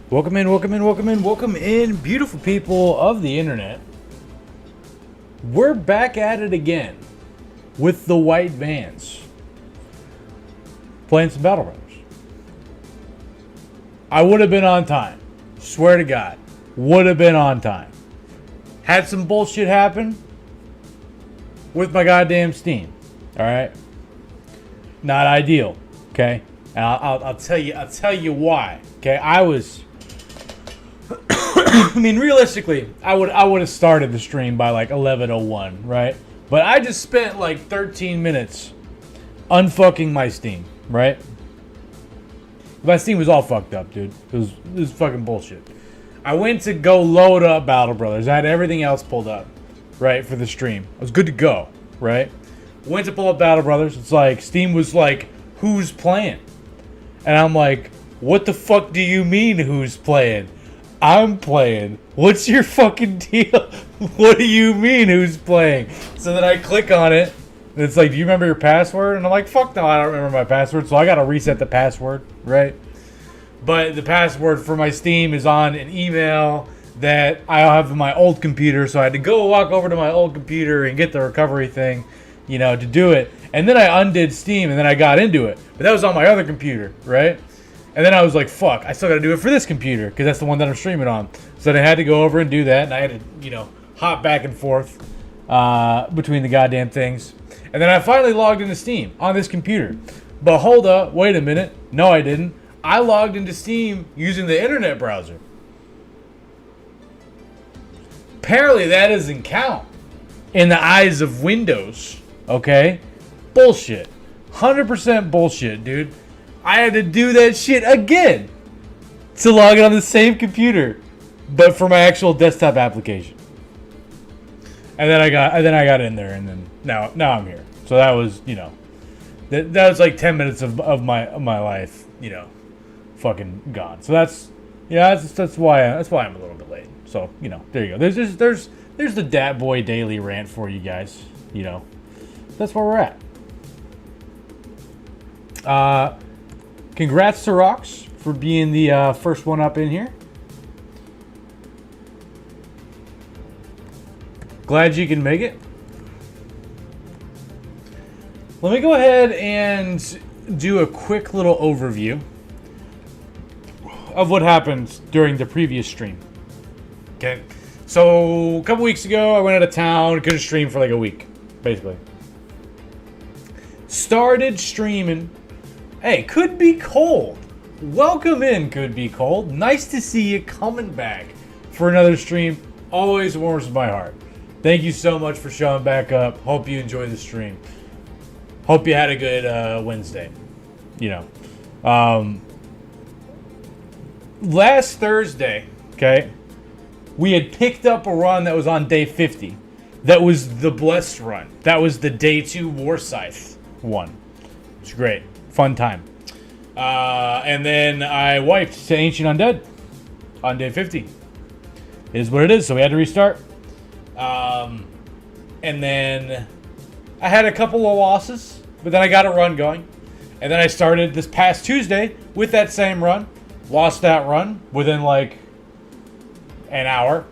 Welcome in, welcome in, welcome in, welcome in, beautiful people of the internet. We're back at it again with the white vans. Playing some Battle Brothers. I would have been on time. Swear to God. Would have been on time. Had some bullshit happen with my goddamn Steam. Alright? Not ideal. Okay? And I'll tell you why. Okay? I mean, realistically, I would have started the stream by like 11:01, right? But I just spent like 13 minutes unfucking my Steam, right? My Steam was all fucked up, dude. It was fucking bullshit. I went to go load up Battle Brothers. I had everything else pulled up, right, for the stream. I was good to go, right? Went to pull up Battle Brothers. It's like, Steam was like, who's playing? And I'm like, what the fuck do you mean who's playing? I'm playing. What's your fucking deal? What do you mean who's playing? So then I click on it, and it's like, do you remember your password? And I'm like, fuck no, I don't remember my password. So I gotta reset the password, right? But the password for my Steam is on an email that I have on my old computer. So I had to go walk over to my old computer and get the recovery thing, you know, to do it. And then I undid Steam, and then I got into it. But that was on my other computer, right? And then I was like, fuck, I still got to do it for this computer because that's the one that I'm streaming on. So then I had to go over and do that. And I had to, you know, hop back and forth between the goddamn things. And then I finally logged into Steam on this computer. But hold up, wait a minute. No, I didn't. I logged into Steam using the internet browser. Apparently that doesn't count in the eyes of Windows. Okay? Bullshit. 100% bullshit, dude. I had to do that shit again to log in on the same computer, but for my actual desktop application. And then I got in there, and then now I'm here. So that was, you know, that was like 10 minutes of my life, you know, fucking gone. So that's why I'm a little bit late. So, you know, there you go. There's the Dat Boy Daily rant for you guys. you know, that's where we're at. Congrats to Rox for being the first one up in here. Glad you can make it. Let me go ahead and do a quick little overview of what happened during the previous stream. Okay, so a couple weeks ago, I went out of town, couldn't stream for like a week, basically. Started streaming. Hey, Could Be Cold. Welcome in, Could Be Cold. Nice to see you coming back for another stream. Always warms my heart. Thank you so much for showing back up. Hope you enjoyed the stream. Hope you had a good Wednesday. You know. Last Thursday, okay, we had picked up a run that was on day 50. That was the Blessed run. That was the day 2 War Scythe one. It's great. Fun time. And then I wiped to Ancient Undead on day 50. It is what it is, so we had to restart. And then I had a couple of losses, but then I got a run going. And then I started this past Tuesday with that same run. Lost that run within like an hour.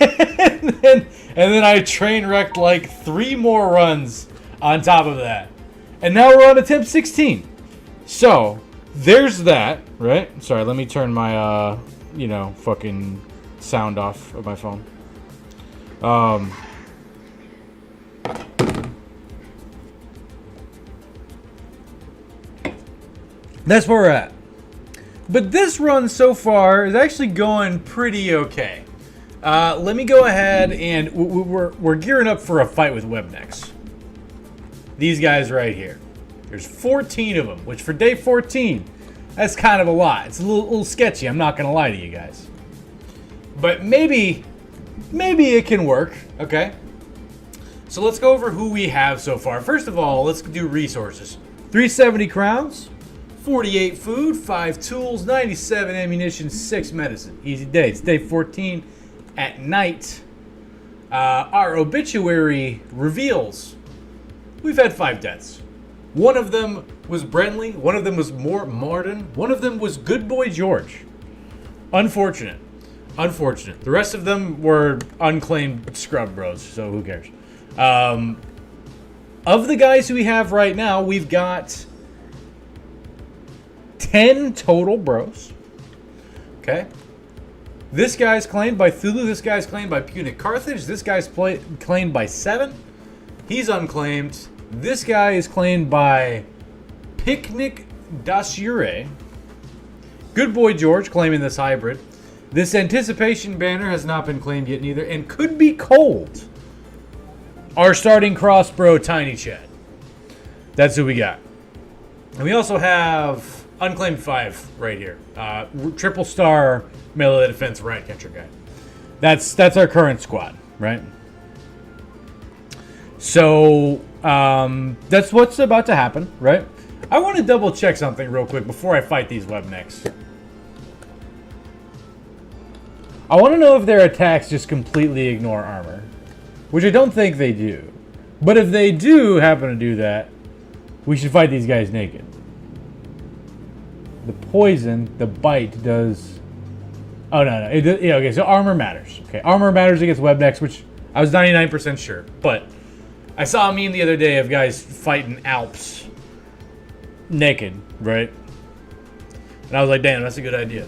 and then I train wrecked like 3 more runs on top of that. And now we're on attempt 16. So, there's that, right? Sorry, let me turn my, fucking sound off of my phone. That's where we're at. But this run so far is actually going pretty okay. Let me go ahead and we're gearing up for a fight with Webnex. These guys right here. There's 14 of them, which for day 14, that's kind of a lot. It's a little sketchy, I'm not going to lie to you guys. But maybe it can work, okay? So let's go over who we have so far. First of all, let's do resources. 370 crowns, 48 food, 5 tools, 97 ammunition, 6 medicine. Easy day. It's day 14 at night. Our obituary reveals we've had 5 deaths. One of them was Brentley. One of them was Martin. One of them was Good Boy George. Unfortunate. The rest of them were unclaimed scrub bros, so who cares? Of the guys who we have right now, we've got 10 total bros. Okay. This guy's claimed by Thulu. This guy's claimed by Punic Carthage. This guy's claimed by 7. He's unclaimed. This guy is claimed by Picnic Dasure. Good Boy George claiming this hybrid. This Anticipation banner has not been claimed yet neither. And Could Be Cold. Our starting cross bro, Tiny Chad. That's who we got. And we also have unclaimed 5 right here. Triple star melee defense rat catcher guy. That's our current squad, right? So that's what's about to happen, right? I want to double check something real quick before I fight these Webnecks. I want to know if their attacks just completely ignore armor, which I don't think they do. But if they do happen to do that, we should fight these guys naked. The poison, the bite does... Oh, no. Okay, so armor matters. Okay, armor matters against Webnecks, which I was 99% sure. But I saw a meme the other day of guys fighting Alps naked, right? And I was like, damn, that's a good idea.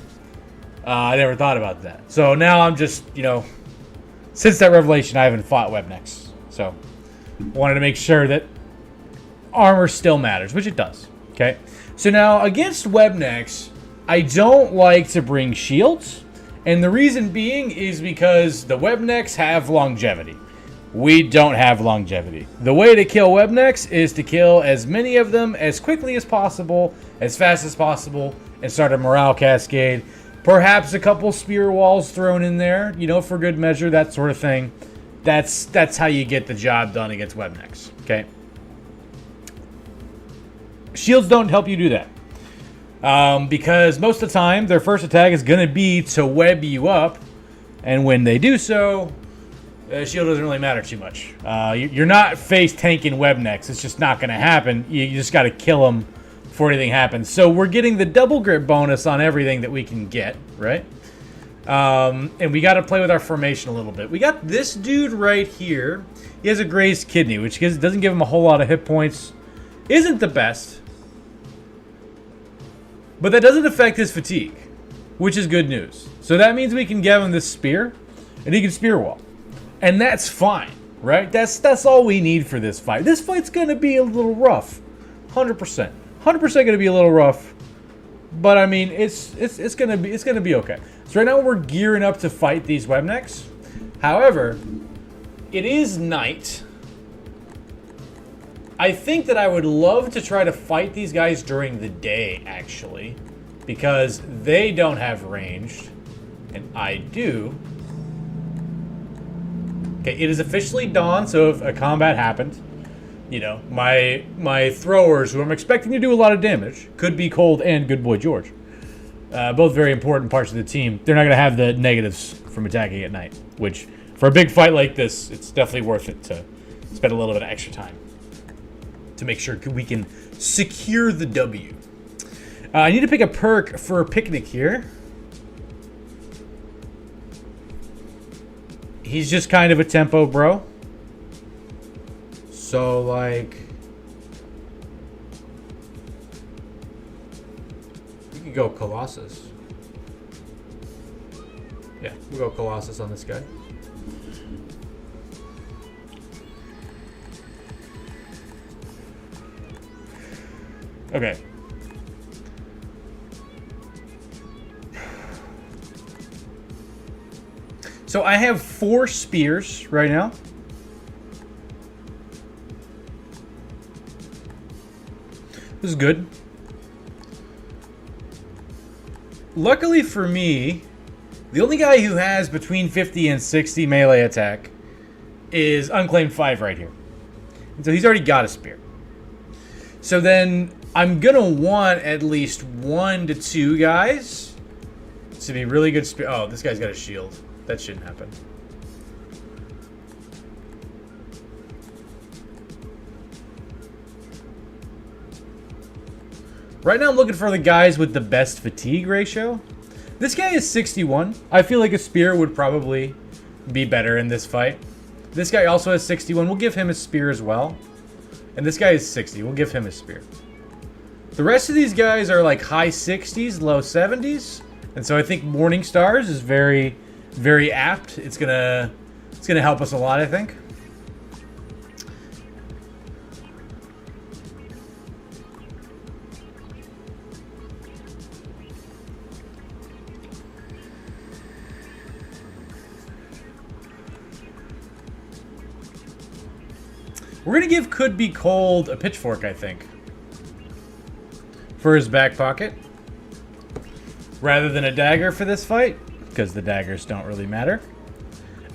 I never thought about that. So now I'm just, since that revelation, I haven't fought Webnecks. So wanted to make sure that armor still matters, which it does. Okay. So now against Webnecks, I don't like to bring shields. And the reason being is because the Webnecks have longevity. We don't have longevity. The way to kill Webnecks is to kill as many of them as quickly as possible, as fast as possible, and start a morale cascade. Perhaps a couple spear walls thrown in there, for good measure, that sort of thing. That's how you get the job done against Webnecks, okay? Shields don't help you do that. Because most of the time, their first attack is going to be to web you up. And when they do so, shield doesn't really matter too much. You're not face tanking web necks. It's just not going to happen. You just got to kill them before anything happens. So we're getting the double grip bonus on everything that we can get, right? And we got to play with our formation a little bit. We got this dude right here. He has a grazed kidney, which doesn't give him a whole lot of hit points. Isn't the best. But that doesn't affect his fatigue, which is good news. So that means we can give him this spear, and he can spear wall. And that's fine, right? That's all we need for this fight. This fight's going to be a little rough. 100%. 100% going to be a little rough. But I mean, it's going to be okay. So right now we're gearing up to fight these web necks. However, it is night. I think that I would love to try to fight these guys during the day, actually, because they don't have ranged, and I do. Okay, it is officially dawn, so if a combat happened, you know, my throwers, who I'm expecting to do a lot of damage, could be Cold and Good Boy George. Both very important parts of the team. They're not going to have the negatives from attacking at night, which, for a big fight like this, it's definitely worth it to spend a little bit of extra time to make sure we can secure the W. I need to pick a perk for a picnic here. He's just kind of a tempo bro. So, like, we could go Colossus. Yeah, we'll go Colossus on this guy. Okay. So I have 4 spears right now. This is good. Luckily for me, the only guy who has between 50 and 60 melee attack is Unclaimed 5 right here. And so he's already got a spear. So then I'm going to want at least 1 to 2 guys to be really good spear. Oh, this guy's got a shield. That shouldn't happen. Right now I'm looking for the guys with the best fatigue ratio. This guy is 61. I feel like a spear would probably be better in this fight. This guy also has 61. We'll give him a spear as well. And this guy is 60. We'll give him a spear. The rest of these guys are like high 60s, low 70s. And so I think Morning Stars is very, very apt. It's gonna help us a lot, I think. We're going to give Could Be Cold a pitchfork, I think, for his back pocket, rather than a dagger for this fight, because the daggers don't really matter.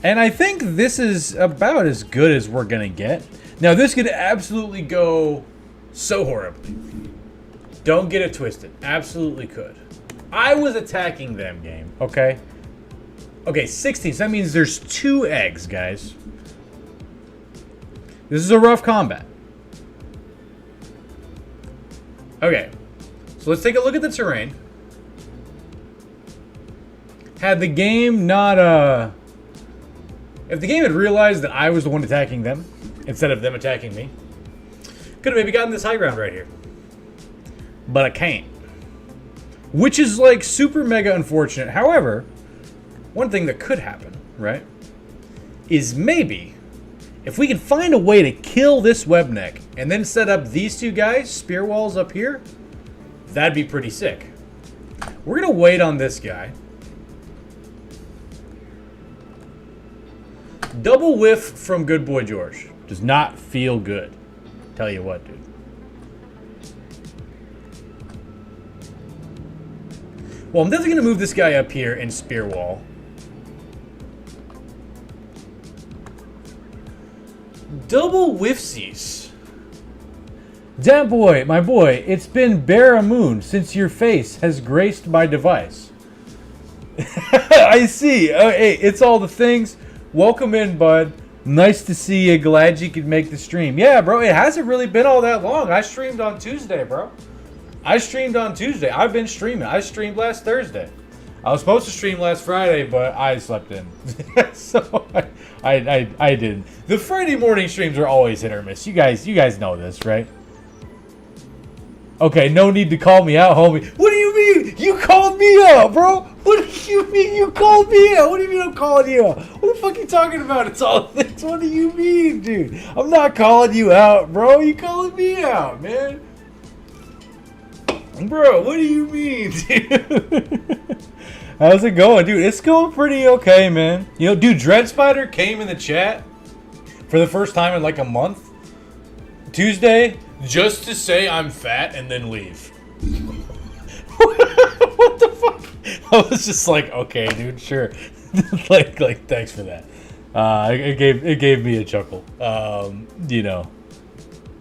And I think this is about as good as we're going to get. Now, this could absolutely go so horribly. Don't get it twisted. Absolutely could. I was attacking them, game, okay? Okay, 16, so that means there's 2 eggs, guys. This is a rough combat. Okay, so let's take a look at the terrain. Had the game not, if the game had realized that I was the one attacking them, instead of them attacking me, could have maybe gotten this high ground right here. But I can't. Which is, like, super mega unfortunate. However, one thing that could happen, right, is maybe if we can find a way to kill this web neck and then set up these 2 guys, spear walls up here, that'd be pretty sick. We're going to wait on this guy. Double whiff from Good Boy George. Does not feel good. Tell you what, dude. Well, I'm definitely going to move this guy up here and spear wall. Double whiffsies. Damn boy, my boy, it's been bare a moon since your face has graced my device. I see. Hey, it's all the things. Welcome in, bud. Nice to see you. Glad you could make the stream. Yeah, bro, it hasn't really been all that long. I streamed on Tuesday, bro. I've been streaming. I streamed last Thursday. I was supposed to stream last Friday, but I slept in. So I didn't. The Friday morning streams are always hit or miss. You guys know this, right? Okay, no need to call me out, homie. What do you mean? You called me out, bro. What do you mean you called me out? What do you mean I'm calling you out? What the fuck are you talking about? It's all things. What do you mean, dude? I'm not calling you out, bro. You calling me out, man. Bro, what do you mean, dude? How's it going, dude? It's going pretty okay, man. You know, dude, Dread Spider came in the chat for the first time in like a month. Tuesday, just to say I'm fat and then leave. What the fuck? I was just like, okay, dude, sure. like, thanks for that. It gave me a chuckle. You know,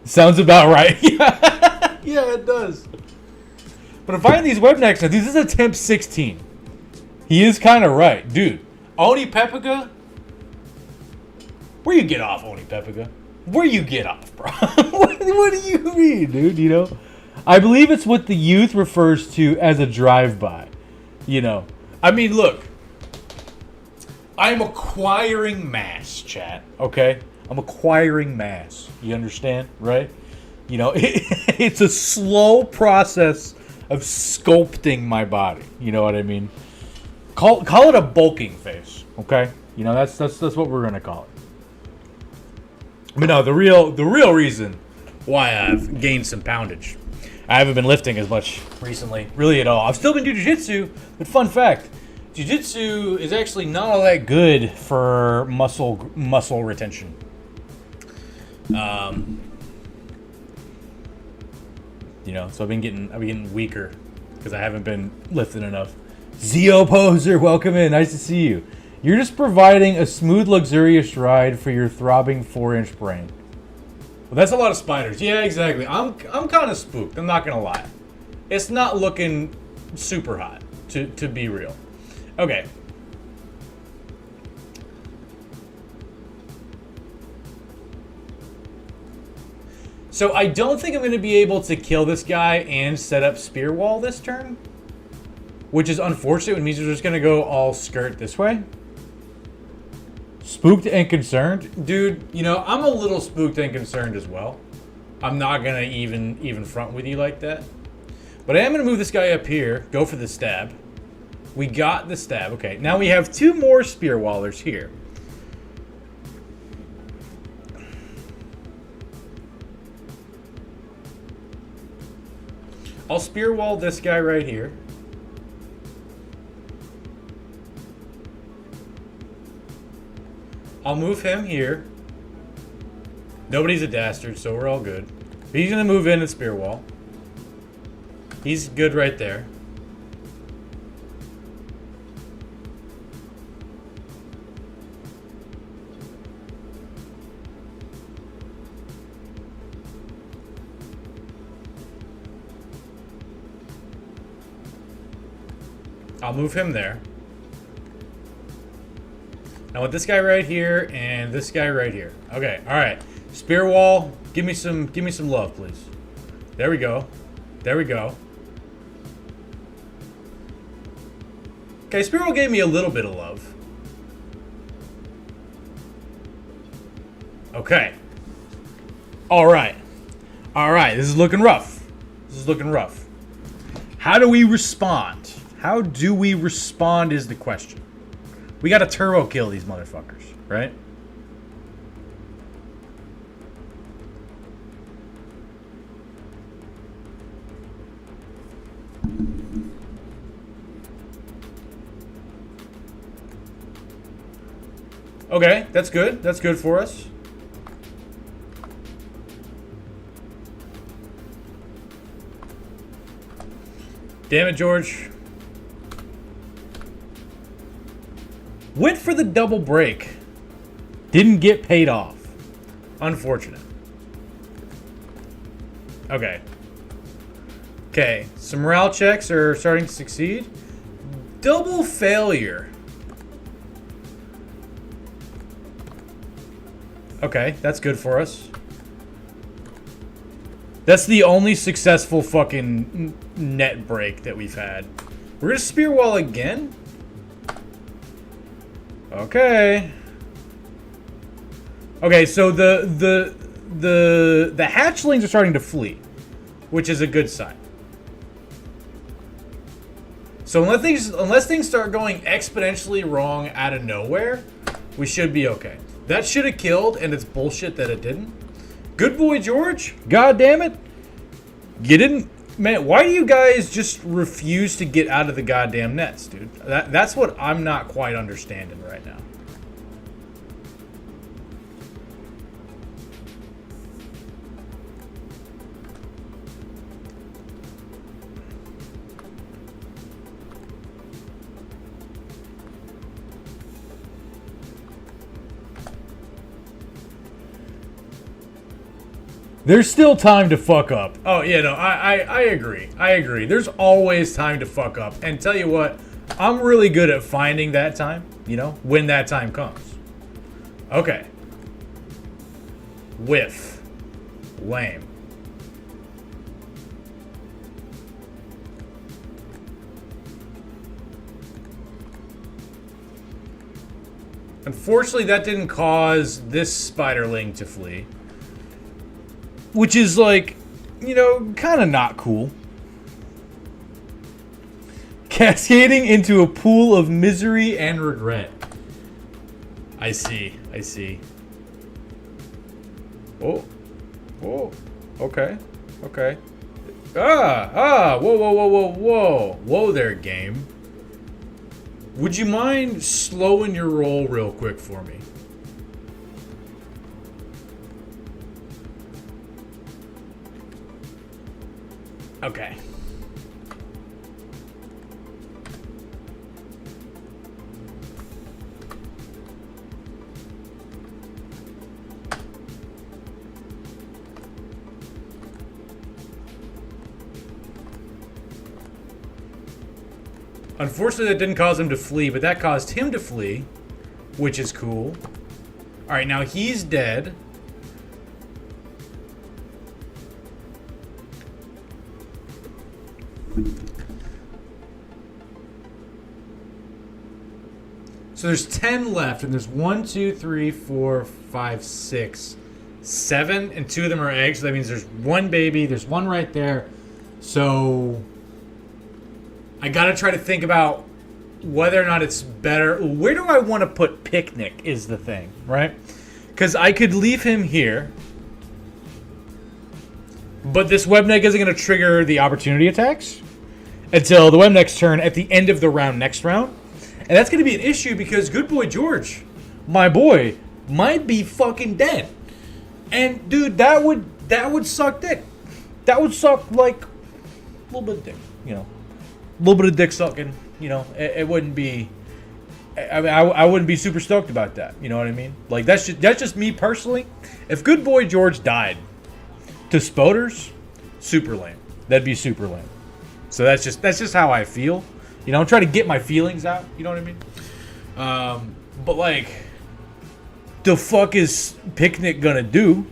sounds about right. Yeah, it does. But I'm finding these web necks now. This is attempt 16. He is kind of right, dude. Oni Pepica, where you get off, Oni Pepica? Where you get off, bro? What do you mean, dude? You know, I believe it's what the youth refers to as a drive-by. You know, I mean, look, I'm acquiring mass, chat. Okay, I'm acquiring mass. You understand, right? You know, it's a slow process of sculpting my body. You know what I mean? Call it a bulking phase. Okay, you know that's what we're gonna call it. But no, the real reason why I've gained some poundage, I haven't been lifting as much recently, really at all. I've still been doing jiu-jitsu, but fun fact, jiu-jitsu is actually not all that good for muscle retention. You know, so I've been getting weaker because I haven't been lifting enough. Zeo Poser, welcome in. Nice to see you. You're just providing a smooth, luxurious ride for your throbbing 4-inch brain. Well, that's a lot of spiders. Yeah, exactly. I'm kind of spooked. I'm not gonna lie. It's not looking super hot, to be real. Okay. So I don't think I'm going to be able to kill this guy and set up spear wall this turn, which is unfortunate. It means we're just going to go all skirt this way. Spooked and concerned? Dude, you know, I'm a little spooked and concerned as well. I'm not going to even front with you like that. But I am going to move this guy up here, go for the stab. We got the stab. Okay, now we have 2 more spear wallers here. I'll spear wall this guy right here. I'll move him here. Nobody's a dastard, so we're all good. But he's going to move in and spear wall. He's good right there. I'll move him there. Now with this guy right here and this guy right here. Okay, all right. Spear wall, give me some love, please. There we go. There we go. Okay, spear wall gave me a little bit of love. Okay. All right. All right, this is looking rough. This is looking rough. How do we respond? How do we respond is the question. We got to turbo kill these motherfuckers, right? Okay, that's good. That's good for us. Damn it, George. Went for the double break. Didn't get paid off. Unfortunate. Okay. Okay, some morale checks are starting to succeed. Double failure. Okay, that's good for us. That's the only successful fucking net break that we've had. We're gonna spear wall again? Okay. Okay, so the hatchlings are starting to flee, which is a good sign. So unless things start going exponentially wrong out of nowhere, we should be okay. That should have killed, and it's bullshit that it didn't. Good boy, George. God damn it. You didn't... Man, why do you guys just refuse to get out of the goddamn nets, dude? That's what I'm not quite understanding right now. There's still time to fuck up. Oh, yeah, no, I agree. I agree. There's always time to fuck up. And tell you what, I'm really good at finding that time, you know, when that time comes. Okay. Whiff. Lame. Unfortunately, that didn't cause this spiderling to flee. Which is like, you know, kind of not cool. Cascading into a pool of misery and regret. I see. I see. Oh. Oh. Okay. Okay. Whoa, whoa, whoa, whoa, whoa. Whoa there, game. Would you mind slowing your roll real quick for me? Okay. Unfortunately, that didn't cause him to flee, but that caused him to flee, which is cool. All right, now he's dead. So there's 10 left, and there's 1, 2, 3, 4, 5, 6, 7, and 2 of them are eggs. So that means there's one baby. There's one right there. So I gotta try to think about whether or not it's better. Where do I want to put Picnic is the thing, right? Because I could leave him here, but this Webneck isn't going to trigger the opportunity attacks until the Webneck's turn at the end of the round next round. And that's going to be an issue because Good Boy George, my boy, might be fucking dead. And dude, that would suck dick. That would suck like a little bit of dick, you know. A little bit of dick sucking, you know. It wouldn't be. I mean, I wouldn't be super stoked about that. You know what I mean? Like that's just me personally. If Good Boy George died to Spoders, super lame. That'd be super lame. So that's just how I feel. You know, I'm trying to get my feelings out. You know what I mean? But like, the fuck is Picnic gonna do?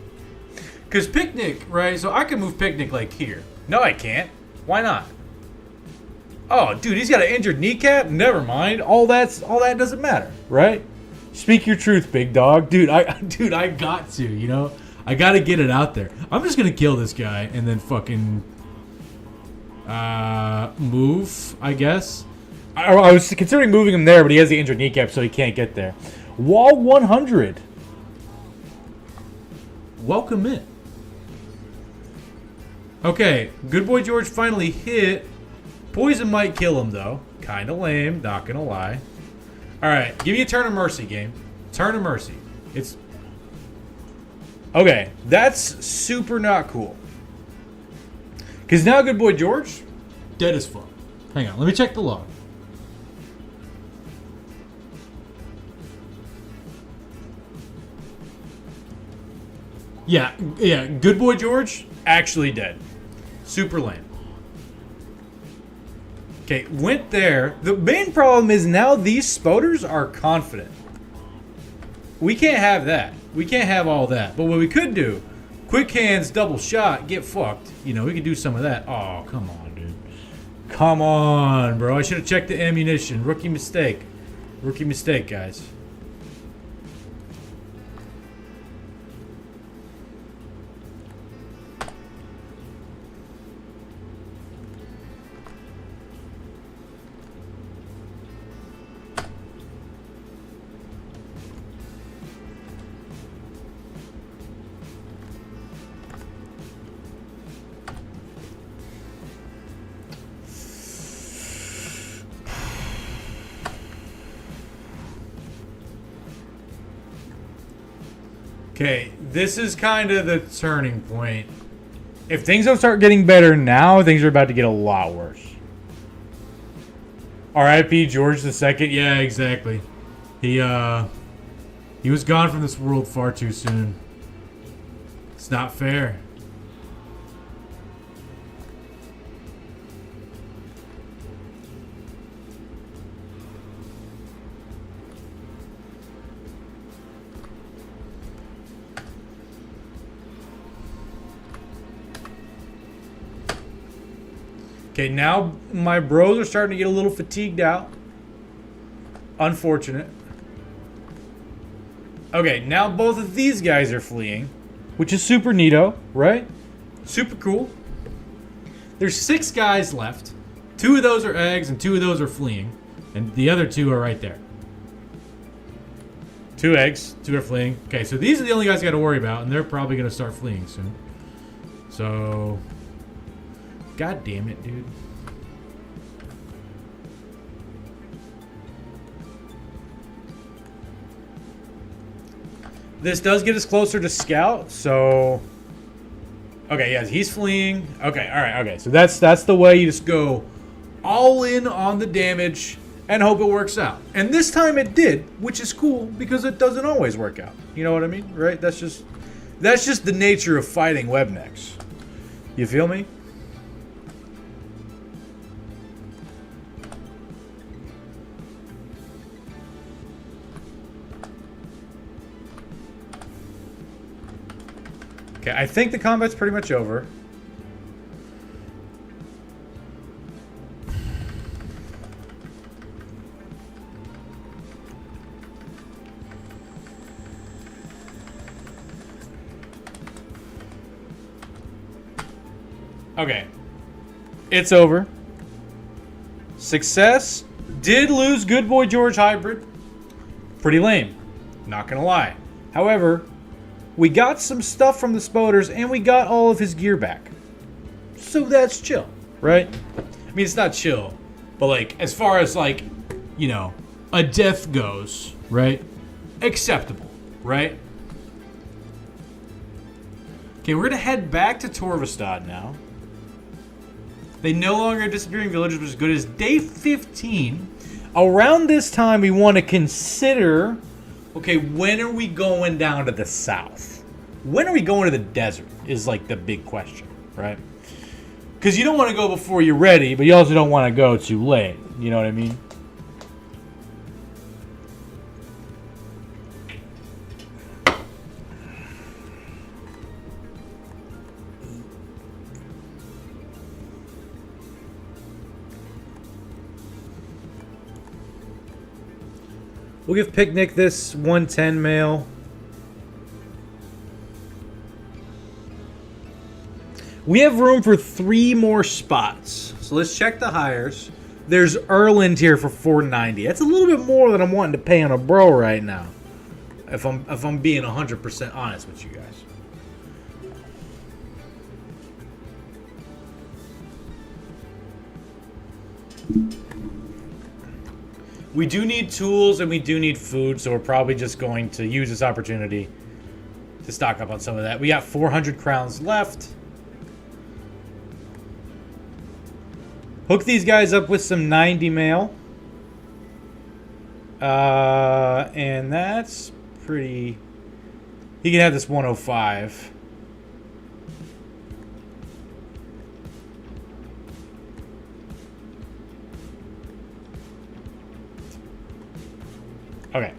Cause Picnic, right? So I can move Picnic like here. No, I can't. Why not? Oh, dude, he's got an injured kneecap. Never mind. All that doesn't matter, right? Speak your truth, big dog, dude. I got to, you know, I got to get it out there. I'm just gonna kill this guy and then fucking move, I guess. I was considering moving him there, but he has the injured kneecap, so he can't get there. Wall 100. Welcome in. Okay, Good Boy George finally hit. Poison might kill him, though. Kind of lame, not gonna lie. Alright, give me a turn of mercy, game. Turn of mercy. It's... Okay, that's super not cool. Because now Good Boy George, dead as fuck. Hang on, let me check the log. Yeah, Good Boy George, actually dead. Super lame. Okay, went there. The main problem is now these Spoders are confident. We can't have that. We can't have all that. But what we could do, quick hands, double shot, get fucked. You know, we could do some of that. Oh, come on, dude. Come on, bro. I should have checked the ammunition. Rookie mistake. Rookie mistake, guys. Okay, this is kind of the turning point. If things don't start getting better now, things are about to get a lot worse. R.I.P. George II. Yeah, exactly. He was gone from this world far too soon. It's not fair. Okay, now my bros are starting to get a little fatigued out. Unfortunate. Okay, now both of these guys are fleeing, which is super neato, right? Super cool. There's 6 guys left. 2 of those are eggs and 2 of those are fleeing. And the other 2 are right there. 2 eggs, 2 are fleeing. Okay, so these are the only guys I got to worry about, and they're probably going to start fleeing soon. So... God damn it, dude. This does get us closer to Scout, so... Okay, yes, he's fleeing. Okay, alright, okay. So that's the way you just go all in on the damage and hope it works out. And this time it did, which is cool because it doesn't always work out. You know what I mean? Right? That's just the nature of fighting webnecks. You feel me? Okay, I think the combat's pretty much over. Okay. It's over. Success. Did lose Good Boy George Hybrid. Pretty lame. Not gonna lie. However... we got some stuff from the spoders, and we got all of his gear back. So that's chill, right? I mean, it's not chill, but, like, as far as, like, you know, a death goes, right? Acceptable, right? Okay, we're going to head back to Torvastad now. They no longer have disappearing villages, which is good as day 15. Around this time, we want to consider... okay, when are we going down to the south? When are we going to the desert is like the big question, right? Because you don't want to go before you're ready, but you also don't want to go too late. You know what I mean? We'll give Picnic this 110 mail. We have room for 3 more spots. So let's check the hires. There's Erland here for 490. That's a little bit more than I'm wanting to pay on a bro right now. If I'm being 100% honest with you guys. We do need tools and we do need food, so we're probably just going to use this opportunity to stock up on some of that. We got 400 crowns left. Hook these guys up with some 90 mail. And that's pretty... he can have this 105. Okay.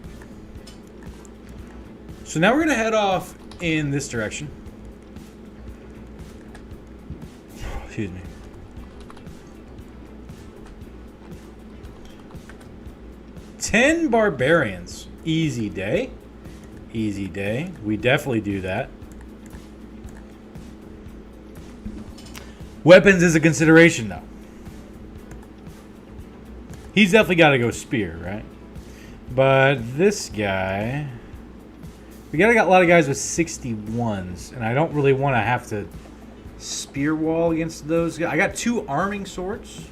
So now we're going to head off in this direction. Excuse me. 10 barbarians. Easy day. Easy day. We definitely do that. Weapons is a consideration, though. He's definitely got to go spear, right? But this guy... We got a lot of guys with 61s, and I don't really want to have to spear wall against those guys. I got 2 arming swords.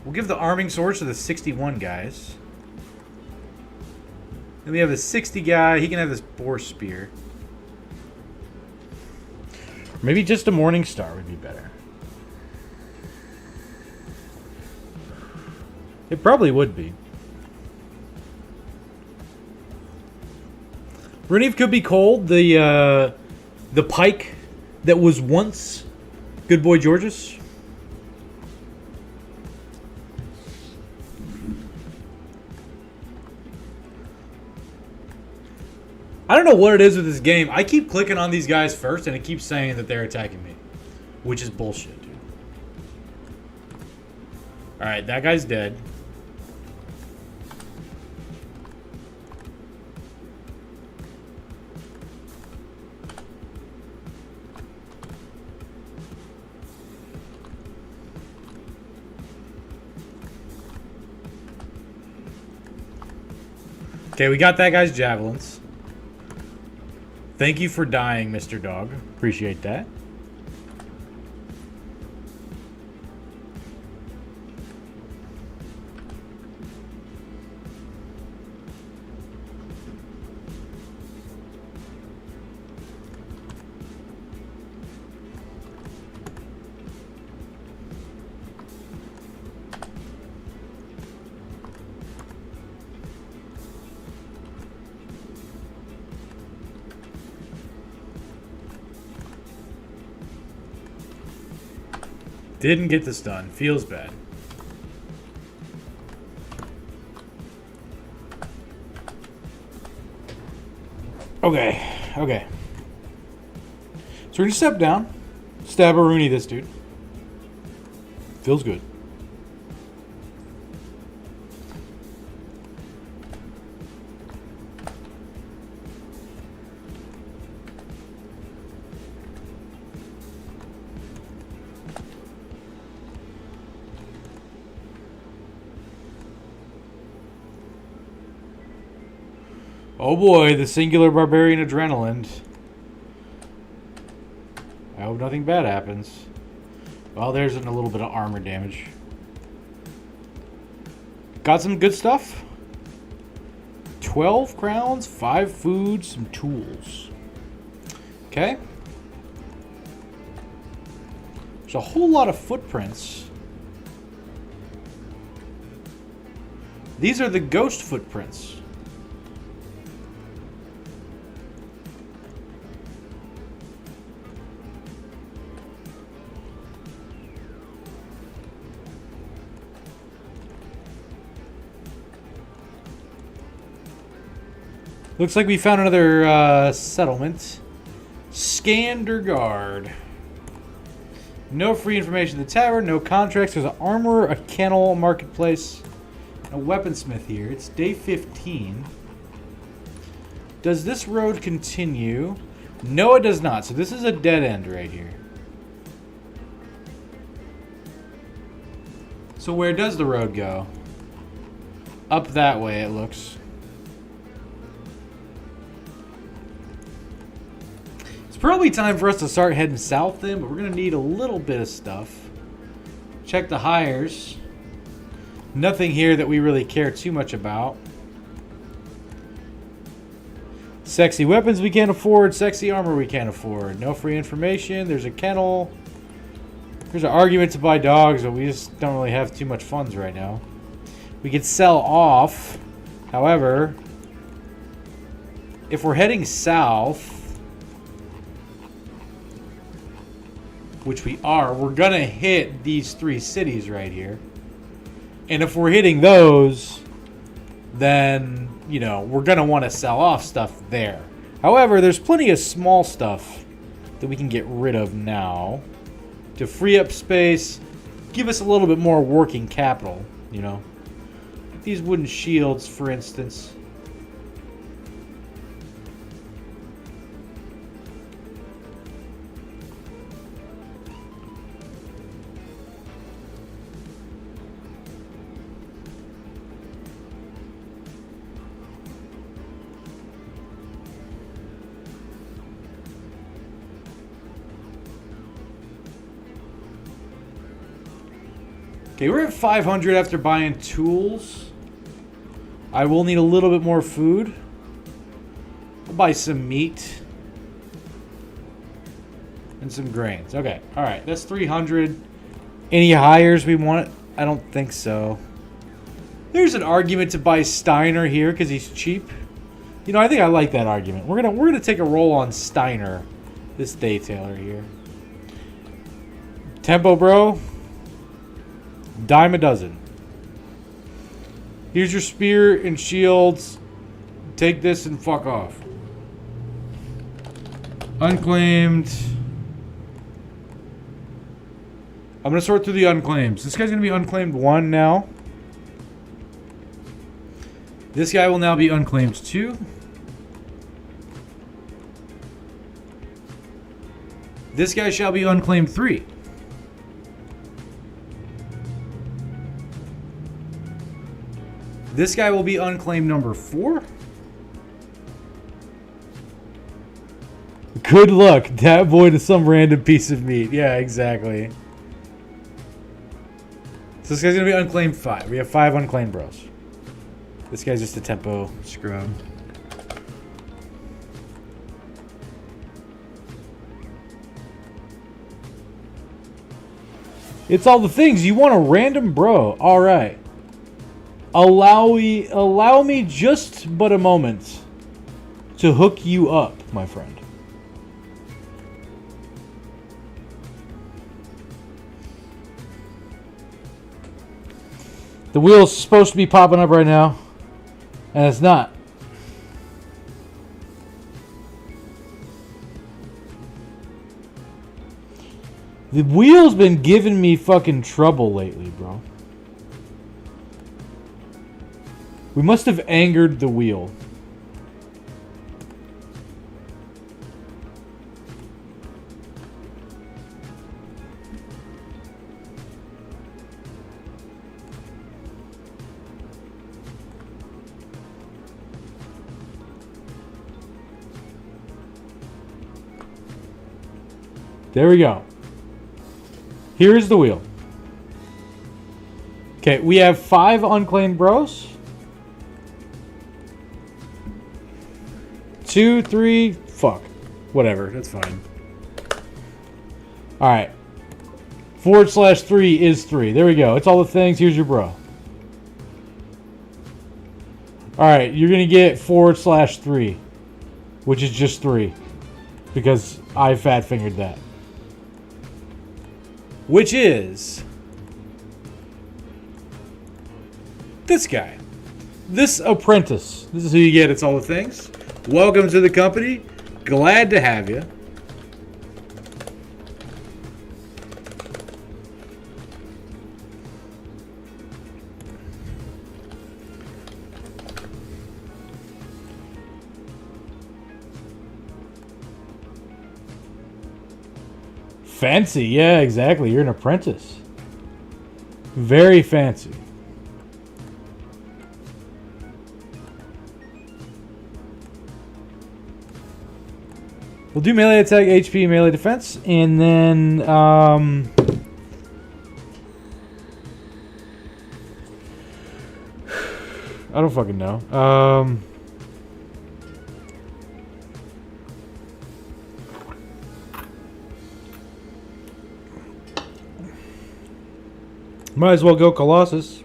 We'll give the arming swords to the 61 guys. Then we have the 60 guy. He can have this boar spear. Maybe just a morning star would be better. It probably would be. Reneve could be cold. The pike that was once Good Boy George's. I don't know what it is with this game. I keep clicking on these guys first, and it keeps saying that they're attacking me, which is bullshit, dude. All right, that guy's dead. Okay, we got that guy's javelins. Thank you for dying, Mr. Dog. Appreciate that. Didn't get this done. Feels bad. Okay. Okay. So we're going to step down. Stab a Rooney this dude. Feels good. Oh boy, the singular barbarian adrenaline. I hope nothing bad happens. Well, there's a little bit of armor damage. Got some good stuff. 12 crowns, 5 food, some tools. Okay. There's a whole lot of footprints. These are the ghost footprints. Looks like we found another settlement. Skandergaard. No free information at the tavern, no contracts. There's an armorer, a kennel, marketplace, a weaponsmith here. It's day 15. Does this road continue? No, it does not. So this is a dead end right here. So where does the road go? Up that way, it looks. Probably time for us to start heading south then, but we're going to need a little bit of stuff. Check the hires. Nothing here that we really care too much about. Sexy weapons we can't afford. Sexy armor we can't afford. No free information. There's a kennel. There's an argument to buy dogs, but we just don't really have too much funds right now. We could sell off. However, if we're heading south, which we are, we're going to hit these 3 cities right here. And if we're hitting those, then, you know, we're going to want to sell off stuff there. However, there's plenty of small stuff that we can get rid of now to free up space, give us a little bit more working capital, you know. These wooden shields, for instance. Okay, we're at 500 after buying tools. I will need a little bit more food. I'll buy some meat. And some grains. Okay, alright, that's 300. Any hires we want? I don't think so. There's an argument to buy Steiner here because he's cheap. You know, I think I like that argument. We're gonna take a roll on Steiner, this detailer here. Tempo, bro. Dime a dozen. Here's your spear and shields. Take this and fuck off. Unclaimed. I'm gonna sort through the unclaims. This guy's gonna be unclaimed 1 now. This guy will now be unclaimed 2. This guy shall be unclaimed 3. This guy will be unclaimed number 4. Good luck. That boy to some random piece of meat. Yeah, exactly. So this guy's going to be unclaimed 5. We have 5 unclaimed bros. This guy's just a tempo scrub. It's all the things. You want a random bro. All right. Allow me just but a moment to hook you up, my friend. The wheel's supposed to be popping up right now, and it's not. The wheel's been giving me fucking trouble lately, bro. We must have angered the wheel. There we go. Here's the wheel. Okay, we have 5 unclaimed bros. 2, 3, fuck. Whatever, that's fine. Alright. /3 is 3. There we go. It's all the things. Here's your bro. Alright, you're going to get /3. Which is just 3. Because I fat fingered that. Which is this guy. This apprentice. This is who you get. It's all the things. Welcome to the company. Glad to have you. Fancy, yeah, exactly. You're an apprentice. Very fancy. We'll do melee attack, HP, melee defense, and then I don't fucking know. Might as well go Colossus.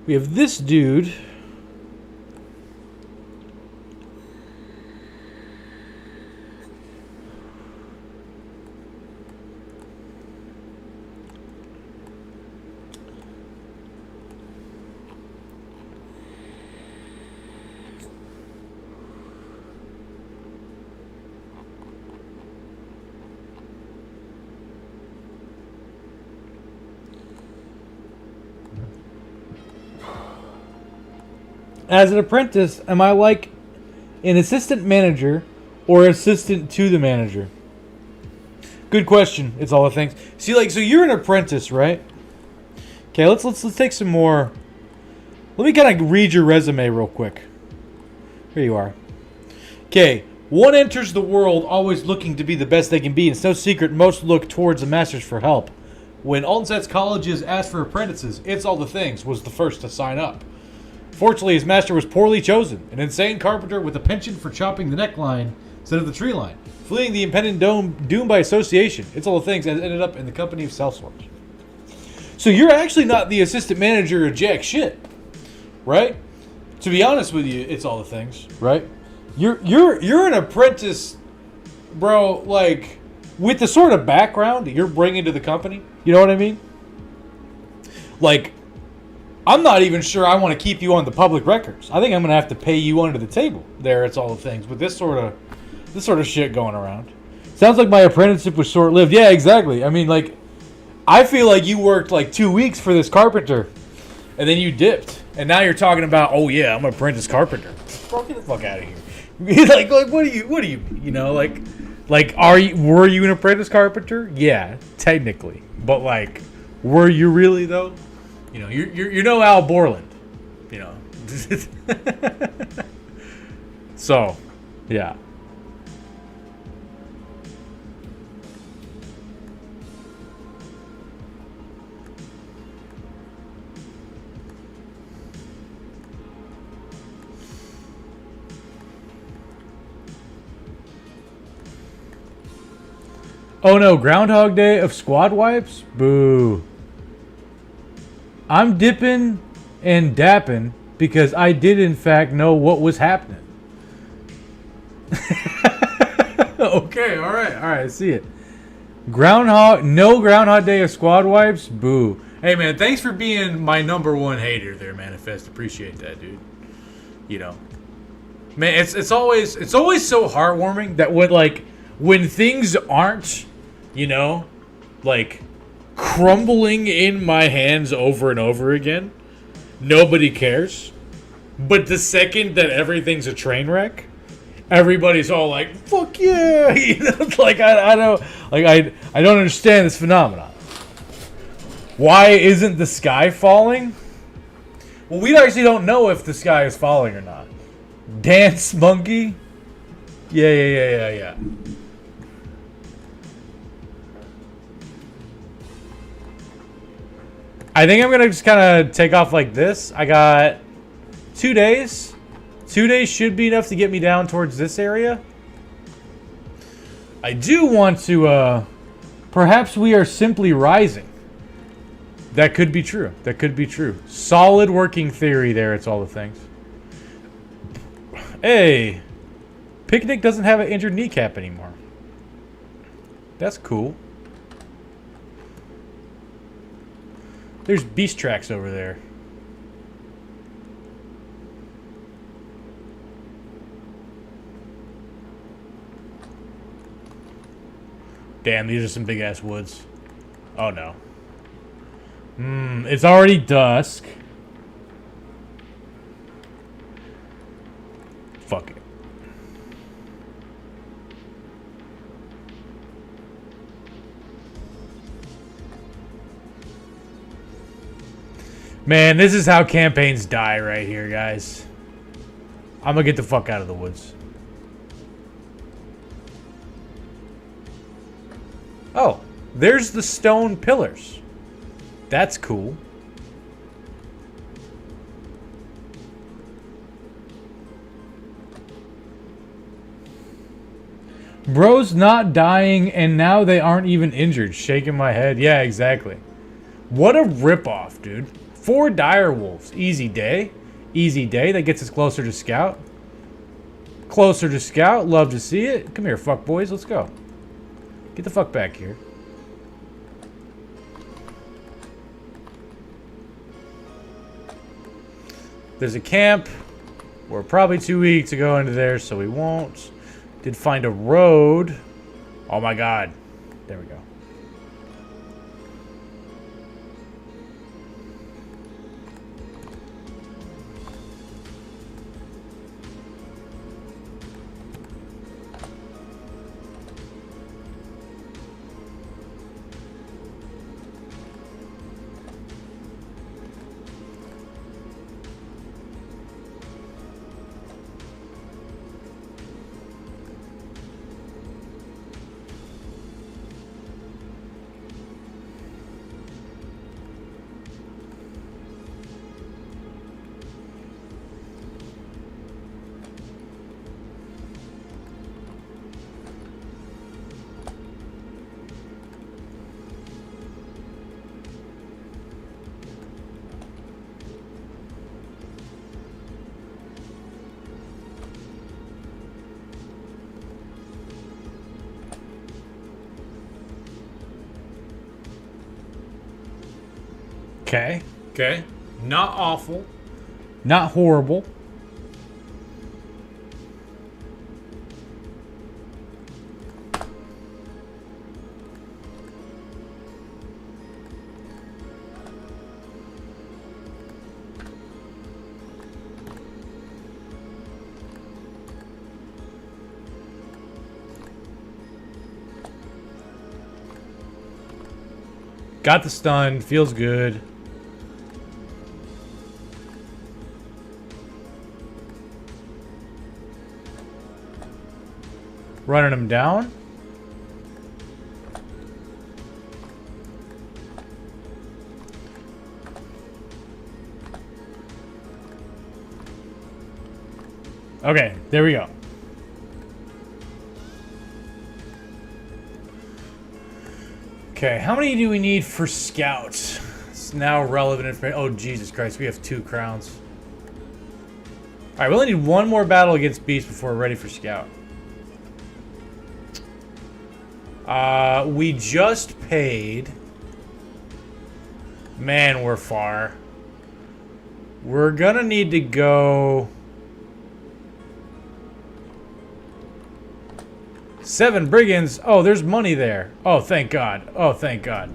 We have this dude. As an apprentice, am I like an assistant manager or assistant to the manager? Good question. It's all the things. See, like, so you're an apprentice, right? Okay, let's take some more. Let me kind of read your resume real quick. Here you are. Okay, one enters the world always looking to be the best they can be. It's no secret most look towards the masters for help. When Alton Sets colleges asked for apprentices, It's All the Things was the first to sign up. Fortunately, his master was poorly chosen, an insane carpenter with a penchant for chopping the neckline instead of the tree line. Fleeing the impending doom by association, It's All the Things has ended up in the company of Self-Storage. So you're actually not the assistant manager of jack shit, right? To be honest with you, It's All the Things, right? You're an apprentice, bro, like, with the sort of background that you're bringing to the company. You know what I mean? Like, I'm not even sure I want to keep you on the public records. I think I'm going to have to pay you under the table there. It's All the Things. With this sort of shit going around. Sounds like my apprenticeship was short-lived. Yeah, exactly. I mean, like, I feel like you worked like 2 weeks for this carpenter, and then you dipped. And now you're talking about, oh yeah, I'm an apprentice carpenter. Bro, get the fuck out of here. like what do you you know, like were you an apprentice carpenter? Yeah, technically. But like, were you really though? You know, you're no Al Borland, you know. So, yeah. Oh no, Groundhog Day of squad wipes? Boo. I'm dipping and dapping because I did in fact know what was happening. Okay, alright, I see it. No Groundhog Day of squad wipes? Boo. Hey man, thanks for being my number one hater there, Manifest. Appreciate that, dude. You know. Man, it's always so heartwarming that when things aren't, you know, like, crumbling in my hands over and over again, nobody cares. But the second that everything's a train wreck, everybody's all like, fuck yeah. You know, like, I don't, like, I don't understand this phenomenon. Why isn't the sky falling? Well, we actually don't know if the sky is falling or not. Dance monkey? Yeah. I think I'm going to just kind of take off like this. I got 2 days. 2 days should be enough to get me down towards this area. I do want to, perhaps we are simply rising. That could be true. Solid working theory there, It's All the Things. Hey, Picnic doesn't have an injured kneecap anymore. That's cool. There's beast tracks over there. Damn, these are some big ass woods. Oh no. It's already dusk. Fuck it. Man, this is how campaigns die right here, guys. I'm gonna get the fuck out of the woods. Oh, there's the stone pillars. That's cool. Bro's not dying, and now they aren't even injured. Shaking my head. Yeah, exactly. What a ripoff, dude. 4 dire wolves. Easy day. Easy day. That gets us closer to Scout. Closer to Scout. Love to see it. Come here, fuck boys. Let's go. Get the fuck back here. There's a camp. We're probably too weak to go into there, so we won't. Did find a road. Oh my god. There we go. Okay. Okay. Not awful. Not horrible. Got the stun. Feels good. Running him down. Okay, there we go. Okay, how many do we need for scouts? It's now relevant information. Oh, Jesus Christ, we have 2 crowns. Alright, we only need 1 more battle against Beast before we're ready for scout. We just paid. Man, we're far. We're gonna need to go 7 brigands. Oh, there's money there. Oh, thank God. Oh, thank God.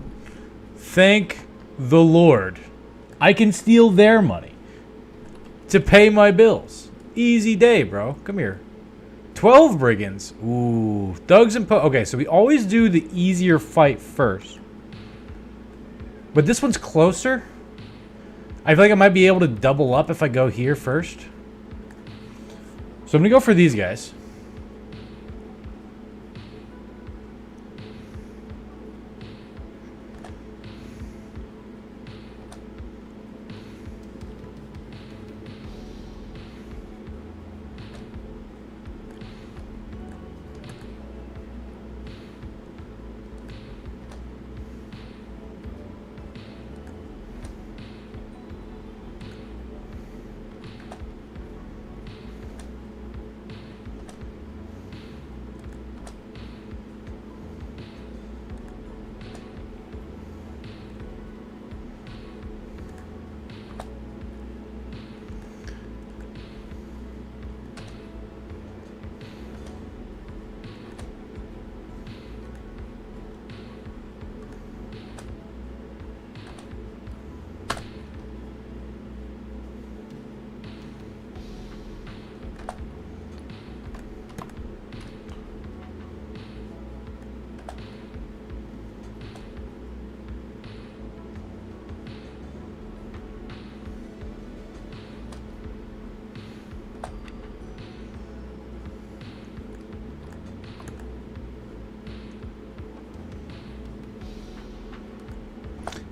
Thank the Lord. I can steal their money to pay my bills. Easy day, bro. Come here. 12 brigands. Ooh. Thugs and okay, so we always do the easier fight first. But this one's closer. I feel like I might be able to double up if I go here first. So I'm going to go for these guys.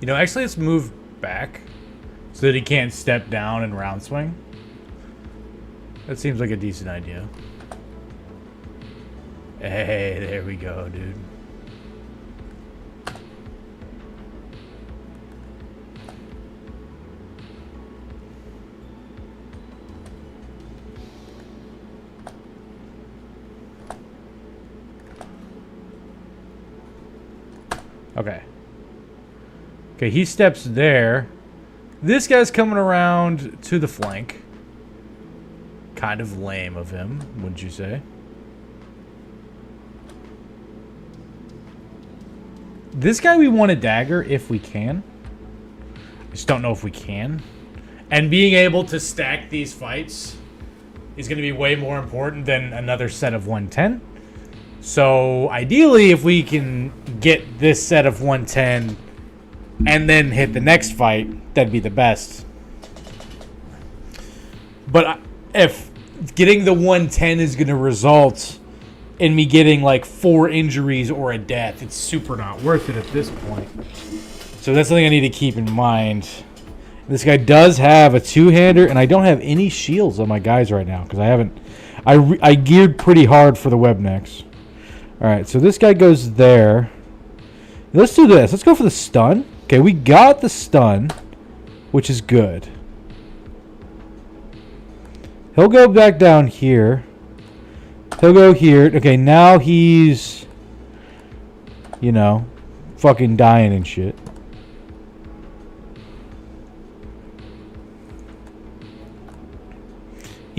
You know, actually, let's move back so that he can't step down and round swing. That seems like a decent idea. Hey, there we go, dude. Okay. Okay, he steps there. This guy's coming around to the flank. Kind of lame of him, wouldn't you say? This guy we want a dagger if we can. I just don't know if we can. And being able to stack these fights is going to be way more important than another set of 110. So ideally, if we can get this set of 110 and then hit the next fight, that'd be the best. But if getting the 110 is going to result in me getting like 4 injuries or a death, it's super not worth it at this point. So that's something I need to keep in mind. This guy does have a 2-hander, and I don't have any shields on my guys right now because I haven't. I geared pretty hard for the web necks. All right, so this guy goes there. Let's do this. Let's go for the stun. Okay, we got the stun, which is good. He'll go back down here. He'll go here. Okay, now he's, you know, fucking dying and shit.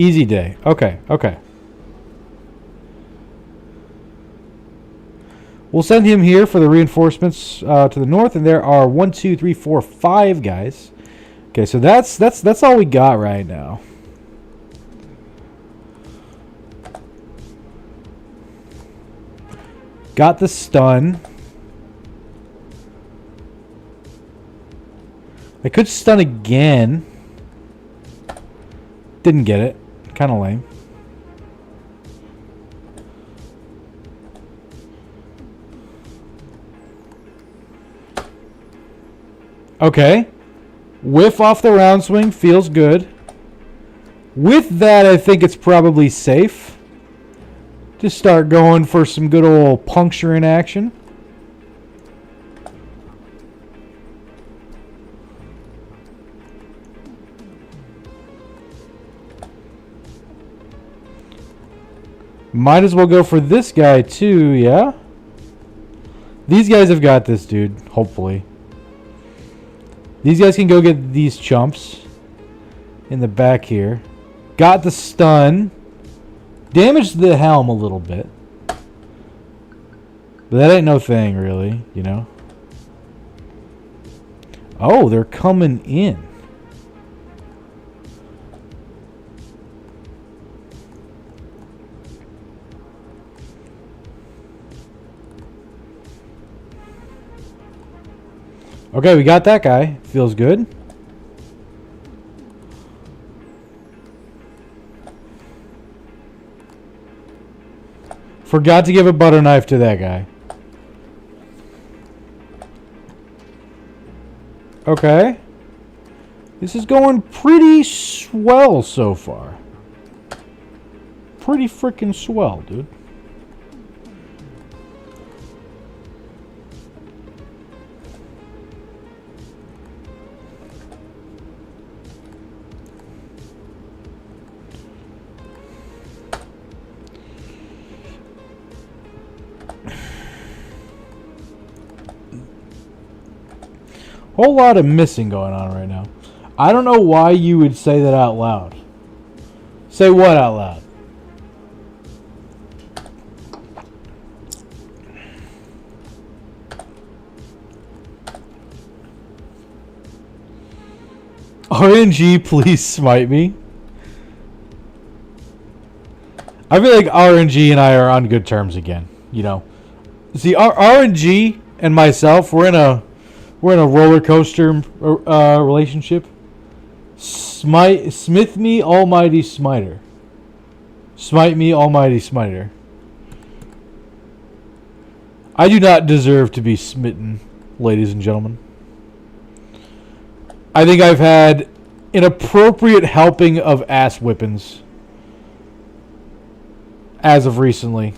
Easy day. Okay, okay. We'll send him here for the reinforcements to the north, and there are 1, 2, 3, 4, 5 guys. Okay, so that's all we got right now. Got the stun. I could stun again. Didn't get it. Kind of lame. Okay. Whiff off the round swing. Feels good. With that, I think it's probably safe to start going for some good old puncturing action. Might as well go for this guy too, yeah? These guys have got this, dude, hopefully. These guys can go get these chumps in the back here. Got the stun. Damaged the helm a little bit. But that ain't no thing, really, you know? Oh, they're coming in. Okay, we got that guy. Feels good. Forgot to give a butter knife to that guy. Okay. This is going pretty swell so far. Pretty freaking swell, dude. Whole lot of missing going on right now. I don't know why you would say that out loud. Say what out loud? RNG, please smite me. I feel like RNG and I are on good terms again. You know, see, RNG and myself, we're in a roller coaster relationship. Smith me, almighty smiter. Smite me, almighty smiter. I do not deserve to be smitten, ladies and gentlemen. I think I've had an appropriate helping of ass whippings as of recently.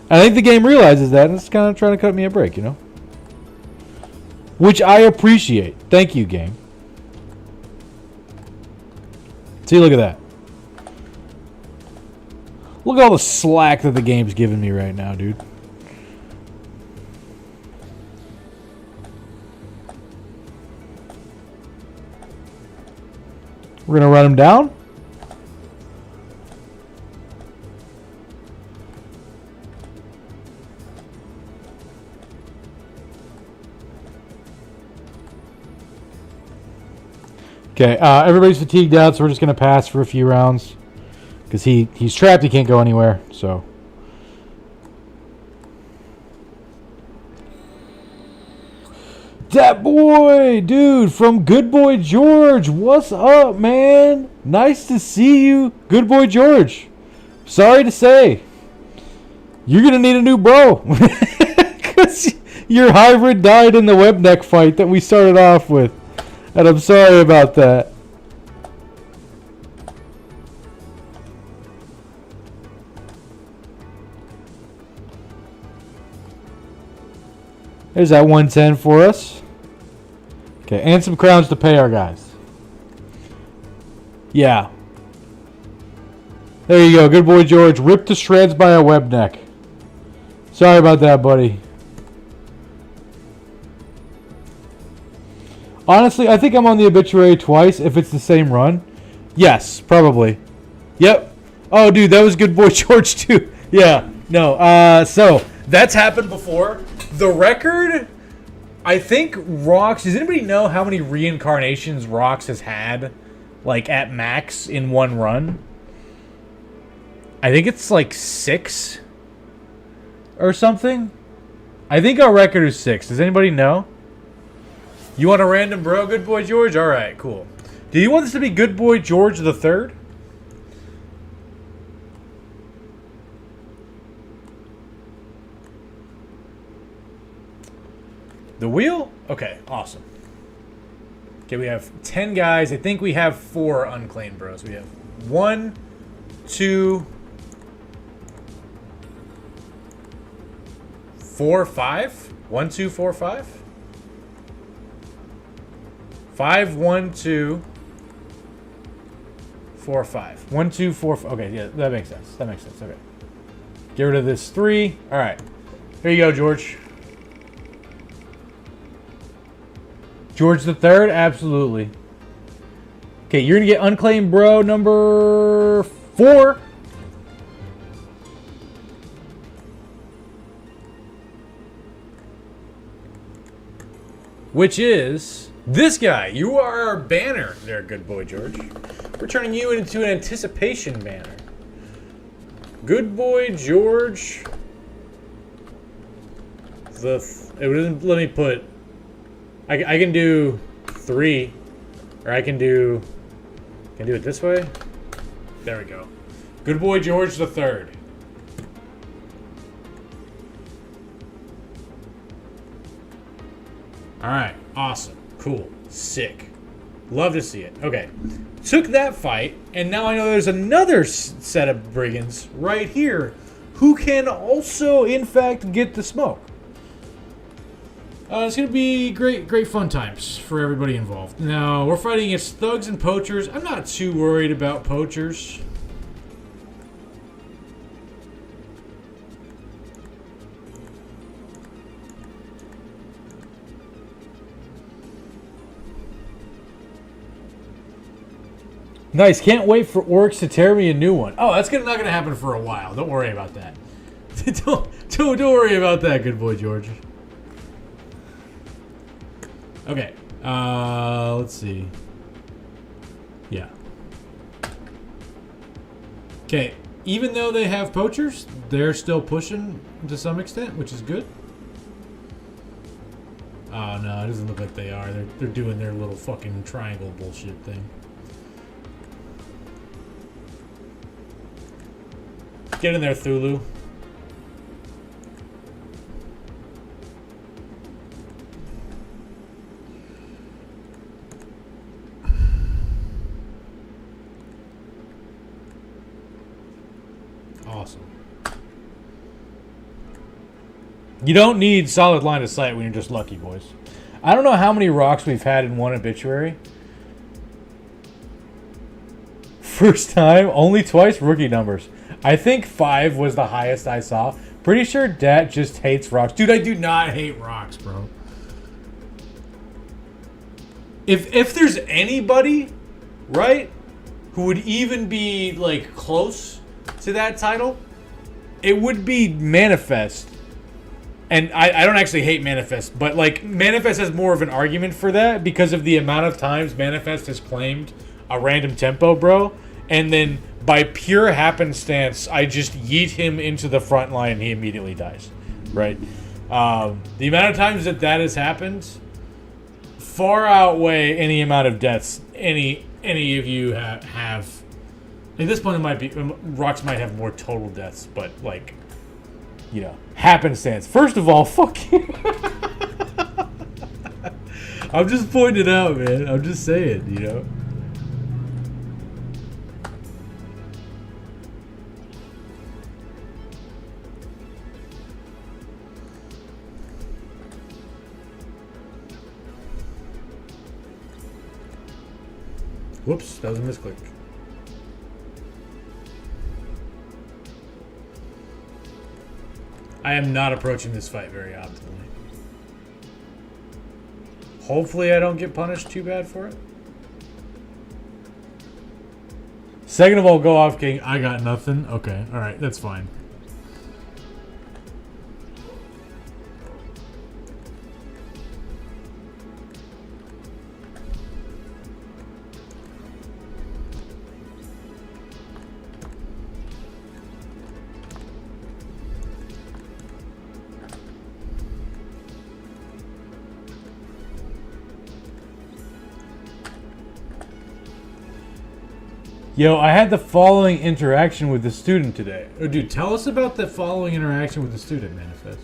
I think the game realizes that, and it's kind of trying to cut me a break, you know? Which I appreciate. Thank you, game. See, look at that. Look at all the slack that the game's giving me right now, dude. We're going to run him down. Okay, everybody's fatigued out, so we're just going to pass for a few rounds. Because he's trapped, he can't go anywhere, so. That boy, dude, from Good Boy George. What's up, man? Nice to see you, Good Boy George. Sorry to say, you're going to need a new bro. Because your hybrid died in the webneck fight that we started off with. And I'm sorry about that. There's that 110 for us. Okay, and some crowns to pay our guys. Yeah. There you go, Good Boy George. Ripped to shreds by a web neck. Sorry about that, buddy. Honestly, I think I'm on the obituary twice if it's the same run. Yes, probably. Yep. Oh, dude, that was Good Boy George too. Yeah. No. So that's happened before. The record, I think Rocks. Does anybody know how many reincarnations Rocks has had, like at max in one run? I think it's like 6 or something. I think our record is 6. Does anybody know? You want a random bro, Good Boy George? All right, cool. Do you want this to be Good Boy George the Third? The wheel? Okay, awesome. Okay, we have 10 guys. I think we have 4 unclaimed bros. We have 1, 2, 4, 5. 1, 2, 4, 5. 5, 1, 2, 4, 5. 1, 2, 4, 5. Okay, yeah, that makes sense. That makes sense. Okay. Get rid of this 3. All right. Here you go, George. George the Third? Absolutely. Okay, you're going to get unclaimed bro number 4. Which is this guy. You are our banner there, Good Boy George. We're turning you into an anticipation banner. Good Boy George. It doesn't let me put... I can do 3, or I can do it this way. There we go. Good Boy George the Third. All right, awesome, cool, sick, love to see it. Okay, took that fight, and now I know there's another set of brigands right here who can also, in fact, get the smoke. It's going to be great fun times for everybody involved. Now, we're fighting against thugs and poachers. I'm not too worried about poachers. Nice. Can't wait for orcs to tear me a new one. Oh, that's not going to happen for a while. Don't worry about that. don't worry about that, Good Boy George. Okay, let's see. Yeah. Okay, even though they have poachers, they're still pushing to some extent, which is good. Oh no, it doesn't look like they are. They're doing their little fucking triangle bullshit thing. Get in there, Thulu. Awesome. You don't need solid line of sight when you're just lucky, boys. I don't know how many rocks we've had in one obituary. First time, only twice, rookie numbers. I think 5 was the highest I saw. Pretty sure Dat just hates rocks. Dude, I do not hate rocks, bro. If there's anybody, right, who would even be, like, close to that title, it would be Manifest. And I don't actually hate Manifest, but, like, Manifest has more of an argument for that because of the amount of times Manifest has claimed a random tempo, bro. And then, by pure happenstance, I just yeet him into the front line and he immediately dies, right? The amount of times that has happened far outweigh any amount of deaths any of you have. At this point, it might be rocks might have more total deaths, but like, you know, happenstance. First of all, fuck you. I'm just pointing it out, man. I'm just saying, you know. Whoops, that was a misclick. I am not approaching this fight very optimally. Hopefully I don't get punished too bad for it. Second of all, go off, King. I got nothing. Okay, all right, that's fine. Yo, I had the following interaction with the student today. Oh, dude, tell us about the following interaction with the student, Manifest.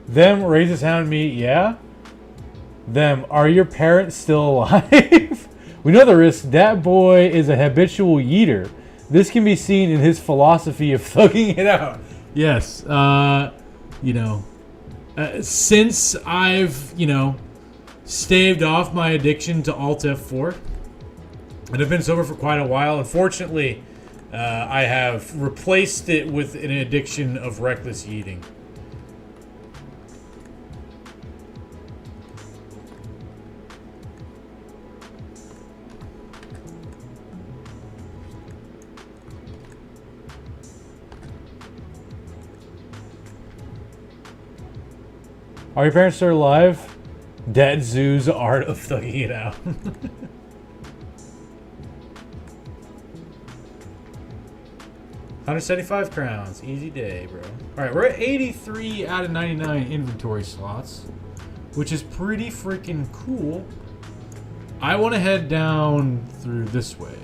Them raises hound me, yeah? Them, are your parents still alive? We know the risk. That boy is a habitual yeeter. This can be seen in his philosophy of thugging it out. Yes, since I've, staved off my addiction to Alt F4, and I've been sober for quite a while, unfortunately, I have replaced it with an addiction of reckless yeeting. Are your parents still alive? Dad Zoo's art of thugging it out. 175 crowns. Easy day, bro. Alright, we're at 83 out of 99 inventory slots, which is pretty freaking cool. I want to head down through this way.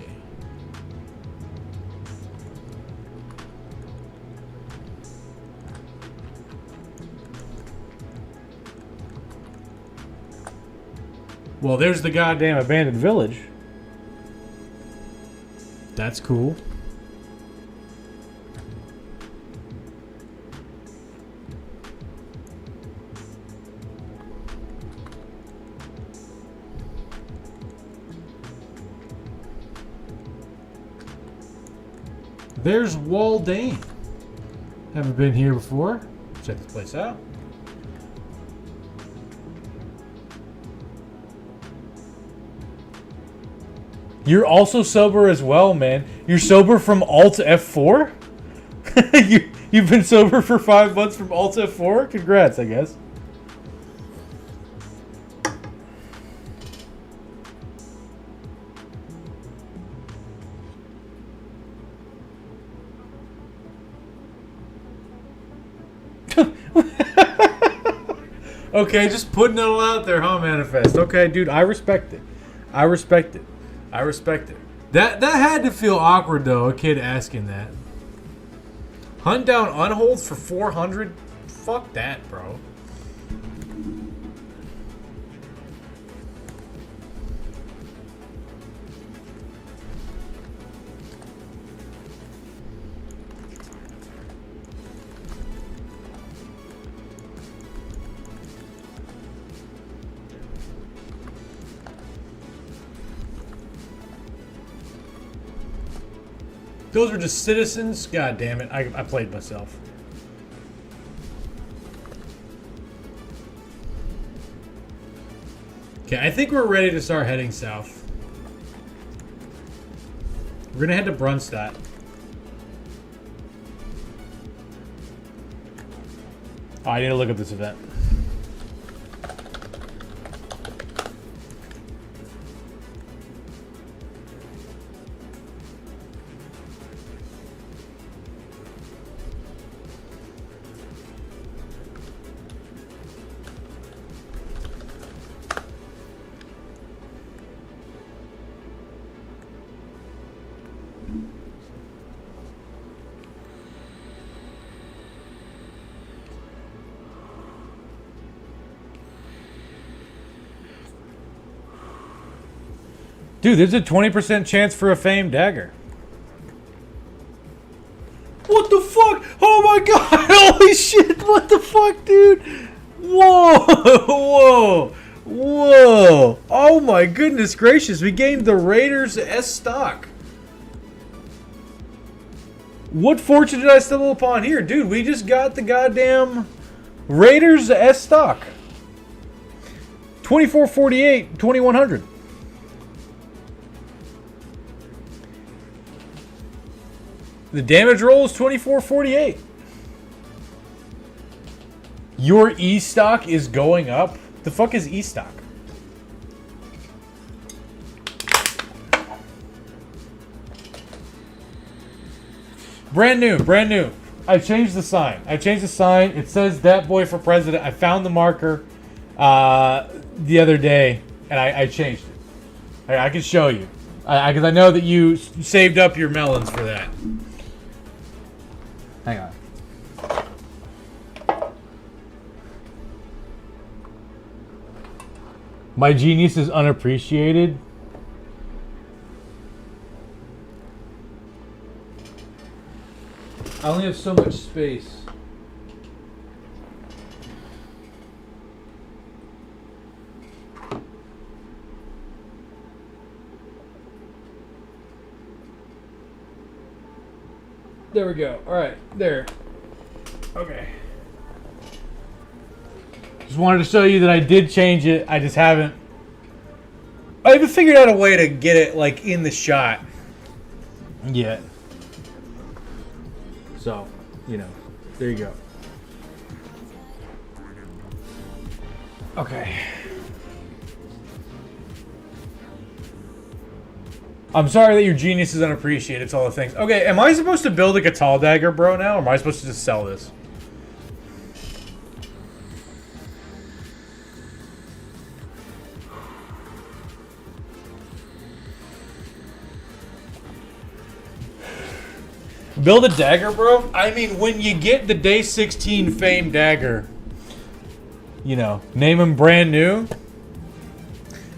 Well, there's the goddamn abandoned village. That's cool. There's Waldane. Haven't been here before. Check this place out. You're also sober as well, man. You're sober from Alt F4? You've been sober for 5 months from Alt F4? Congrats, I guess. Okay, just putting it all out there, huh, Manifest? Okay, dude, I respect it. I respect it. I respect it. That had to feel awkward, though, a kid asking that. Hunt down unholds for 400? Fuck that, bro. Those were just citizens? God damn it. I played myself. Okay, I think we're ready to start heading south. We're going to head to Brunstadt. Oh, I need to look up this event. Dude, there's a 20% chance for a famed dagger. What the fuck? Oh my god! Holy shit! What the fuck, dude? Whoa! Whoa! Whoa! Oh my goodness gracious! We gained the Raiders S stock. What fortune did I stumble upon here? Dude, we just got the goddamn Raiders S stock. 2448, 2100. The damage roll is 2448. Your E stock is going up? The fuck is E stock? Brand new, brand new. I changed the sign. It says "That Boy for President." I found the marker the other day, and I changed it. I can show you. Because I know that you saved up your melons for that. Hang on. My genius is unappreciated. I only have so much space. There we go. All right, there. Okay. Just wanted to show you that I did change it. I just haven't. I haven't figured out a way to get it like in the shot yet. So, you know, there you go. Okay. I'm sorry that your genius is unappreciated. It's all the things. Okay, am I supposed to build a Catal dagger, bro, now? Or am I supposed to just sell this? Build a dagger, bro? I mean, when you get the day 16 fame dagger, you know, name him brand new.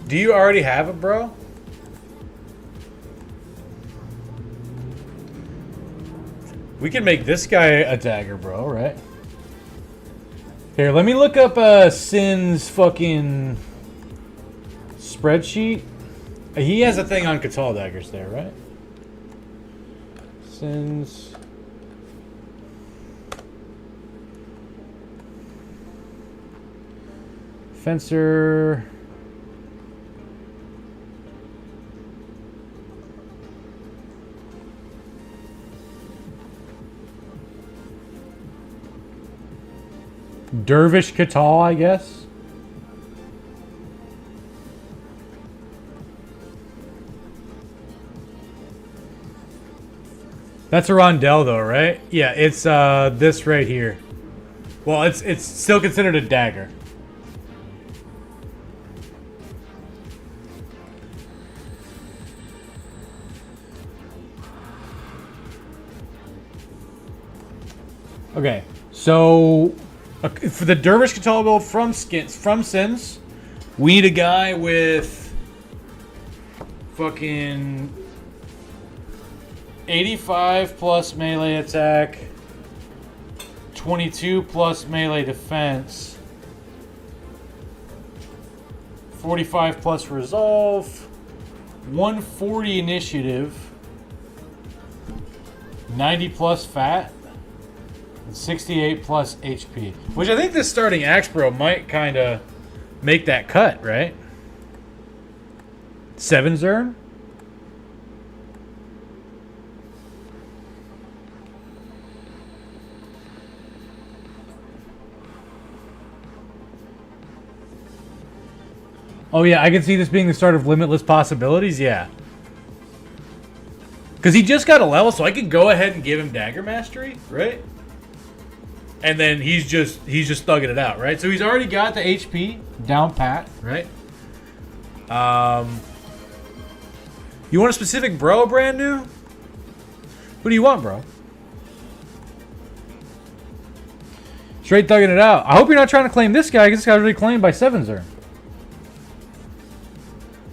Do you already have it, bro? We can make this guy a dagger, bro, right? Here, let me look up Sin's fucking spreadsheet. He has a thing on Catal daggers there, right? Sin's Fencer. Dervish Catal, I guess. That's a rondelle, though, right? Yeah, it's this right here. Well, it's still considered a dagger. Okay, so for the Dervish Catal build from Sins, we need a guy with fucking 85 plus melee attack, 22 plus melee defense, 45 plus resolve, 140 initiative, 90 plus fat, and 68 plus HP. Which I think this starting axe bro might kind of make that cut, right? 7 Zern? Oh yeah, I can see this being the start of limitless possibilities, yeah. Because he just got a level, so I could go ahead and give him Dagger Mastery, right? And then he's just thugging it out, right? So he's already got the HP down pat, right? You want a specific bro brand new? Who do you want, bro? Straight thugging it out. I hope you're not trying to claim this guy, because this guy's already claimed by 7 Zern.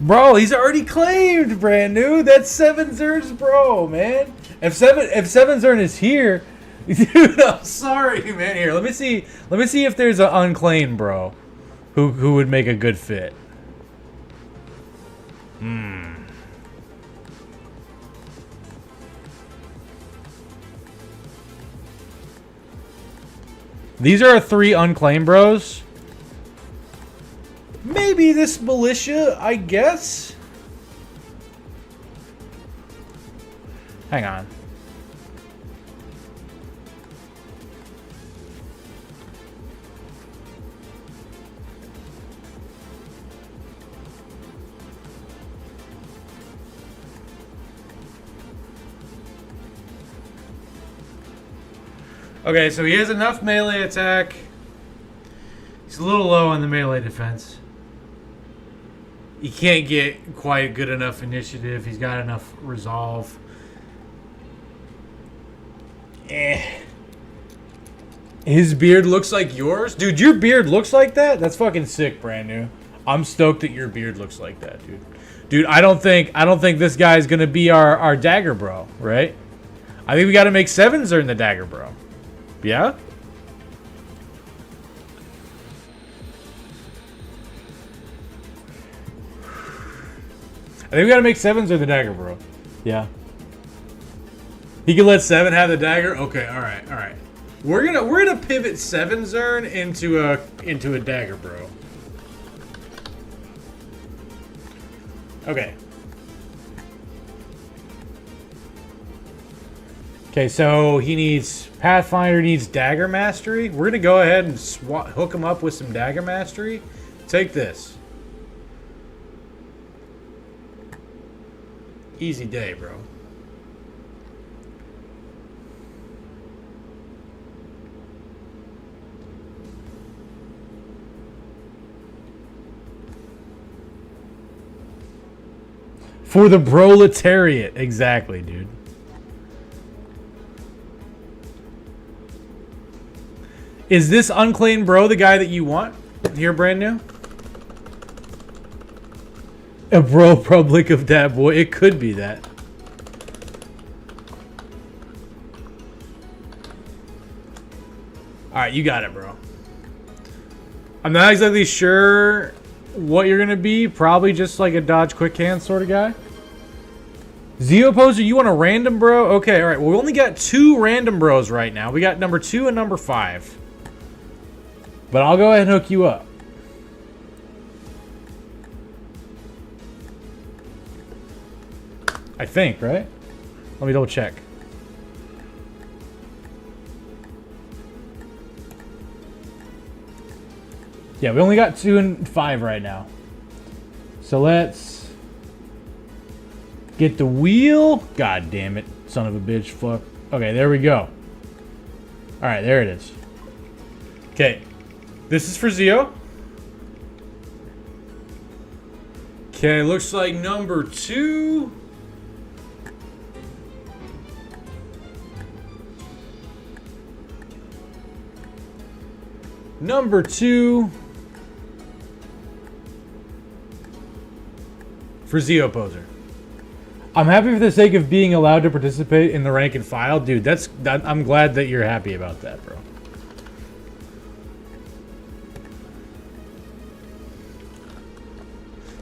Bro, he's already claimed, brand new. That's 7 Zerns, bro, man. If seven Zern is here, dude, I'm sorry, man. Here, let me see if there's an unclaimed bro who would make a good fit. These are 3 unclaimed bros. Maybe this militia, I guess. Hang on. Okay, so he has enough melee attack. He's a little low on the melee defense. He can't get quite good enough initiative. He's got enough resolve. His beard looks like yours? Dude, your beard looks like that? That's fucking sick, brand new. I'm stoked that your beard looks like that, dude. Dude, I don't think this guy's gonna be our dagger bro, right? I think we gotta make 7s in the dagger bro. Yeah? I think we gotta make 7s or the dagger, bro. Yeah. He can let 7 have the dagger? Okay, alright. We're gonna pivot 7 Zern into a dagger, bro. Okay. Okay, so he needs Pathfinder, needs Dagger Mastery. We're gonna go ahead and hook him up with some Dagger Mastery. Take this. Easy day, bro. For the proletariat, exactly, dude. Is this unclaimed bro the guy that you want here, brand new? A bro public of that boy. It could be that. Alright, you got it, bro. I'm not exactly sure what you're going to be. Probably just like a dodge quick hand sort of guy. Zeo Poser, you want a random bro? Okay, alright. Well, we only got 2 random bros right now. We got number 2 and number 5. But I'll go ahead and hook you up. I think, right? Let me double check. Yeah, we only got 2 and 5 right now. So let's get the wheel. God damn it. Son of a bitch. Fuck. Okay, there we go. Alright, there it is. Okay. This is for Zeo. Okay, looks like number 2. Number 2 for Zeo Poser. I'm happy for the sake of being allowed to participate in the rank and file. Dude, I'm glad that you're happy about that, bro.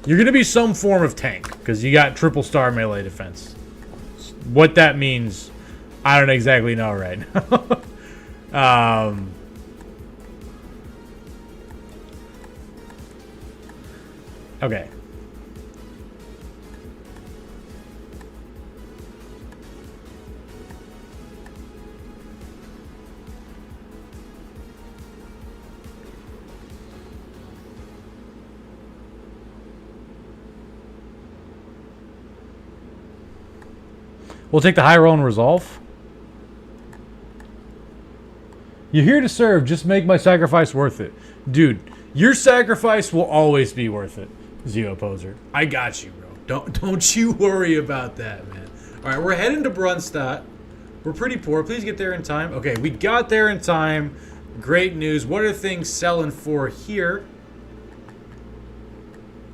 You're going to be some form of tank, because you got triple star melee defense. What that means, I don't exactly know right now. Okay. We'll take the high roll and resolve. You're here to serve. Just make my sacrifice worth it. Dude, your sacrifice will always be worth it, Zeo Poser. I got you, bro. Don't you worry about that, man. All right, we're heading to Brunstadt. We're pretty poor. Please get there in time. Okay, we got there in time. Great news. What are things selling for here?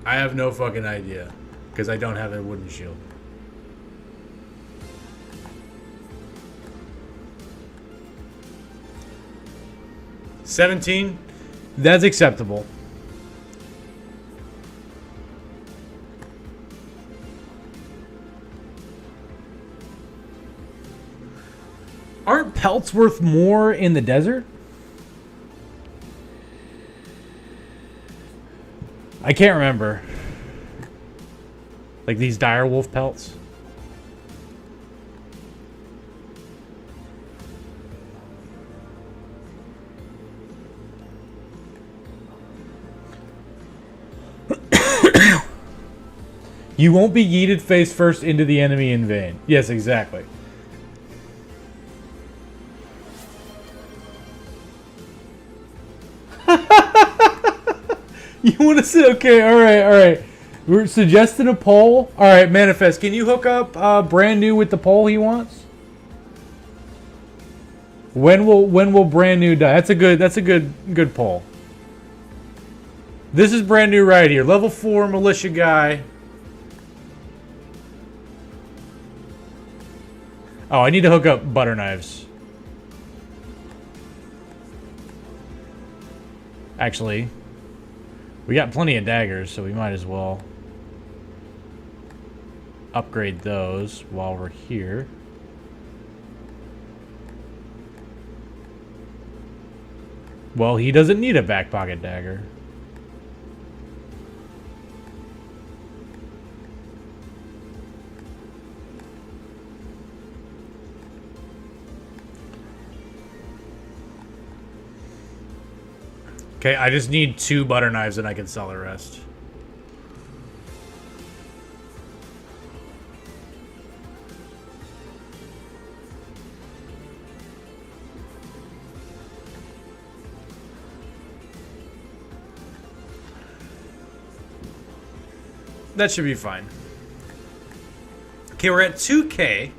I have no fucking idea. Because I don't have a wooden shield. $17? That's acceptable. Aren't pelts worth more in the desert? I can't remember. Like these direwolf pelts. You won't be yeeted face first into the enemy in vain. Yes, exactly. You want to say, okay, all right. We're suggesting a poll. All right, Manifest, can you hook up brand new with the poll he wants? When will brand new die? That's a good poll. This is brand new right here. Level 4 militia guy. Oh, I need to hook up butter knives. Actually, we got plenty of daggers, so we might as well upgrade those while we're here. Well, he doesn't need a back pocket dagger. Okay, I just need 2 butter knives and I can sell the rest. That should be fine. Okay, we're at 2K.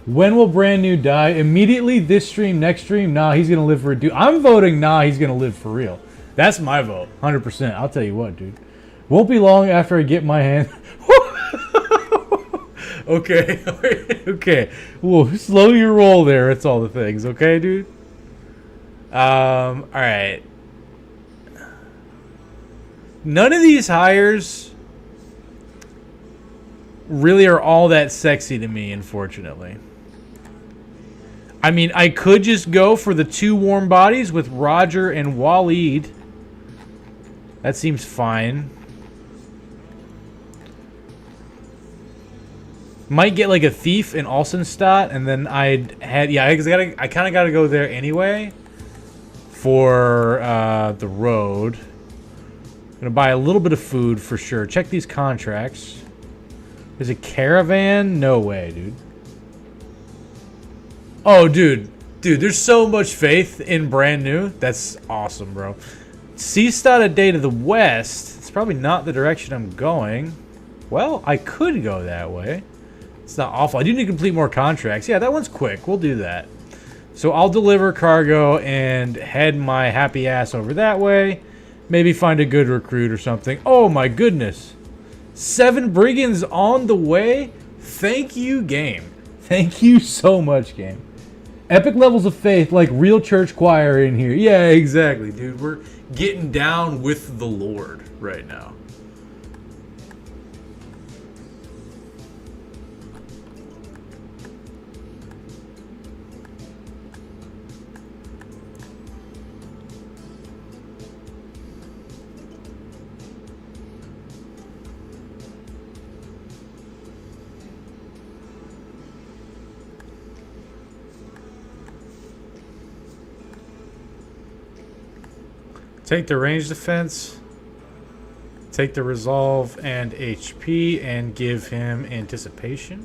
When will brand new die? Immediately, this stream, next stream? Nah, he's going to live for a dude. I'm voting nah, he's going to live for real. That's my vote. 100%. I'll tell you what, dude. Won't be long after I get my hand. Okay. Okay. Whoa, slow your roll there. It's all the things. Okay, dude? Alright. None of these hires really are all that sexy to me, unfortunately. I mean, I could just go for the 2 warm bodies with Roger and Waleed. That seems fine. Might get like a thief in Alsenstadt, and then I kind of got to go there anyway for the road. Gonna buy a little bit of food for sure. Check these contracts. There's a caravan? No way, dude. Oh, dude, there's so much faith in brand new. That's awesome, bro. Seastad a day to the west. It's probably not the direction I'm going. Well, I could go that way. It's not awful. I do need to complete more contracts. Yeah, that one's quick. We'll do that. So I'll deliver cargo and head my happy ass over that way. Maybe find a good recruit or something. Oh my goodness. 7 brigands on the way? Thank you, game. Thank you so much, game. Epic levels of faith, like real church choir in here. Yeah, exactly, dude. We're getting down with the Lord right now. Take the range defense, take the resolve and HP, and give him anticipation.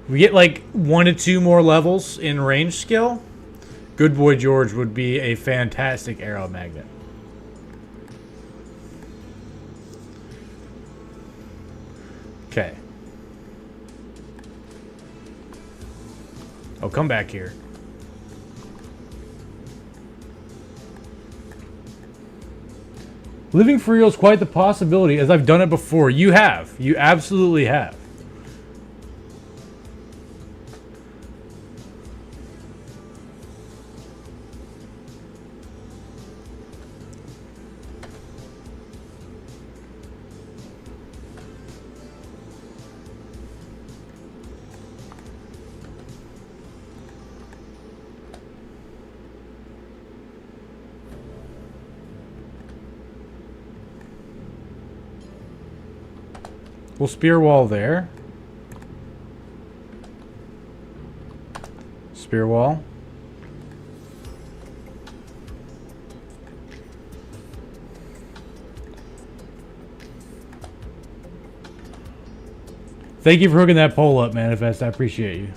We get like 1 to 2 more levels in range skill. Good Boy George would be a fantastic arrow magnet. Okay. Oh, come back here. Living for real is quite the possibility, as I've done it before. You have. You absolutely have. We'll spear wall there. Spear wall. Thank you for hooking that pole up, Manifest. I appreciate you.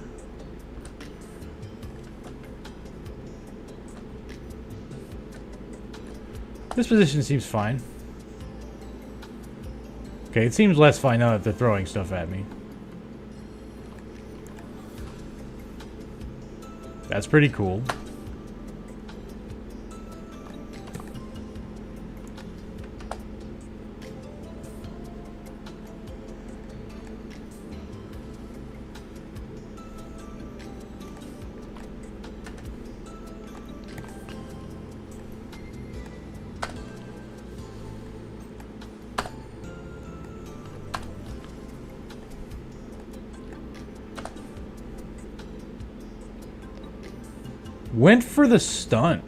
This position seems fine. Okay, it seems less fine now that they're throwing stuff at me. That's pretty cool. Went for the stun.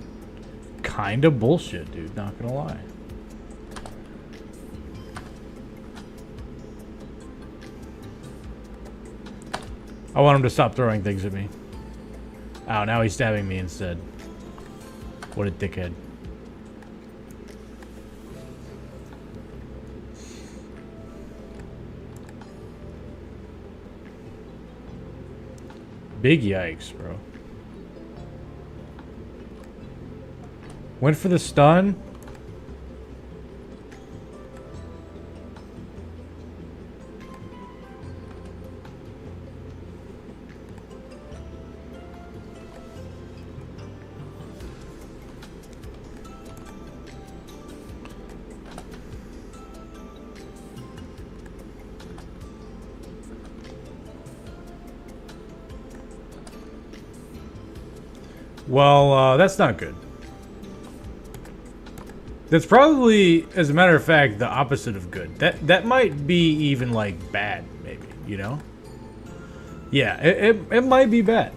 Kinda bullshit, dude. Not gonna lie. I want him to stop throwing things at me. Oh, now he's stabbing me instead. What a dickhead. Big yikes, bro. Went for the stun. Well, that's not good. That's probably, as a matter of fact, the opposite of good. That might be even, like, bad, maybe, you know? Yeah, it might be bad.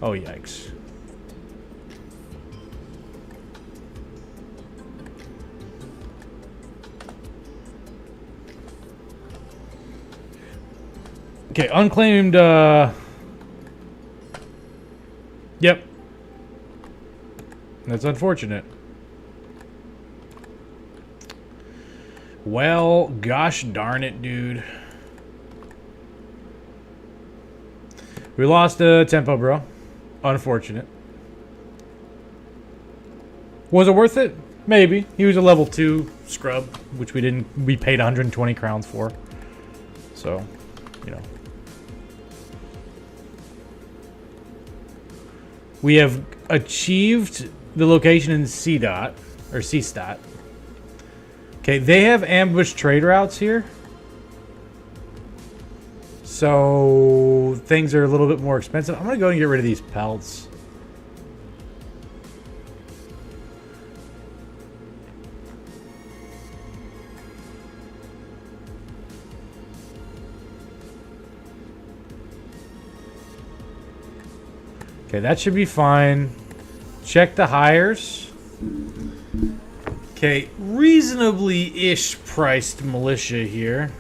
Oh, yikes. Okay, unclaimed, Yep. That's unfortunate. Well, gosh darn it, dude. We lost tempo, bro. Unfortunate. Was it worth it? Maybe. He was a level 2 scrub, which we paid 120 crowns for. So, you know. We have achieved the location in C-Dot, or C-Stat. Okay, they have ambush trade routes here. So, things are a little bit more expensive. I'm going to go and get rid of these pelts. Okay, that should be fine. Check the hires. Okay, reasonably-ish priced militia here.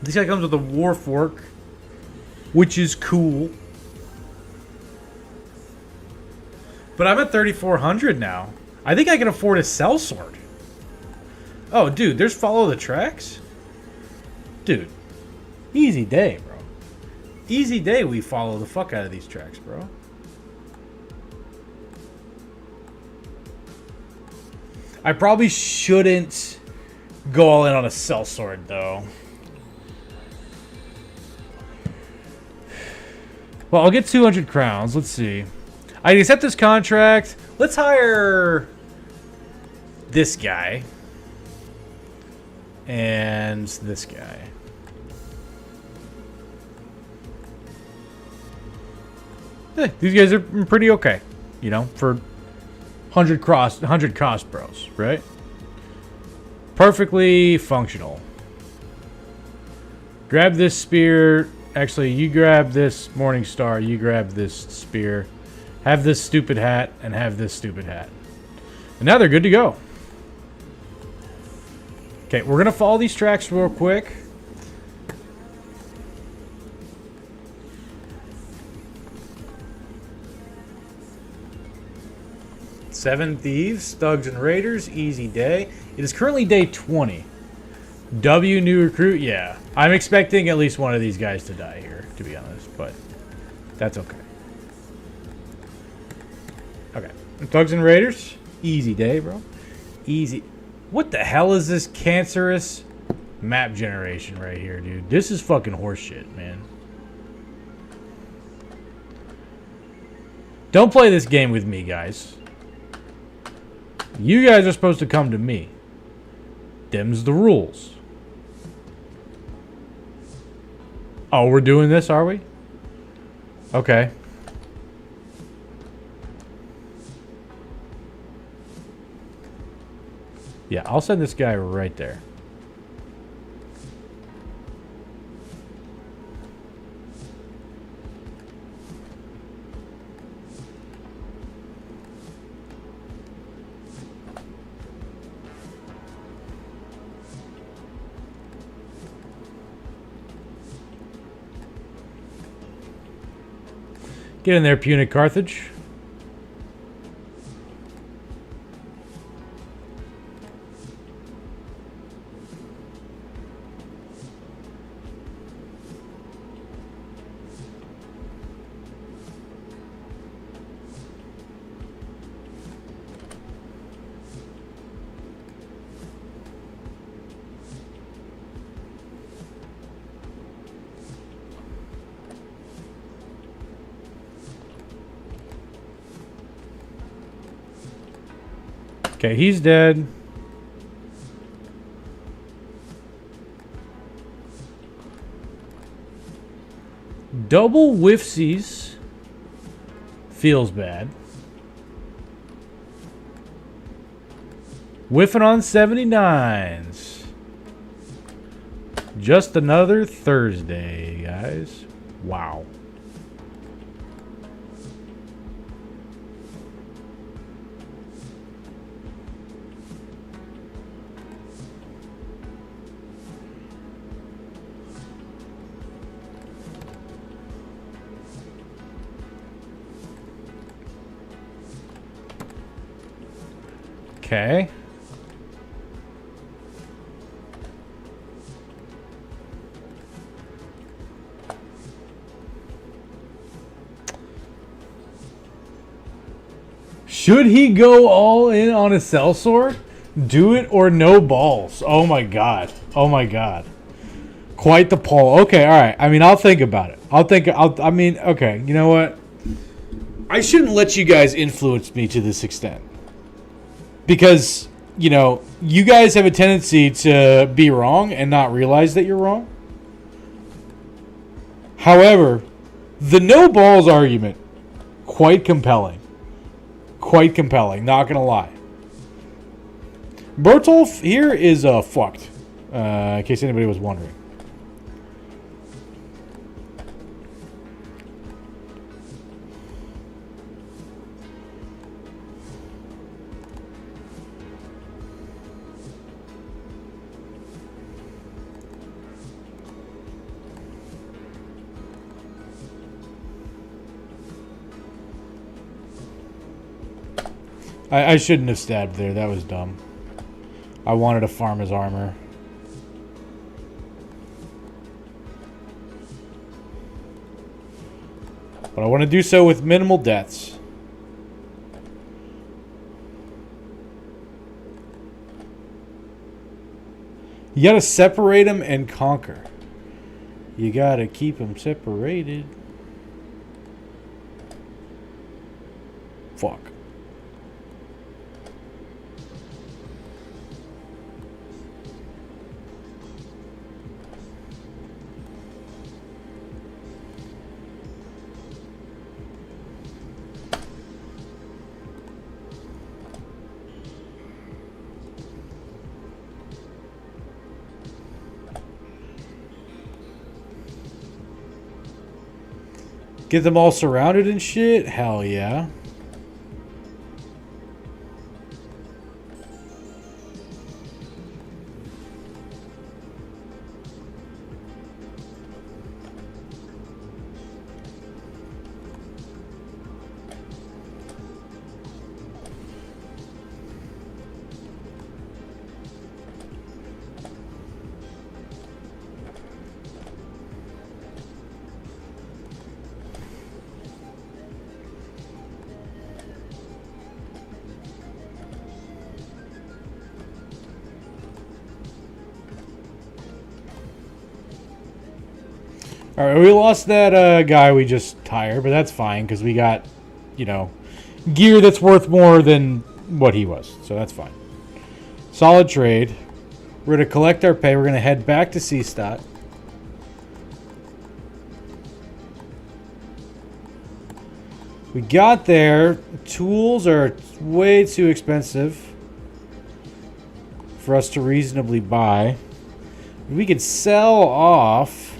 This guy comes with a war fork, which is cool. But I'm at 3,400 now. I think I can afford a sellsword. Oh, dude, there's follow the tracks? Dude, easy day, bro. Easy day we follow the fuck out of these tracks, bro. I probably shouldn't go all in on a sellsword, though. Well, I'll get 200 crowns. Let's see. I accept this contract. Let's hire this guy. And this guy. These guys are pretty okay. You know, for 100 cost bros, right? Perfectly functional. Grab this spear. Actually, you grab this Morning Star. You grab this spear. Have this stupid hat and have this stupid hat. And now they're good to go. Okay, we're going to follow these tracks real quick. Seven Thieves, Thugs and Raiders, easy day. It is currently day 20. W, new recruit, yeah. I'm expecting at least one of these guys to die here, to be honest, but that's okay. Okay, Thugs and Raiders, easy day, bro. Easy. What the hell is this cancerous map generation right here, dude? This is fucking horseshit, man. Don't play this game with me, guys. You guys are supposed to come to me. Them's the rules. Oh, we're doing this, are we? Okay. Yeah, I'll send this guy right there. Get in there, Punic Carthage. Okay, he's dead. Double whiffsies. Feels bad. Whiffing on 79s. Just another Thursday, guys. Wow. Okay. Should he go all in on a sellsword? Do it or no balls. Oh my god. Oh my god. Quite the poll. Okay, all right. I mean, I'll think about it. I mean, okay. You know what? I shouldn't let you guys influence me to this extent. Because, you know, you guys have a tendency to be wrong and not realize that you're wrong. However, the no balls argument, quite compelling. Quite compelling, not going to lie. Bertolf here is fucked, in case anybody was wondering. I shouldn't have stabbed there. That was dumb. I wanted to farm his armor. But I want to do so with minimal deaths. You gotta separate them and conquer. You gotta keep them separated. Fuck. Get them all surrounded and shit? Hell yeah. All right, we lost that guy we just tired, but that's fine because we got, you know, gear that's worth more than what he was. So that's fine. Solid trade. We're going to collect our pay. We're going to head back to Seastat. We got there. Tools are way too expensive for us to reasonably buy. We could sell off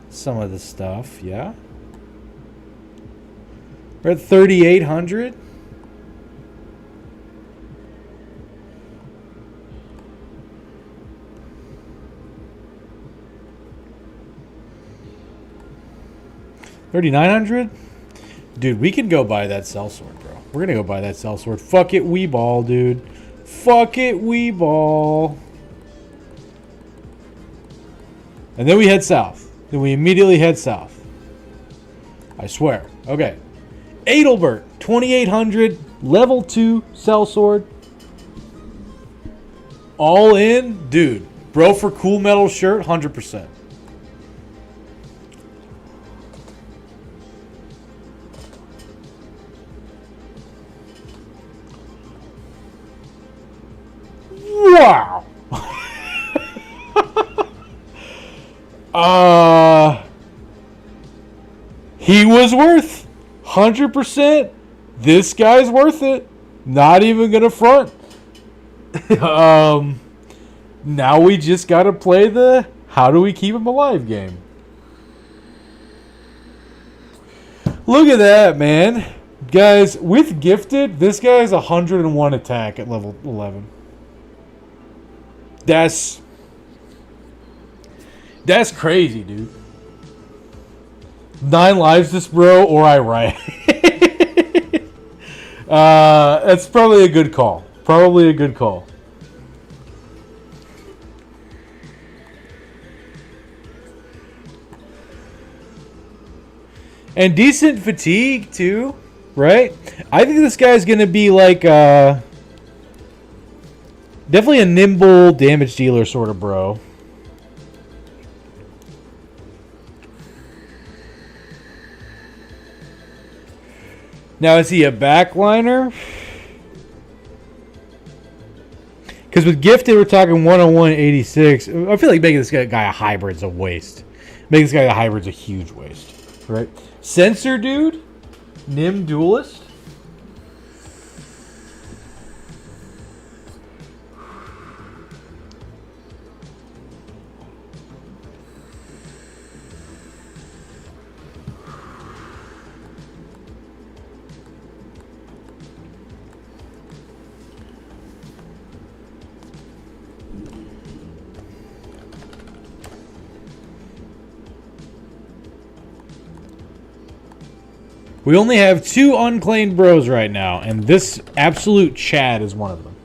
some of the stuff, yeah. We're at 3,800. $3,900? Dude, we can go buy that sellsword, bro. We're gonna go buy that sellsword. Fuck it, we ball, dude. Fuck it, we ball. And then we head south. Then we immediately head south. I swear. Okay. Adelbert, 2,800, level 2 sellsword. All in? Dude. Bro for cool metal shirt, 100%. Wow. He was worth 100%. This guy's worth it. Not even gonna front. Now we just gotta play the how do we keep him alive game. Look at that, man. Guys, with gifted, this guy has 101 attack at level 11. That's crazy, dude. 9 lives this bro, or I riot. That's probably a good call. Probably a good call. And decent fatigue, too. Right? I think this guy's going to be like... definitely a nimble damage dealer sort of bro. Now, is he a backliner? Because with Gifted, we're talking 101, 86. I feel like making this guy a hybrid's a waste. Making this guy a hybrid's a huge waste. Right? Sensor Dude? Nim Duelist? We only have 2 unclaimed bros right now, and this absolute Chad is one of them.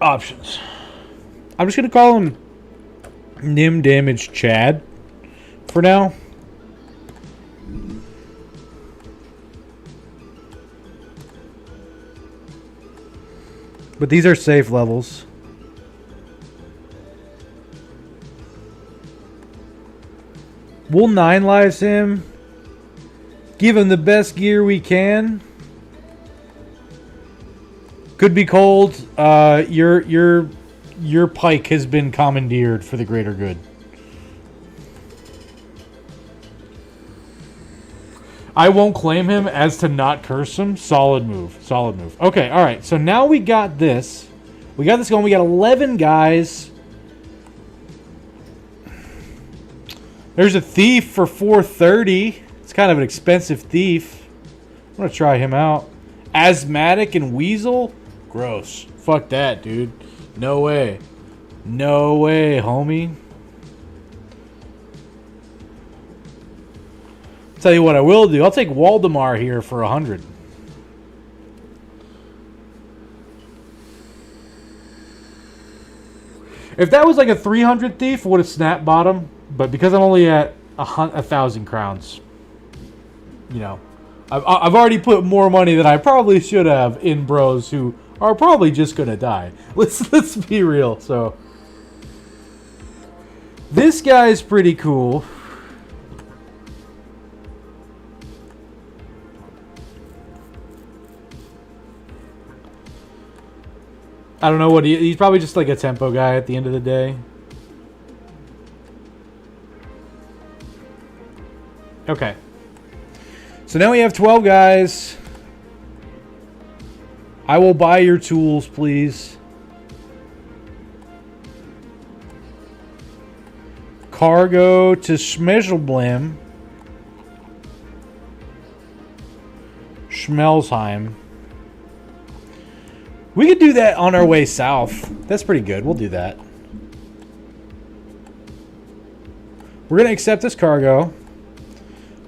Options. I'm just going to call him Nim Damage Chad for now. But these are safe levels. We'll 9 lives him. Give him the best gear we can. Could be cold. Your pike has been commandeered for the greater good. I won't claim him as to not curse him. Solid move. Solid move. Okay, all right. So now we got this. We got this going. We got 11 guys. There's a thief for 430. It's kind of an expensive thief. I'm going to try him out. Asthmatic and Weasel? Gross. Fuck that, dude. No way. No way, homie. Tell you what I will do. I'll take Waldemar here for 100. If that was like a 300 thief, I would have snap bottom. But because I'm only at 1,000 crowns, you know, I've already put more money than I probably should have in bros who are probably just gonna die. Let's be real. So this guy's pretty cool. I don't know what he's probably just like a tempo guy at the end of the day. Okay. So now we have 12 guys. I will buy your tools, please. Cargo to Schmeselblim. Schmelsheim. We could do that on our way south. That's pretty good. We'll do that. We're going to accept this cargo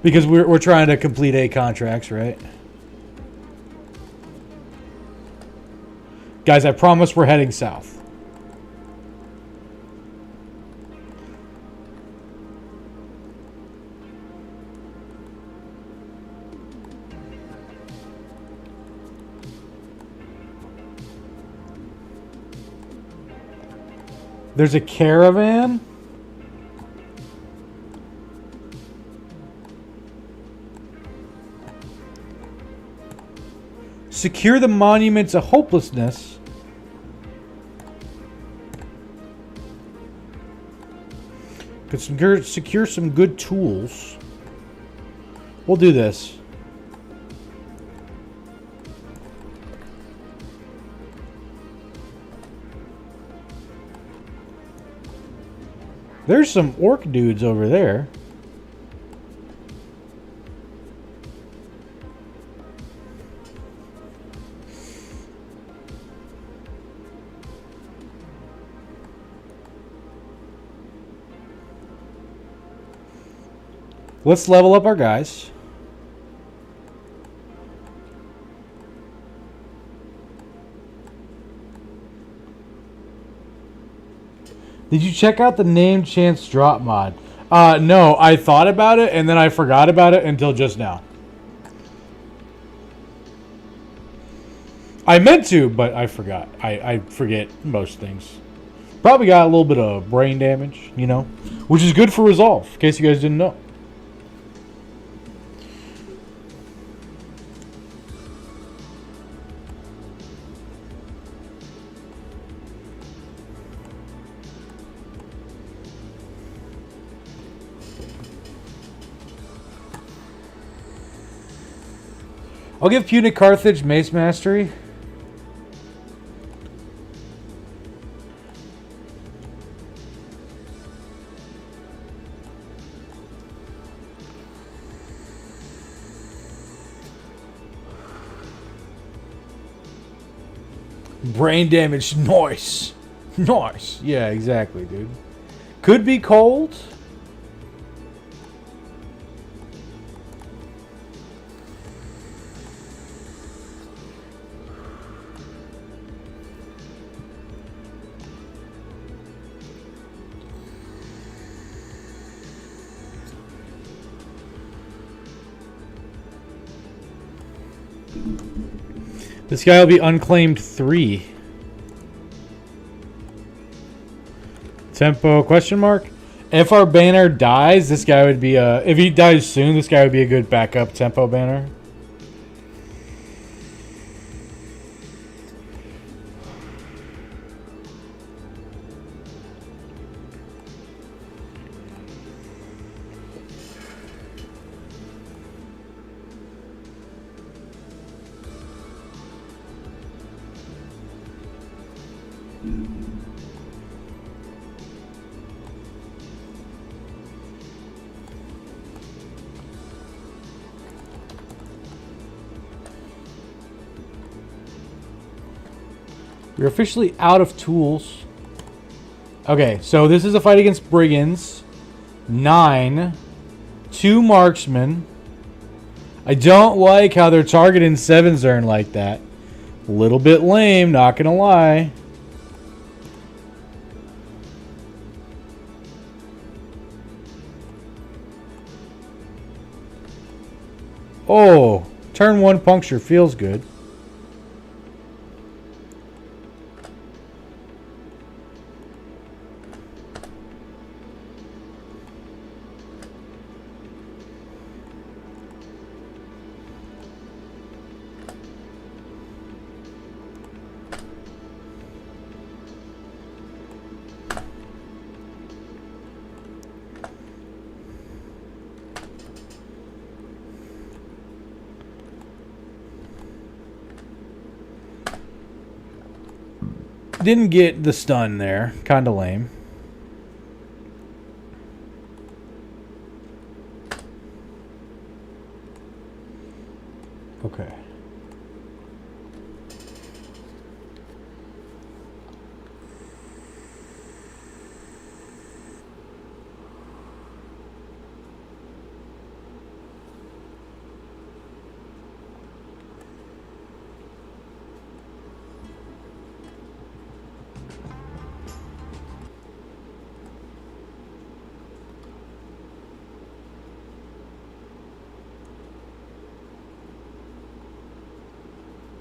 because we're trying to complete 8 contracts, right? Guys, I promise we're heading south. There's a caravan. Secure the monuments of hopelessness. Could secure some good tools. We'll do this. There's some orc dudes over there. Let's level up our guys. Did you check out the name chance drop mod? No, I thought about it and then I forgot about it until just now. I meant to, but I forgot. I forget most things. Probably got a little bit of brain damage, you know, which is good for Resolve, in case you guys didn't know. I'll give Punic Carthage Mace Mastery. Brain damage, nice. Nice. Yeah, exactly, dude. Could be cold. This guy will be unclaimed 3. Tempo question mark? If our banner dies, this guy would be a... If he dies soon, this guy would be a good backup tempo banner. We're officially out of tools. Okay, so this is a fight against brigands. 9. 2 marksmen. I don't like how they're targeting 7-zern like that. A little bit lame, not gonna lie. Oh, turn 1 puncture feels good. Didn't get the stun there. Kind of lame. Okay.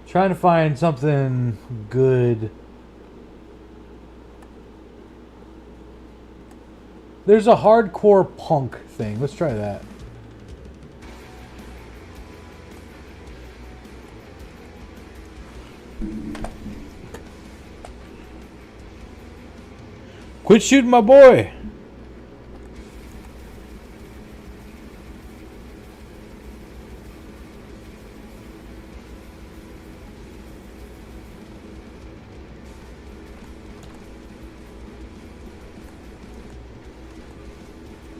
Trying to find something good. There's a hardcore punk thing. Let's try that. Quit shooting my boy.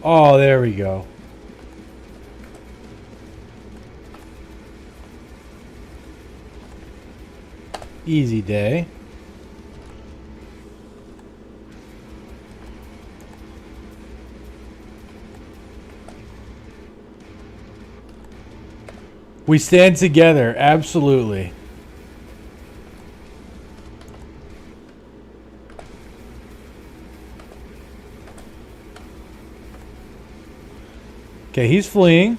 Oh, there we go. Easy day. We stand together, absolutely. Okay, he's fleeing.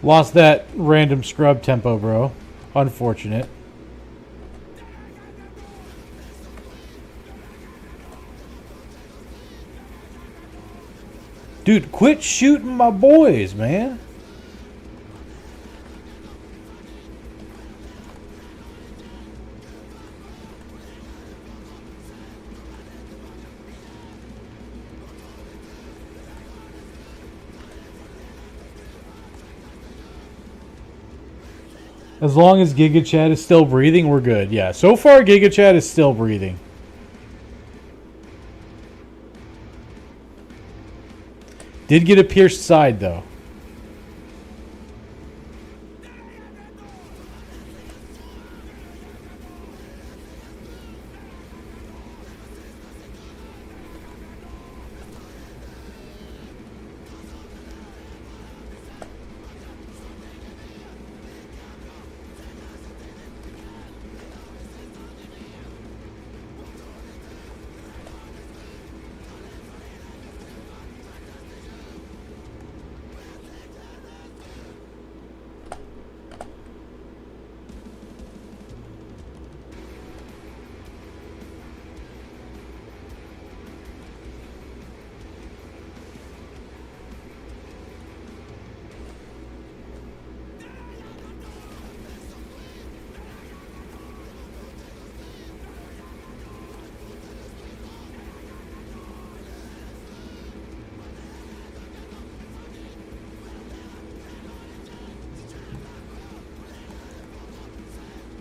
Lost that random scrub tempo, bro. Unfortunate. Dude, quit shooting my boys, man. As long as Giga Chad is still breathing, we're good. Yeah, so far Giga Chad is still breathing. Did get a pierced side, though.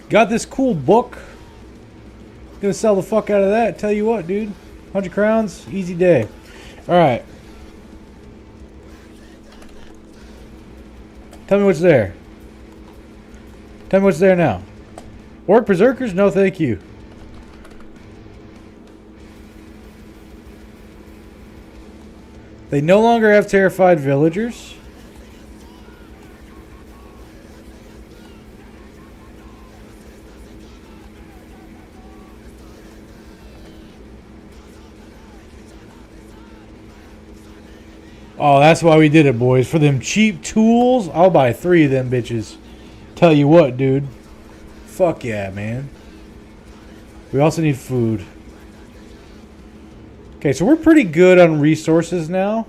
Got this cool book. Gonna sell the fuck out of that. Tell you what, dude. 100 crowns, easy day. Alright. Tell me what's there. Tell me what's there now. Orc Berserkers? No, thank you. They no longer have terrified villagers. Oh, that's why we did it, boys. For them cheap tools, I'll buy 3 of them bitches. Tell you what, dude. Fuck yeah, man. We also need food. Okay, so we're pretty good on resources now.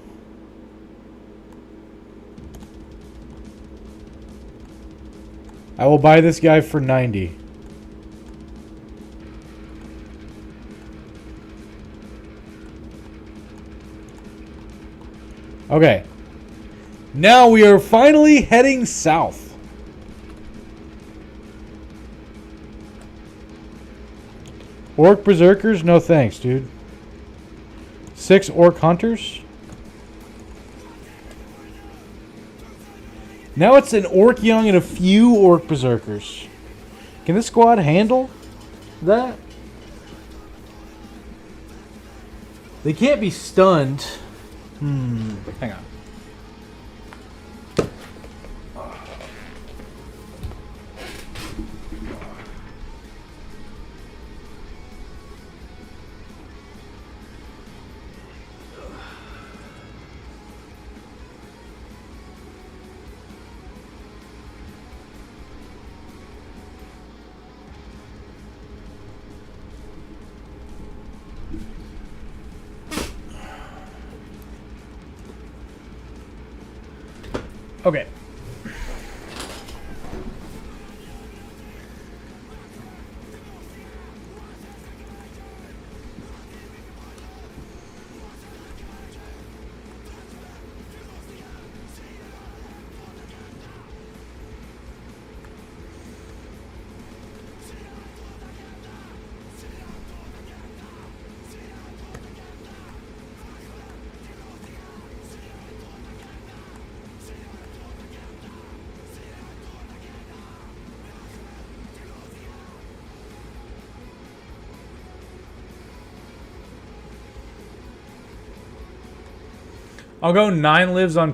I will buy this guy for 90. Okay. Now we are finally heading south. Orc Berserkers? No thanks, dude. 6 Orc Hunters? Now it's an Orc Young and a few Orc Berserkers. Can this squad handle that? They can't be stunned. Hang on. Okay. I'll go 9 lives on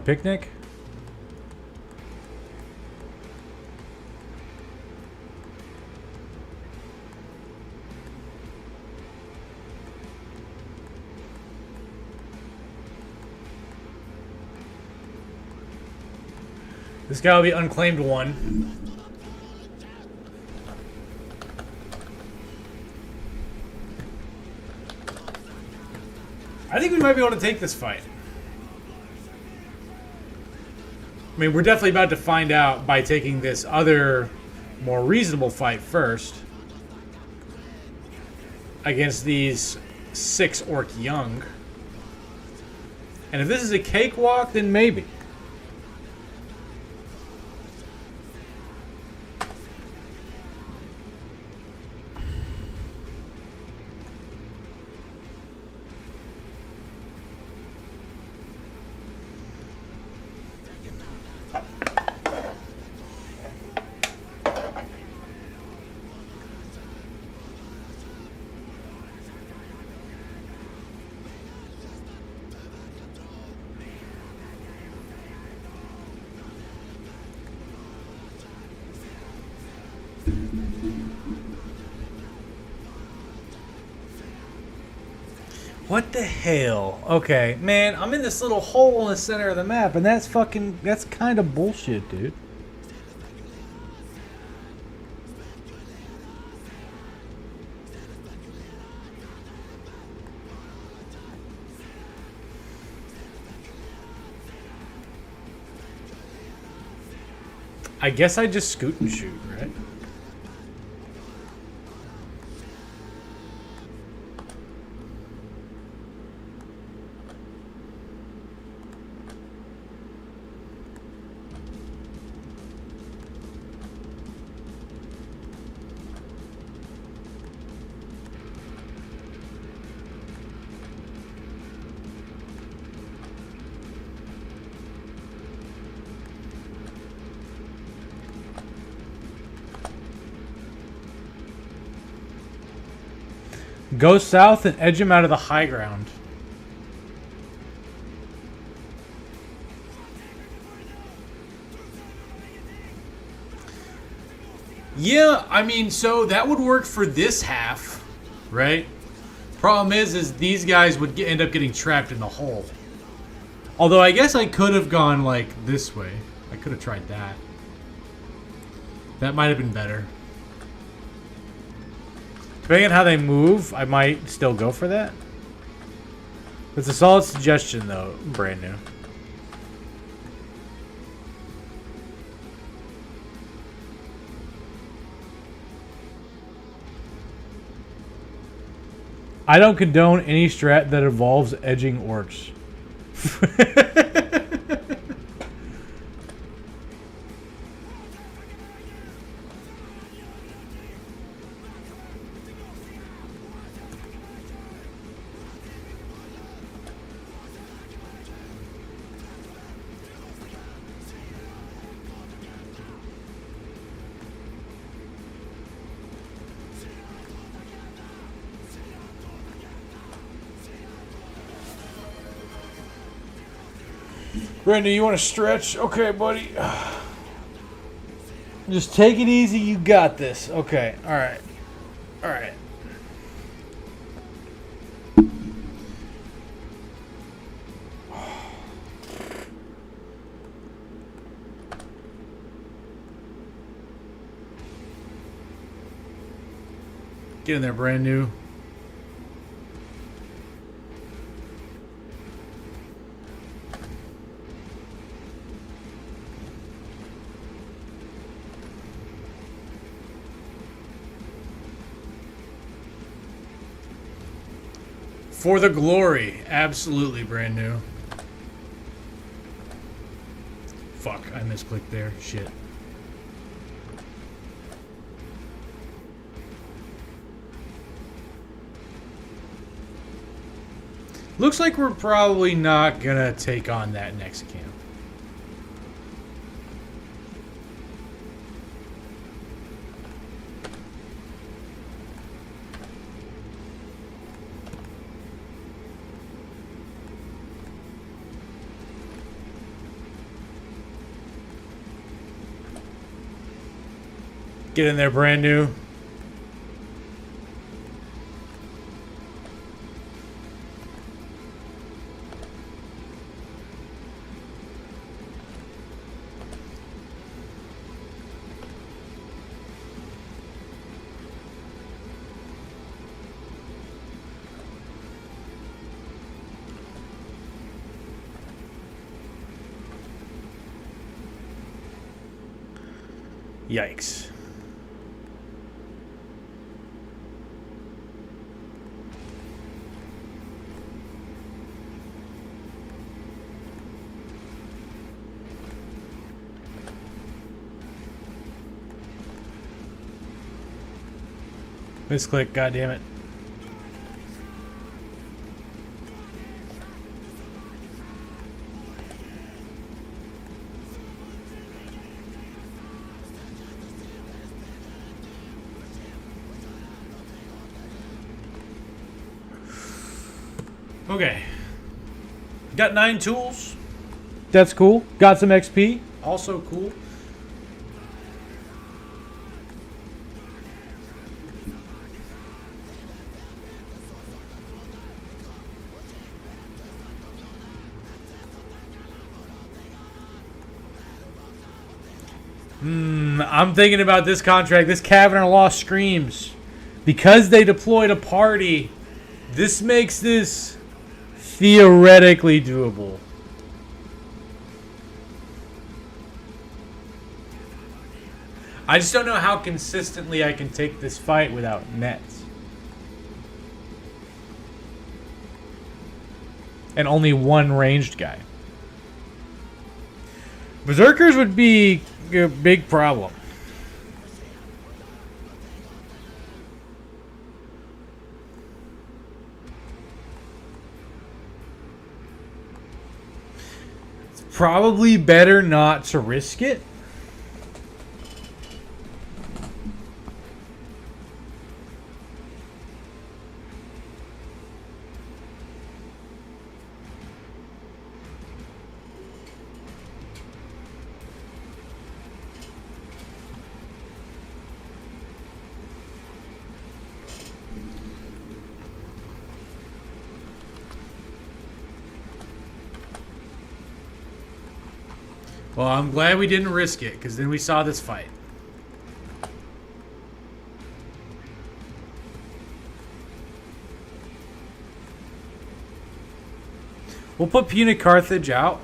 picnic. This guy will be unclaimed 1. I think we might be able to take this fight. I mean, we're definitely about to find out by taking this other, more reasonable fight first. Against these 6 Orc Young. And if this is a cakewalk, then maybe. What the hell? Okay, man, I'm in this little hole in the center of the map, and that's kind of bullshit, dude. I guess I just scoot and shoot, right? Go south and edge him out of the high ground. Yeah, I mean, so that would work for this half, right? Problem is these guys would end up getting trapped in the hole. Although I guess I could have gone like this way. I could have tried that. That might have been better. Depending on how they move, I might still go for that. It's a solid suggestion, though. Brand new. I don't condone any strat that involves edging orcs. Brandon, you want to stretch? Okay, buddy. Just take it easy. You got this. Okay. All right. All right. Get in there, brand new. For the glory. Absolutely brand new. Fuck, I misclicked there. Shit. Looks like we're probably not gonna take on that next camp. Get in there, brand new. Yikes. Misclick, goddammit. Okay. Got 9 tools. That's cool. Got some XP. Also cool. I'm thinking about this contract. This Caverner Law screams. Because they deployed a party, this makes this theoretically doable. I just don't know how consistently I can take this fight without nets. And only one ranged guy. Berserkers would be a big problem. It's probably better not to risk it. Well, I'm glad we didn't risk it, because then we saw this fight. We'll put Puna Carthage out.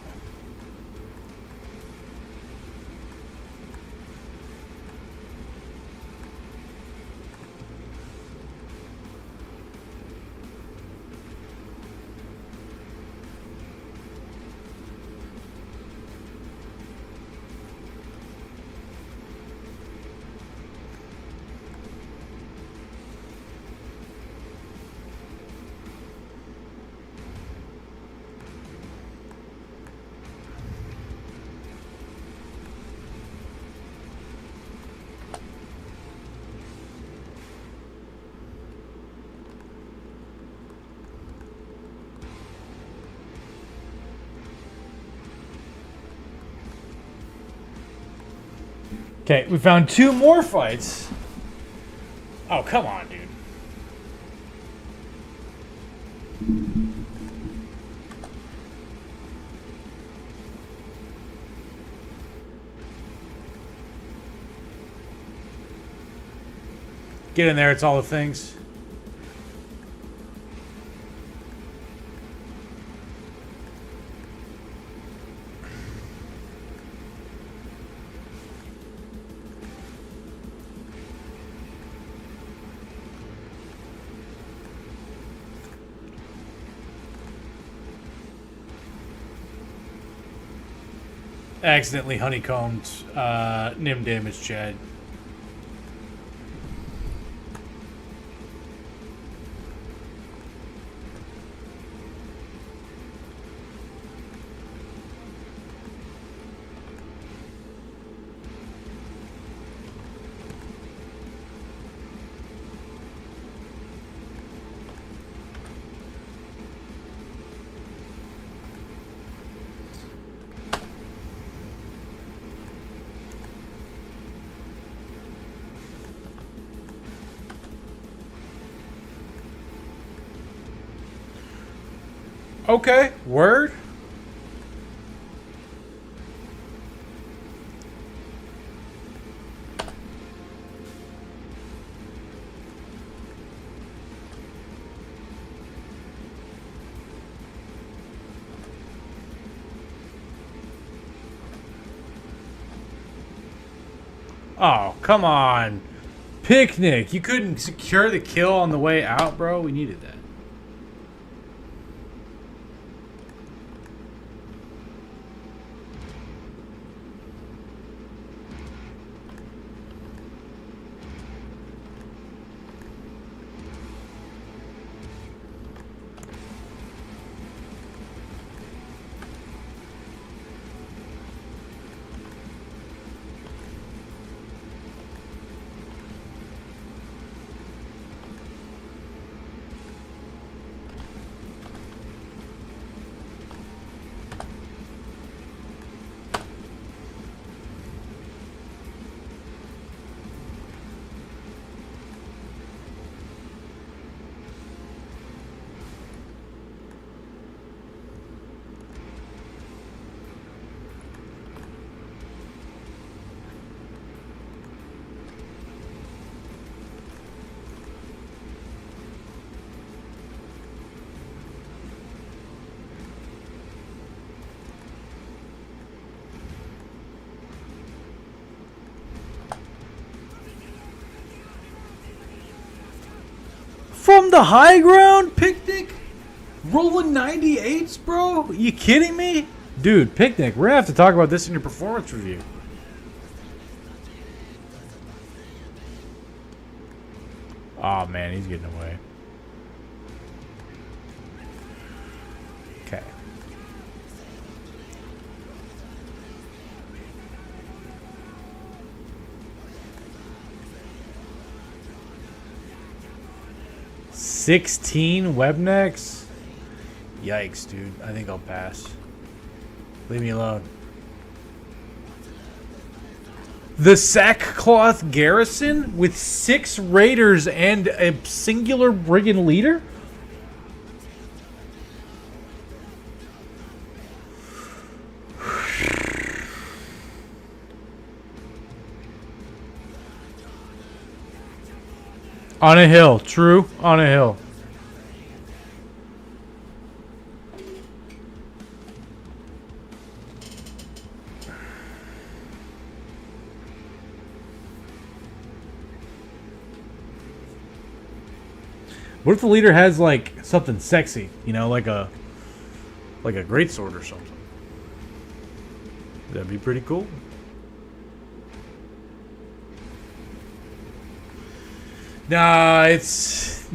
Okay, we found 2 more fights. Oh, come on, dude. Get in there, it's all the things. Accidentally honeycombed Nim damage, Chad. Okay, word. Oh, come on. Picnic. You couldn't secure the kill on the way out, bro? We needed that. From the high ground, Picnic? Rolling 98s, bro? You kidding me? Dude, Picnic, we're gonna have to talk about this in your performance review. Oh man, he's getting away. Okay. $16 web necks? Yikes, dude. I think I'll pass. Leave me alone. The Sackcloth Garrison with 6 raiders and a singular brigand leader? On a hill. True. On a hill. What if the leader has like something sexy, you know, like a greatsword or something? That'd be pretty cool. Now's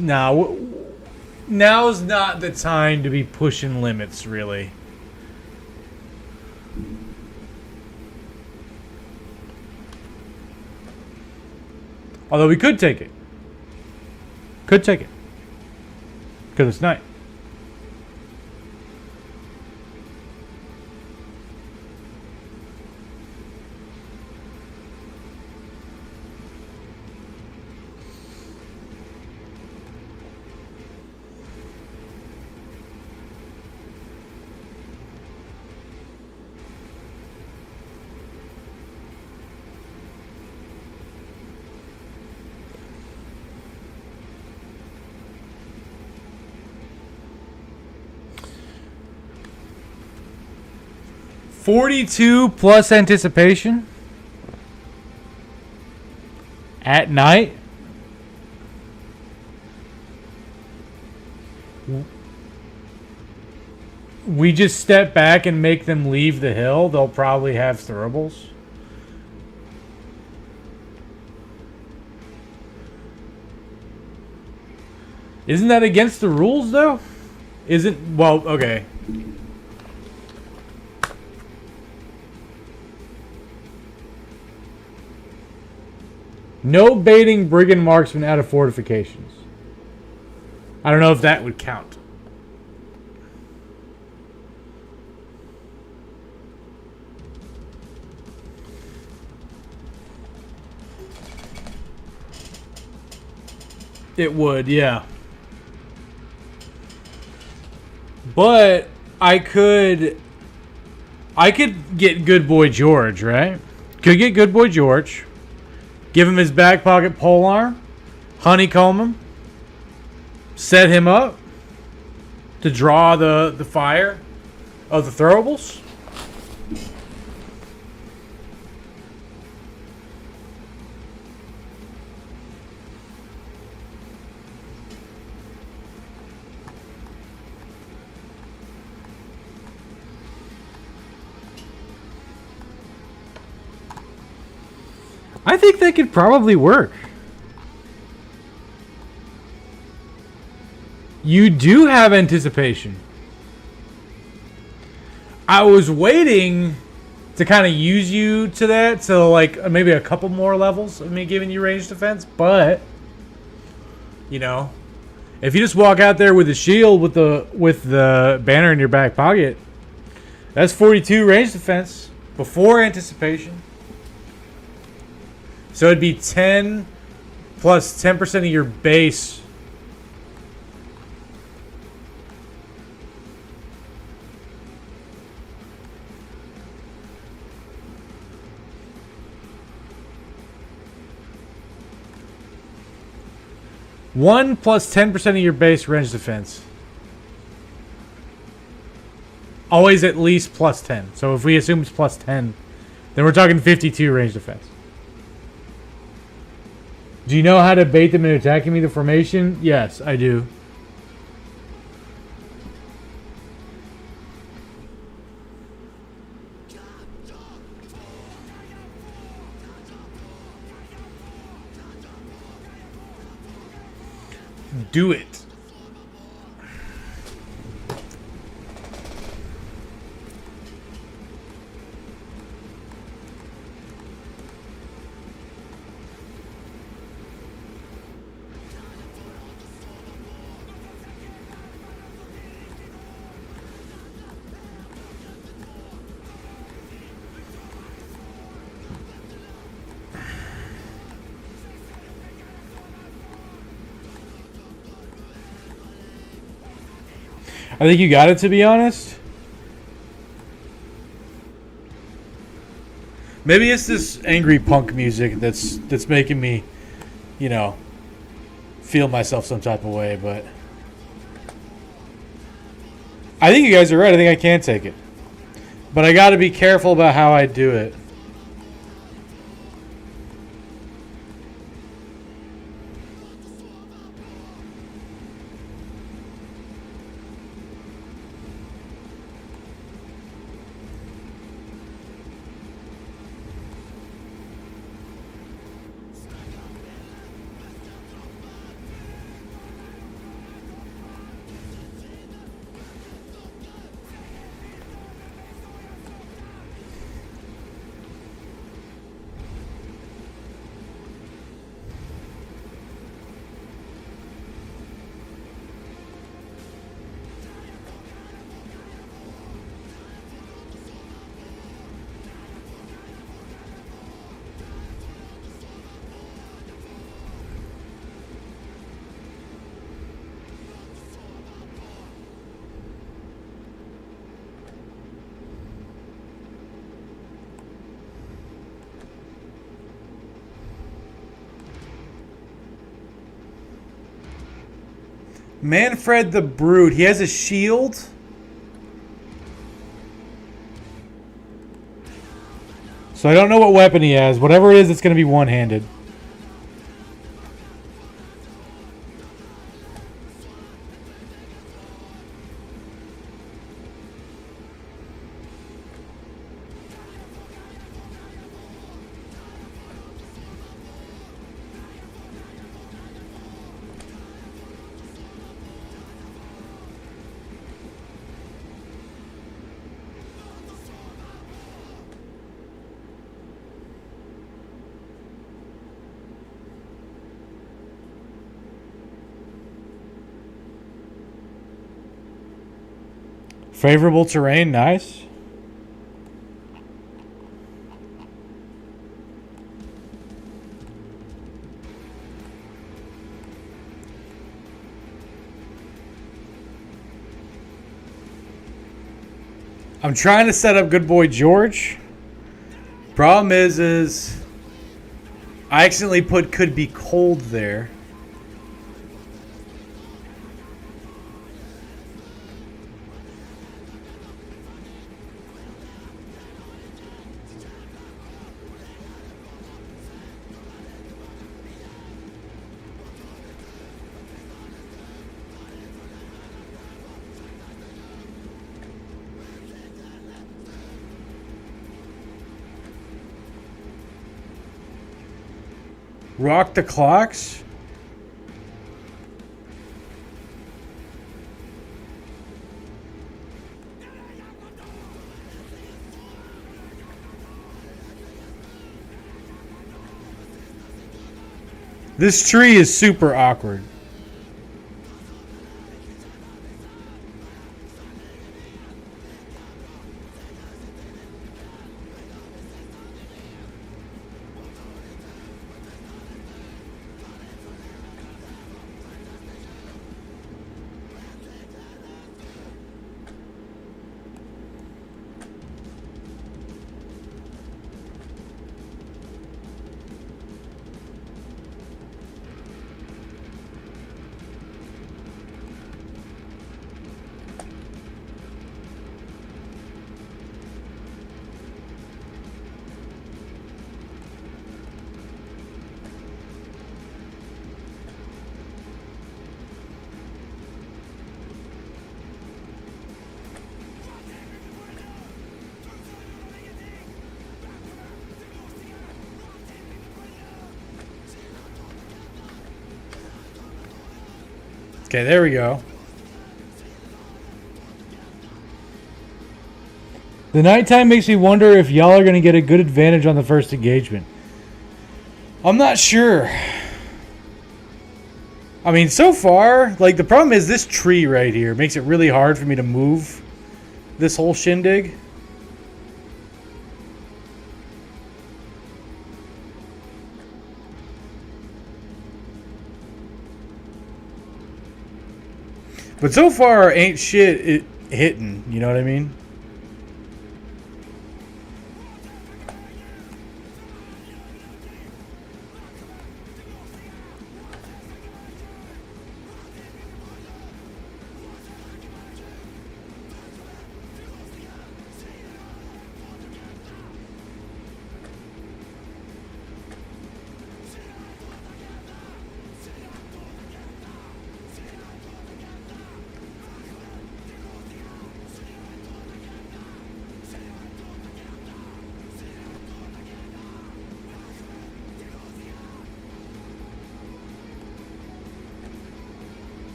not the time to be pushing limits, really. Although we could take it. Could take it. Because it's night. $42 plus anticipation at night. We just step back and make them leave the hill. They'll probably have throwables. Isn't that against the rules, though? Isn't... Well, okay. No baiting brigand marksman out of fortifications. I don't know if that would count. It would, yeah. But I could get Good Boy George, right? Could get Good Boy George. Give him his back pocket polearm. Honeycomb him. Set him up to draw the fire of the throwables. I think that could probably work. You do have anticipation. I was waiting to kind of use you to that, so like maybe a couple more levels of me giving you ranged defense, but you know, if you just walk out there with a shield with the banner in your back pocket, that's 42 ranged defense before anticipation. So it'd be 10 plus 10% of your base. One plus 10% of your base range defense. Always at least plus 10. So if we assume it's plus 10, then we're talking 52 range defense. Do you know how to bait them into attacking me the formation? Yes, I do. Do it. I think you got it, to be honest. Maybe it's this angry punk music that's making me, you know, feel myself some type of way, but I think you guys are right. I think I can take it. But I got to be careful about how I do it. Manfred the Brute. He has a shield. So I don't know what weapon he has. Whatever it is, it's going to be one-handed. Favorable terrain, nice. I'm trying to set up good boy George. Problem is I accidentally put could be cold there. Rock the clocks? This tree is super awkward. Okay, there we go. The nighttime makes me wonder if y'all are going to get a good advantage on the first engagement. I'm not sure. I mean, so far, like, the problem is this tree right here makes it really hard for me to move this whole shindig. But so far, ain't shit hitting, you know what I mean?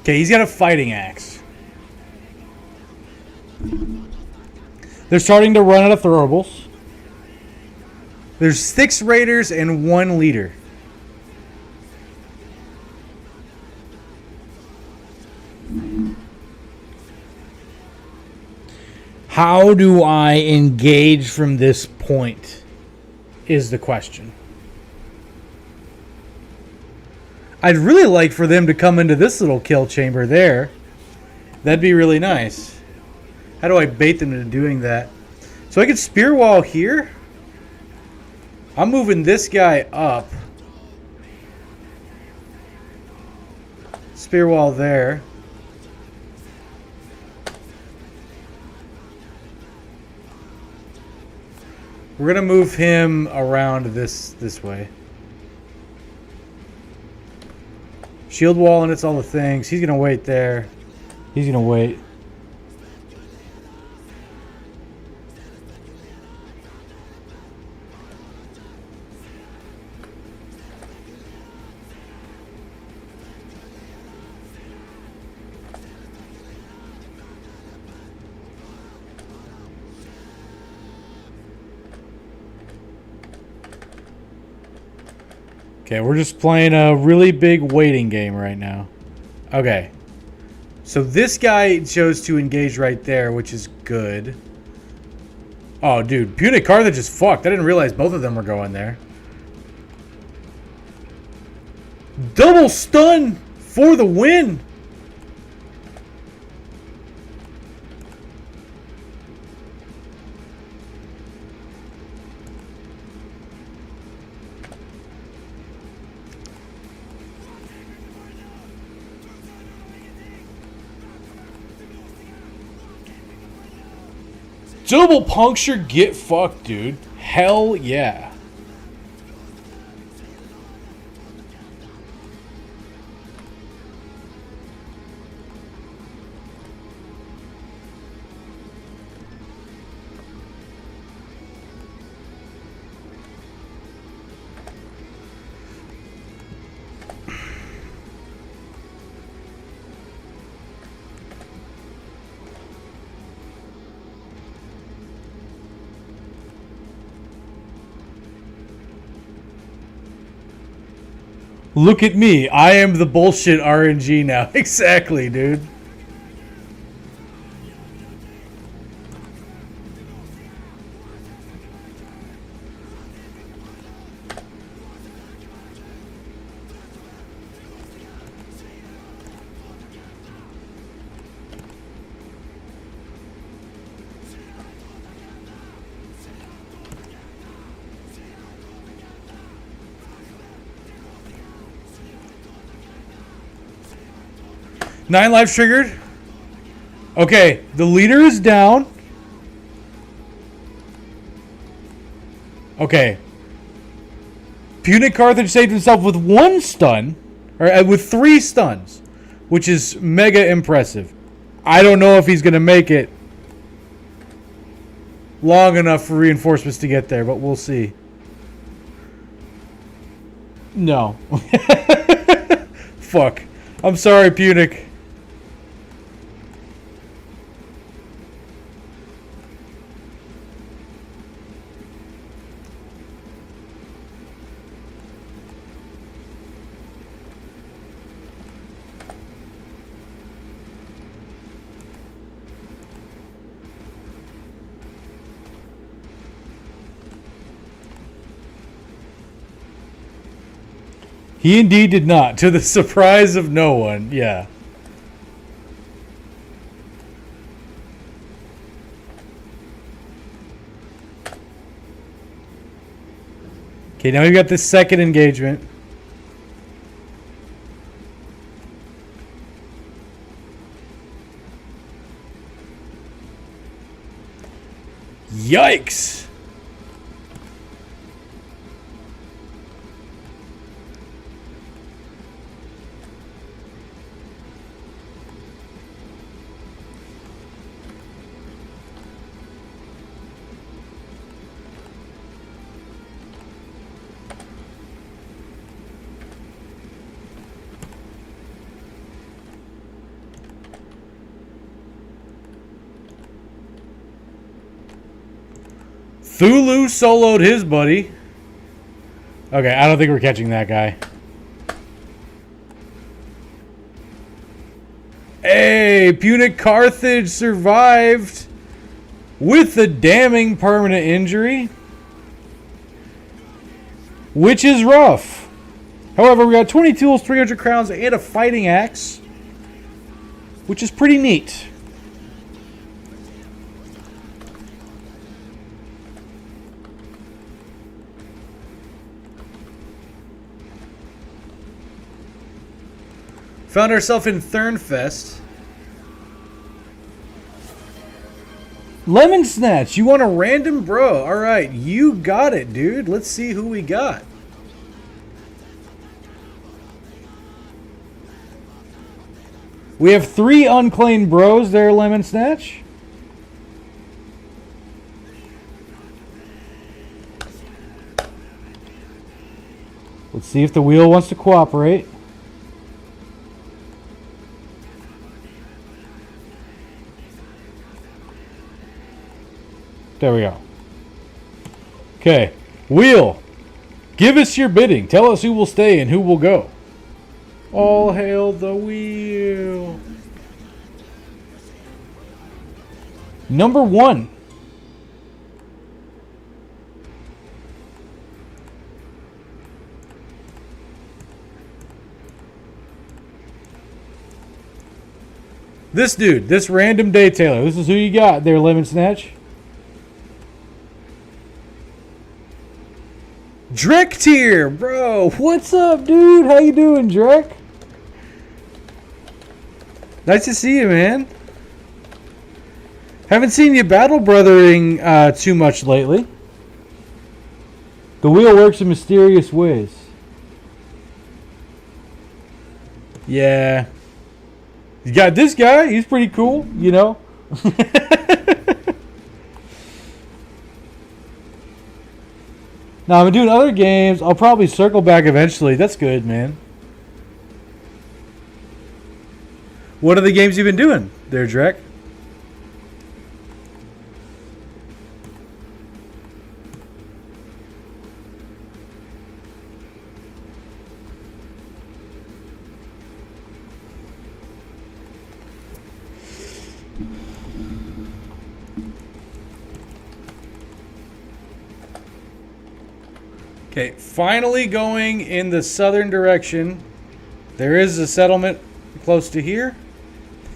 Okay, he's got a fighting axe. They're starting to run out of throwables. There's 6 raiders and 1 leader. How do I engage from this point is the question. I'd really like for them to come into this little kill chamber there. That'd be really nice. How do I bait them into doing that? So I could spear wall here. I'm moving this guy up. Spear wall there. We're gonna move him around this way. Shield wall and it's all the things. He's gonna wait there. He's gonna wait. Okay, we're just playing a really big waiting game right now. Okay. So this guy chose to engage right there, which is good. Oh, dude. Punic Carthage is fucked. I didn't realize both of them were going there. Double stun for the win. Double puncture, get fucked, dude. Hell yeah. Look at me. I am the bullshit RNG now. Exactly, dude. Nine lives triggered. Okay, the leader is down. Okay. Punic Carthage saved himself with 1 stun, or with 3 stuns, which is mega impressive. I don't know if he's going to make it long enough for reinforcements to get there, but we'll see. No. Fuck. I'm sorry, Punic. He indeed did not, to the surprise of no one. Yeah. Okay, now we've got this second engagement. Yikes! Thulu soloed his buddy. Okay, I don't think we're catching that guy. Hey, Punic Carthage survived with a damning permanent injury, which is rough. However, we got 20 tools, 300 crowns, and a fighting axe, which is pretty neat. Found ourselves in Thurnfest. Lemon Snatch, you want a random bro? All right, you got it, dude. Let's see who we got. We have 3 unclaimed bros there, Lemon Snatch. Let's see if the wheel wants to cooperate. There we go. Okay. Wheel. Give us your bidding. Tell us who will stay and who will go. All hail the wheel. Number 1. This dude. This random day Taylor. This is who you got there, Lemon Snatch. Drek tier, bro. What's up, dude? How you doing, Drek? Nice to see you, man. Haven't seen you battle brothering too much lately. The wheel works in mysterious ways. Yeah. You got this guy. He's pretty cool, you know. Now, I'm doing other games. I'll probably circle back eventually. That's good, man. What are the games you've been doing there, Drek? Okay, finally going in the southern direction. There is a settlement close to here.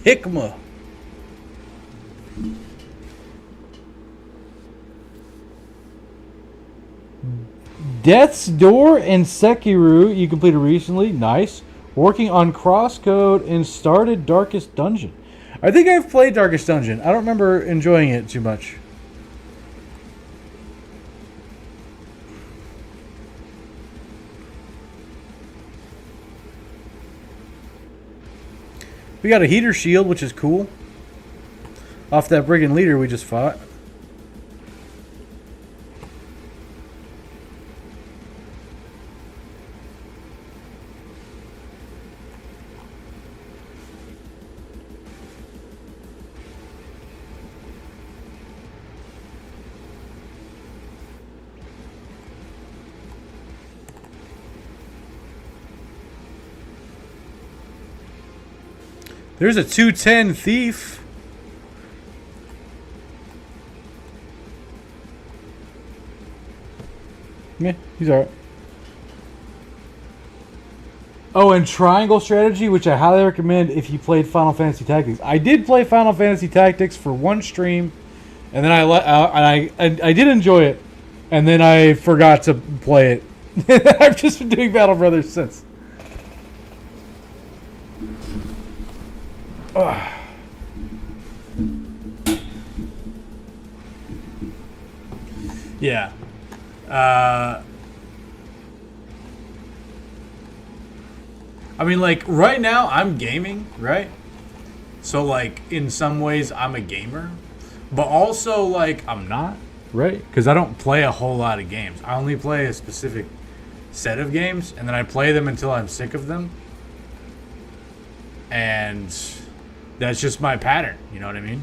Hikma. Death's Door and Sekiro you completed recently. Nice. Working on Crosscode and started Darkest Dungeon. I think I've played Darkest Dungeon. I don't remember enjoying it too much. We got a heater shield, which is cool. Off that brigand leader we just fought. There's a 210 thief. Yeah, he's alright. Oh, and Triangle Strategy, which I highly recommend if you played Final Fantasy Tactics. I did play Final Fantasy Tactics for one stream, and then I did enjoy it, and then I forgot to play it. I've just been doing Battle Brothers since. Yeah. I mean, like, right now, I'm gaming, right? So, like, in some ways, I'm a gamer. But also, like, I'm not, right? Because I don't play a whole lot of games. I only play a specific set of games, and then I play them until I'm sick of them. And that's just my pattern, you know what I mean?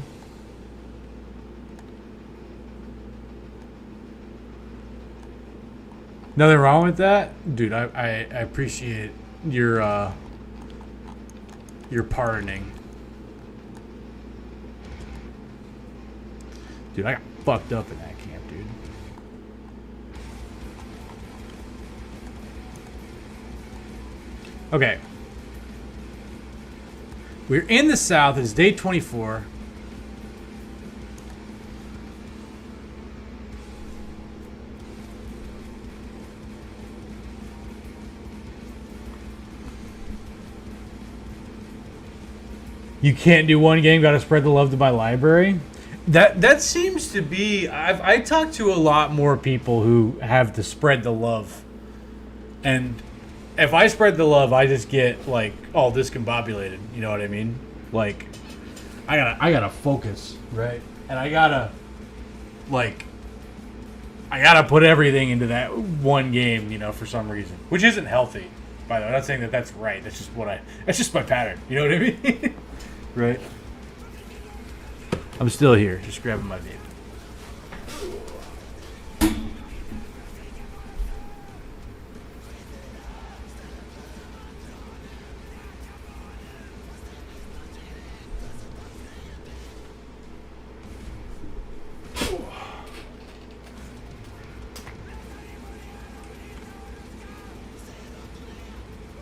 Nothing wrong with that, dude. I appreciate your pardoning, dude. I got fucked up in that camp, dude. Okay, we're in the South. It's day 24. You can't do one game. Got to spread the love to my library. That seems to be. I talked to a lot more people who have to spread the love, and if I spread the love, I just get like all discombobulated. You know what I mean? Like, I gotta focus, right? And I gotta put everything into that one game, you know, for some reason, which isn't healthy. By the way, I'm not saying that that's right. That's just my pattern. You know what I mean? Right? I'm still here, just grabbing my vape.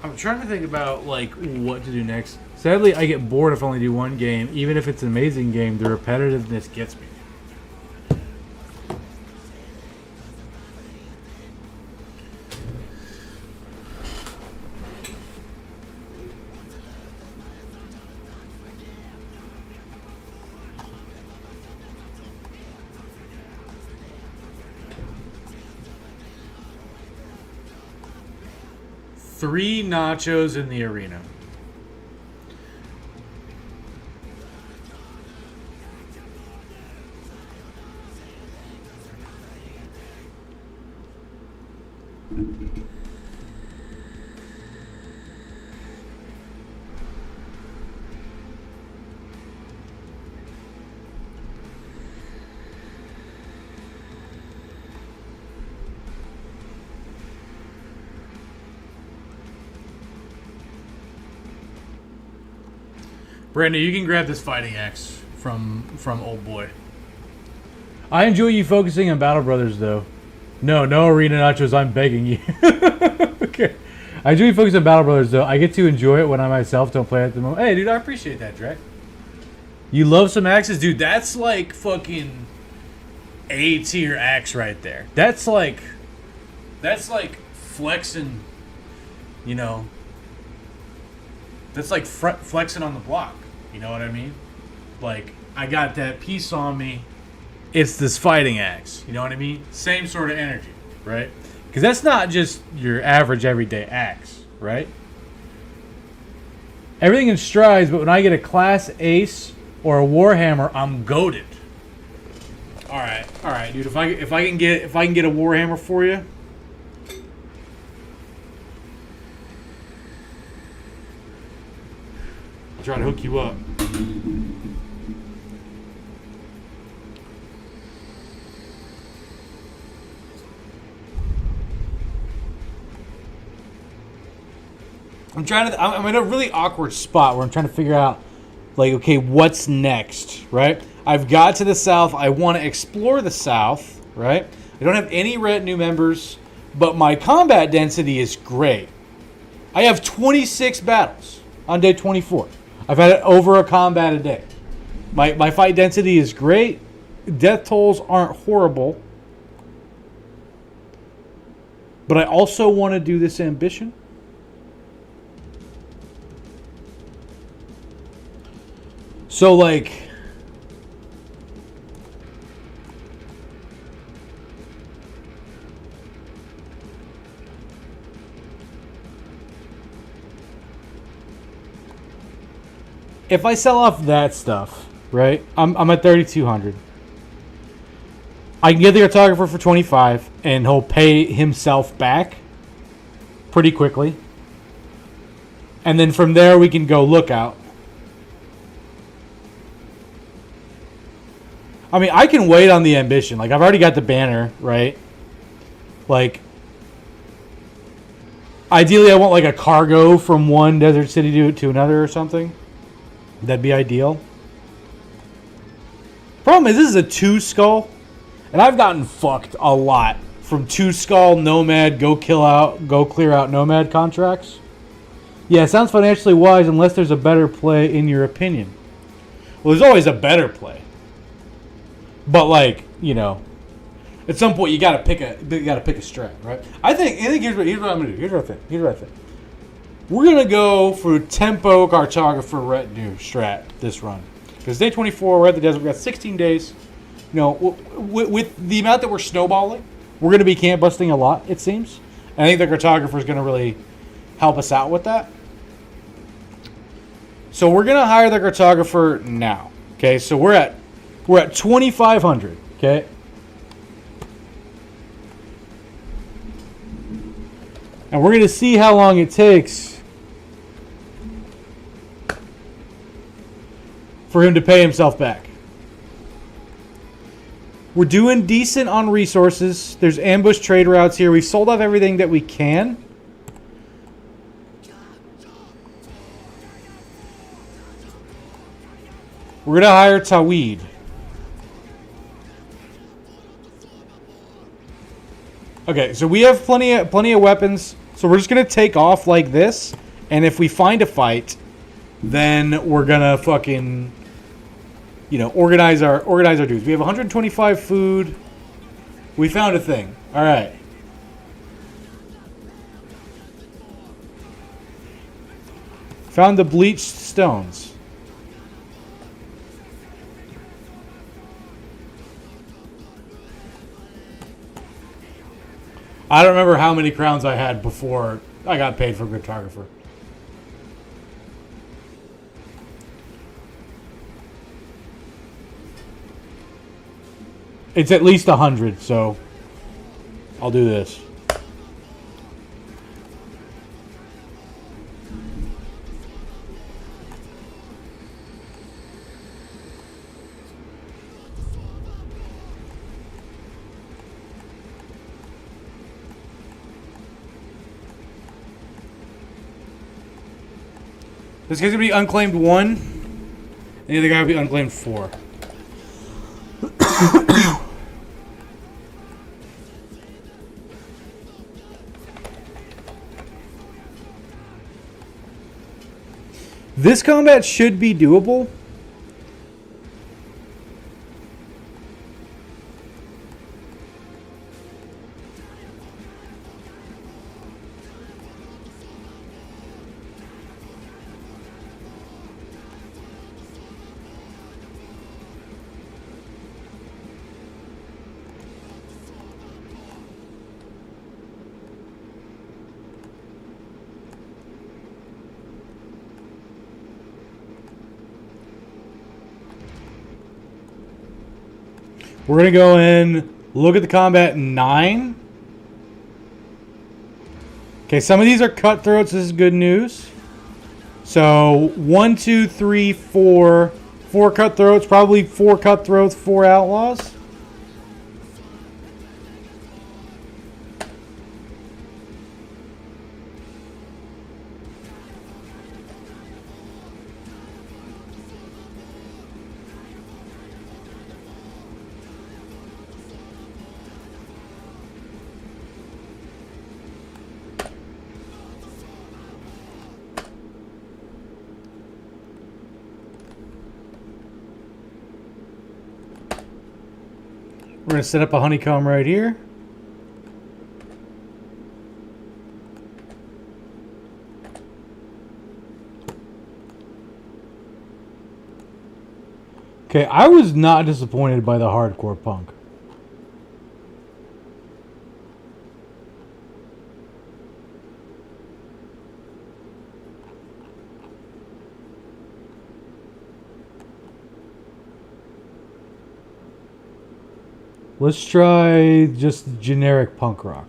I'm trying to think about like what to do next. Sadly, I get bored if I only do one game. Even if it's an amazing game, the repetitiveness gets me. Three nachos in the arena. Brandon, you can grab this fighting axe from old boy. I enjoy you focusing on Battle Brothers, though. No arena nachos. I'm begging you. Okay. I enjoy you focusing on Battle Brothers, though. I get to enjoy it when I myself don't play at the moment. Hey, dude, I appreciate that, Drek. You love some axes, dude. That's like fucking A tier axe right there. That's like flexing. You know. That's like flexing on the block. You know what I mean? Like, I got that piece on me. It's this fighting axe. You know what I mean? Same sort of energy, right? Because that's not just your average everyday axe, right? Everything in strides, but when I get a class ace or a warhammer, I'm goated. All right, dude. If I can get a warhammer for you. I'll try to hook you up. I'm in a really awkward spot where I'm trying to figure out, like, okay, what's next, right? I've got to the South. I want to explore the South, right? I don't have any new members, but my combat density is great. I have 26 battles on day 24. I've had over a combat a day. My fight density is great. Death tolls aren't horrible. But I also want to do this ambition. So, like, if I sell off that stuff, right? I'm at 3,200. I can get the cartographer for 25, and he'll pay himself back pretty quickly. And then from there, we can go lookout. I mean, I can wait on the ambition. Like, I've already got the banner, right? Like, Ideally, I want like a cargo from one desert city to another or something. That'd be ideal. Problem is, this is a 2 skull, and I've gotten fucked a lot from 2 skull nomad go clear out nomad contracts. Yeah, it sounds financially wise unless there's a better play in your opinion. Well, there's always a better play, but like at some point you gotta pick a strat, right? I think here's what I'm gonna do. Here's what I think. We're gonna go for tempo cartographer retinue strat this run because day 24 we're at the desert. We got 16 days. With the amount that we're snowballing, we're gonna be camp busting a lot. It seems. And I think the cartographer is gonna really help us out with that. So we're gonna hire the cartographer now. Okay, so we're at 2,500. Okay. And we're going to see how long it takes for him to pay himself back. We're doing decent on resources. There's ambush trade routes here. We've sold off everything that we can. We're going to hire Tawid. Okay, so we have plenty of weapons. So we're just gonna take off like this, and if we find a fight, then we're gonna fucking, organize our dudes. We have 125 food. We found a thing. All right. Found the bleached stones. I don't remember how many crowns I had before I got paid for cartographer. It's at least 100, so I'll do this. This guy's gonna be unclaimed 1, and the other guy will be unclaimed 4. This combat should be doable. We're going to go in, look at the combat 9. Okay, some of these are cutthroats. This is good news. So, 1, 2, 3, 4. 4 cutthroats. Probably 4 cutthroats, 4 outlaws. We're going to set up a honeycomb right here. Okay, I was not disappointed by the hardcore punk. Let's try just generic punk rock.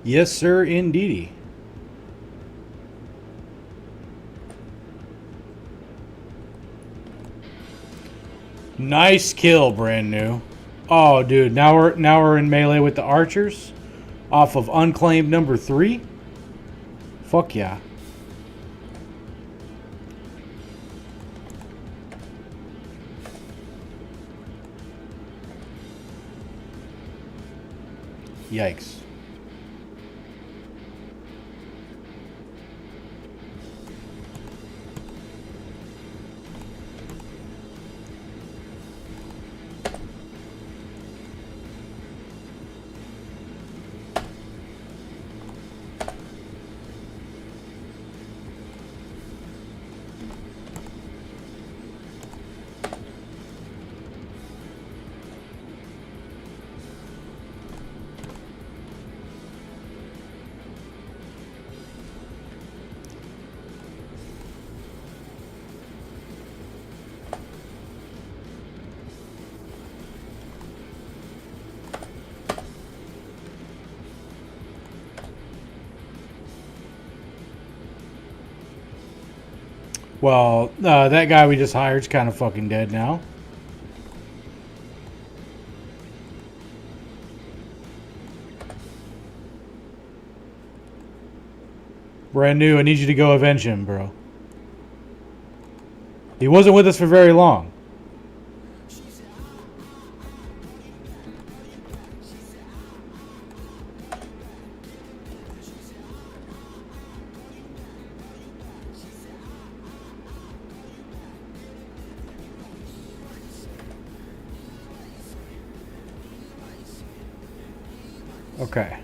Yes, sir, indeedy. Nice kill, brand new. Oh, dude, now we're in melee with the archers, off of unclaimed number 3. Fuck yeah. Yikes. Well, that guy we just hired's kind of fucking dead now. Brand new, I need you to go avenge him, bro. He wasn't with us for very long. Okay.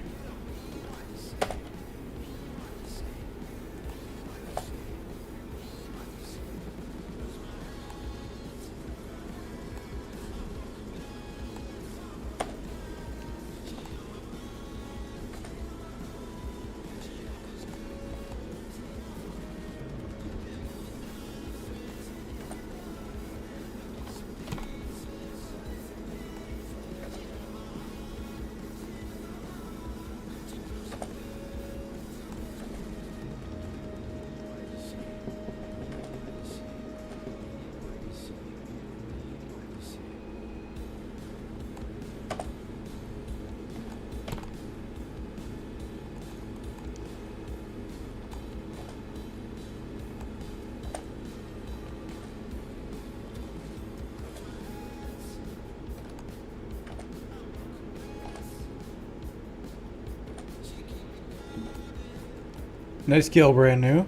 Nice kill, brand new.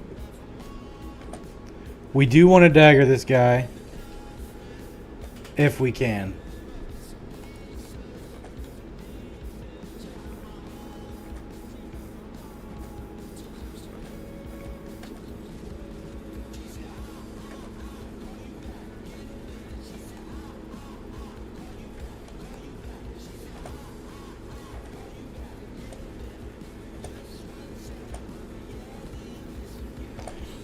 We do want to dagger this guy. If we can.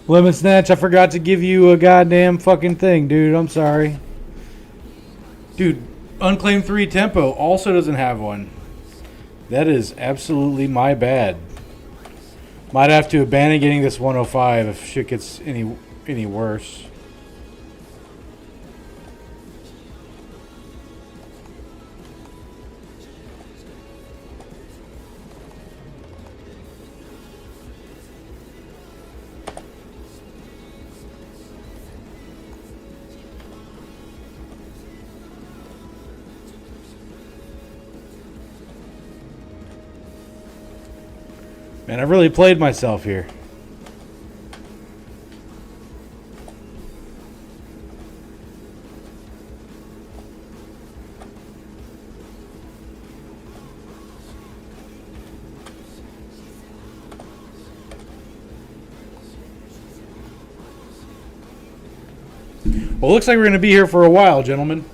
Lemon Snatch, I forgot to give you a goddamn fucking thing, dude. I'm sorry. Dude, Unclaimed 3 Tempo also doesn't have one. That is absolutely my bad. Might have to abandon getting this 105 if shit gets any worse. Man, I've really played myself here. Well, looks like we're going to be here for a while, gentlemen.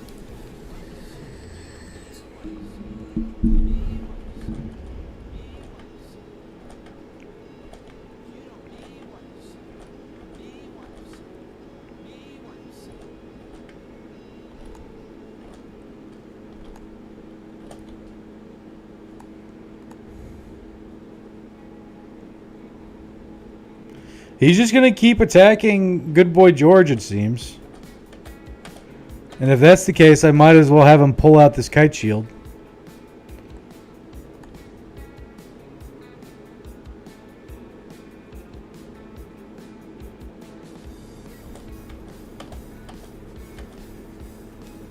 He's just going to keep attacking good boy George, it seems. And if that's the case, I might as well have him pull out this kite shield.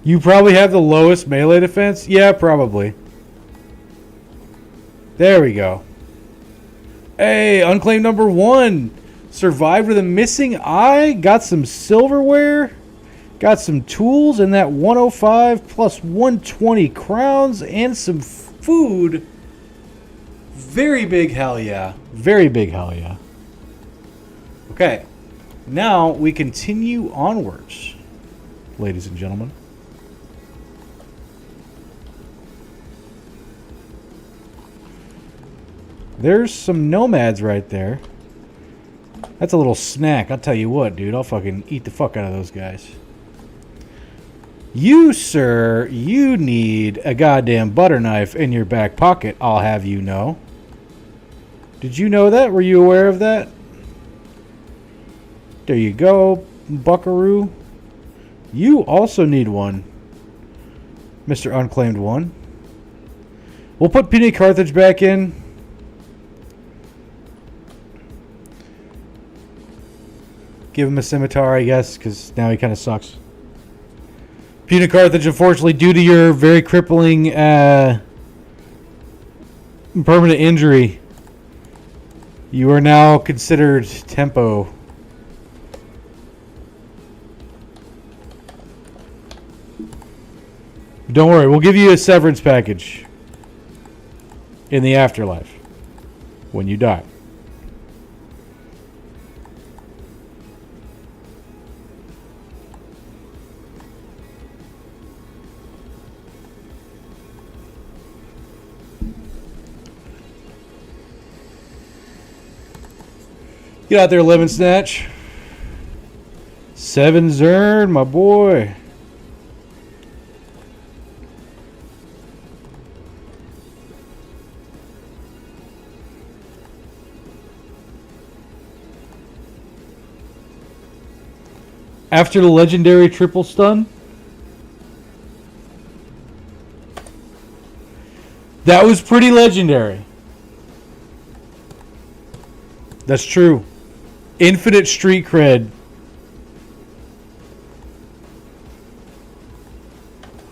You probably have the lowest melee defense? Yeah, probably. There we go. Hey, unclaimed number 1. Survived with a missing eye. Got some silverware. Got some tools and that 105 plus 120 crowns and some food. Very big hell yeah. Very big hell yeah. Okay. Now we continue onwards, ladies and gentlemen. There's some nomads right there. That's a little snack. I'll tell you what, dude. I'll fucking eat the fuck out of those guys. You, sir, you need a goddamn butter knife in your back pocket, I'll have you know. Did you know that? Were you aware of that? There you go, buckaroo. You also need one, Mr. Unclaimed One. We'll put Peanut Carthage back in. Give him a scimitar, I guess, because now he kind of sucks. Peanut Carthage, unfortunately, due to your very crippling permanent injury, you are now considered tempo. Don't worry, we'll give you a severance package in the afterlife when you die. Get out there, Lemon Snatch. 7 Zern, my boy. After the legendary triple stun, that was pretty legendary. That's true. Infinite street cred.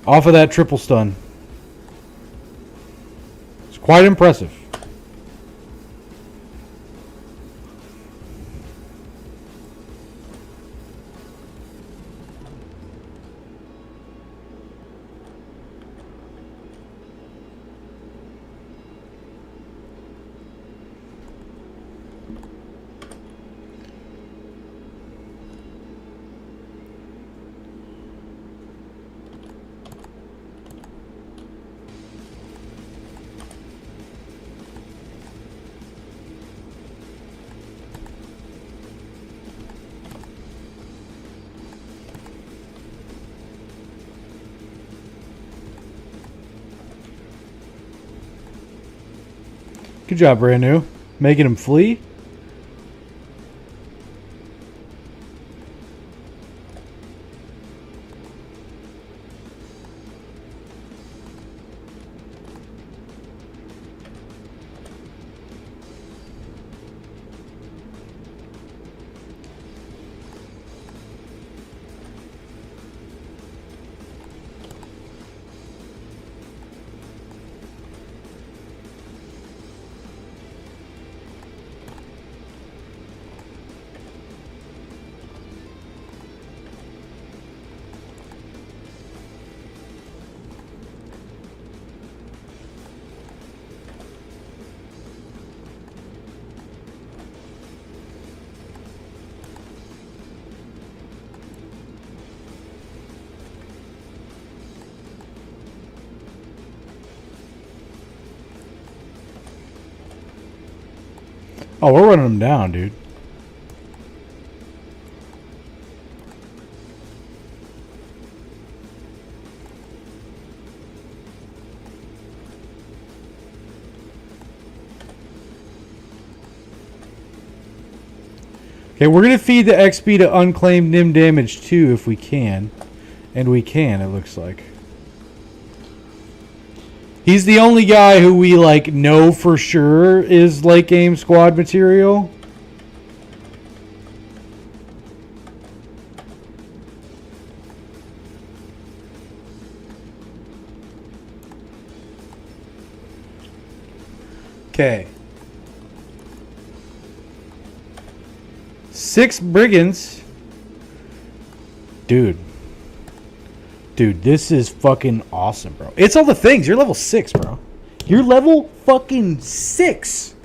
Off of that triple stun. It's quite impressive. Good job, brand new. Making him flee. Oh, we're running them down, dude. Okay, we're going to feed the XP to unclaimed Nim damage too if we can. And we can, it looks like. He's the only guy who we like know for sure is late game squad material. Okay. 6 brigands. Dude, this is fucking awesome, bro. It's all the things. You're level 6, bro. You're level fucking 6.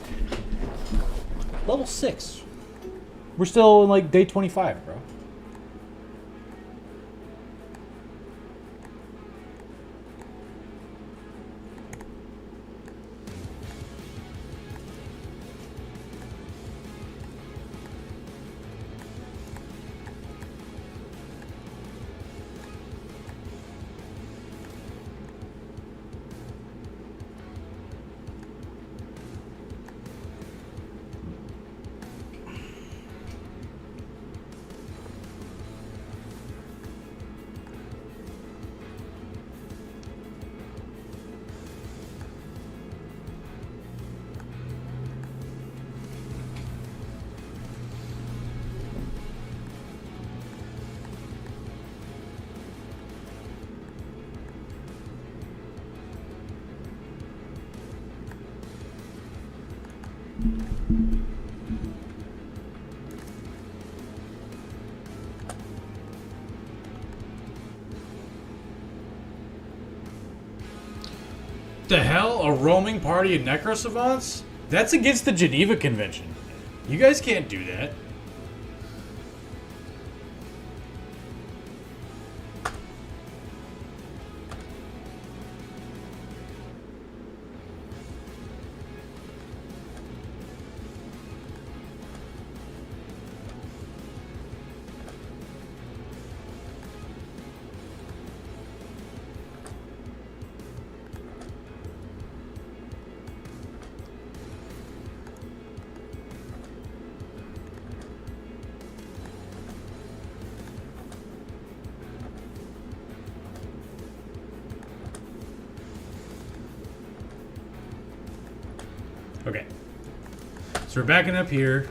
Level 6. We're still in like day 25, bro. The hell? A roaming party of necrosavants? That's against the Geneva Convention. You guys can't do that. Okay. So we're backing up here.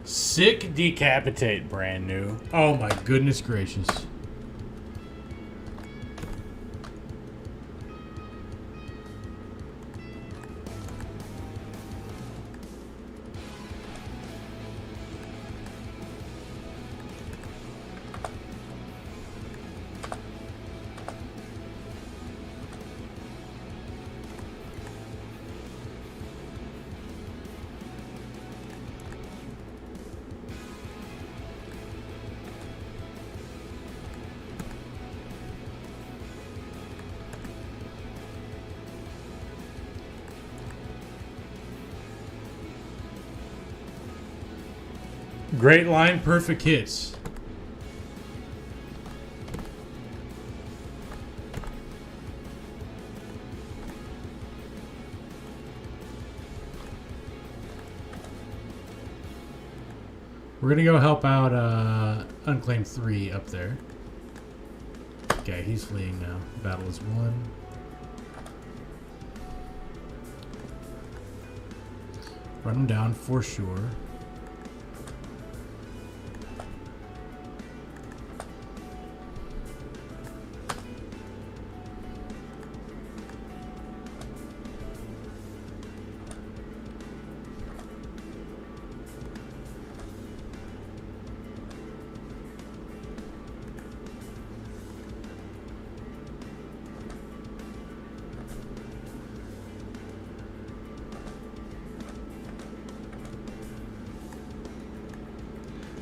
Sick decapitate, brand new. Oh my goodness gracious. Great line, perfect hits. We're gonna go help out Unclaimed 3 up there. Okay, he's fleeing now. Battle is won. Run him down for sure.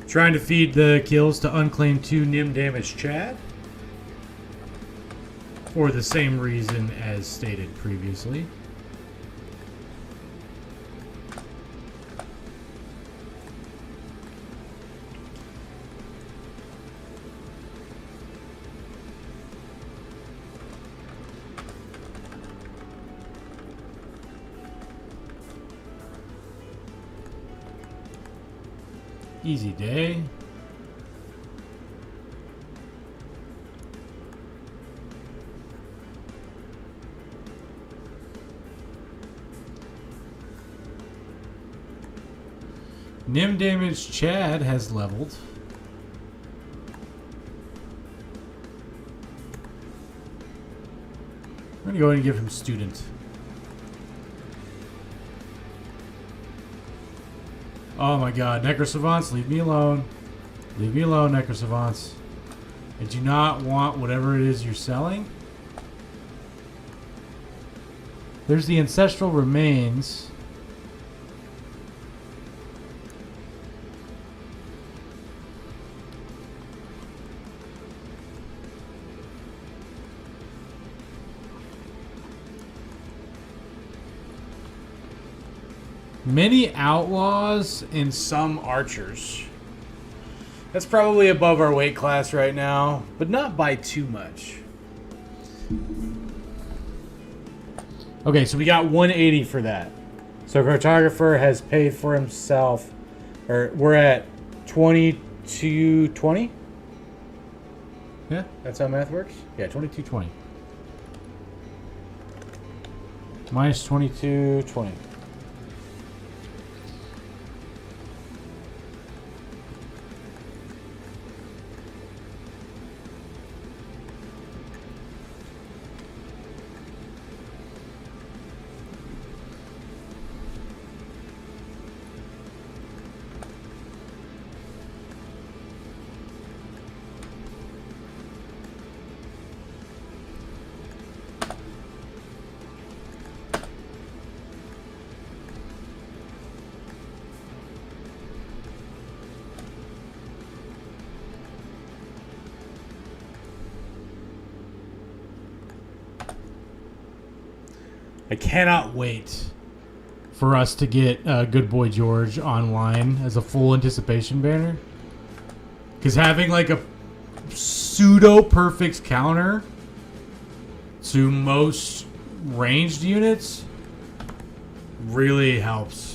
Trying to feed the kills to Unclaimed 2 Nim damage Chad. for the same reason as stated previously. Easy day. Nim damage Chad has leveled. I'm gonna go ahead and give him student. Oh my god, Necrosavants, leave me alone. Leave me alone, Necrosavants. I do not want whatever it is you're selling. There's the ancestral remains. Many outlaws and some archers. That's probably above our weight class right now, but not by too much. Okay, so we got 180 for that. So cartographer has paid for himself, or we're at 2220. Yeah, that's how math works. Yeah, 2220 minus 2220. I cannot wait for us to get Good Boy George online as a full anticipation banner. Because having like a pseudo-perfect counter to most ranged units really helps.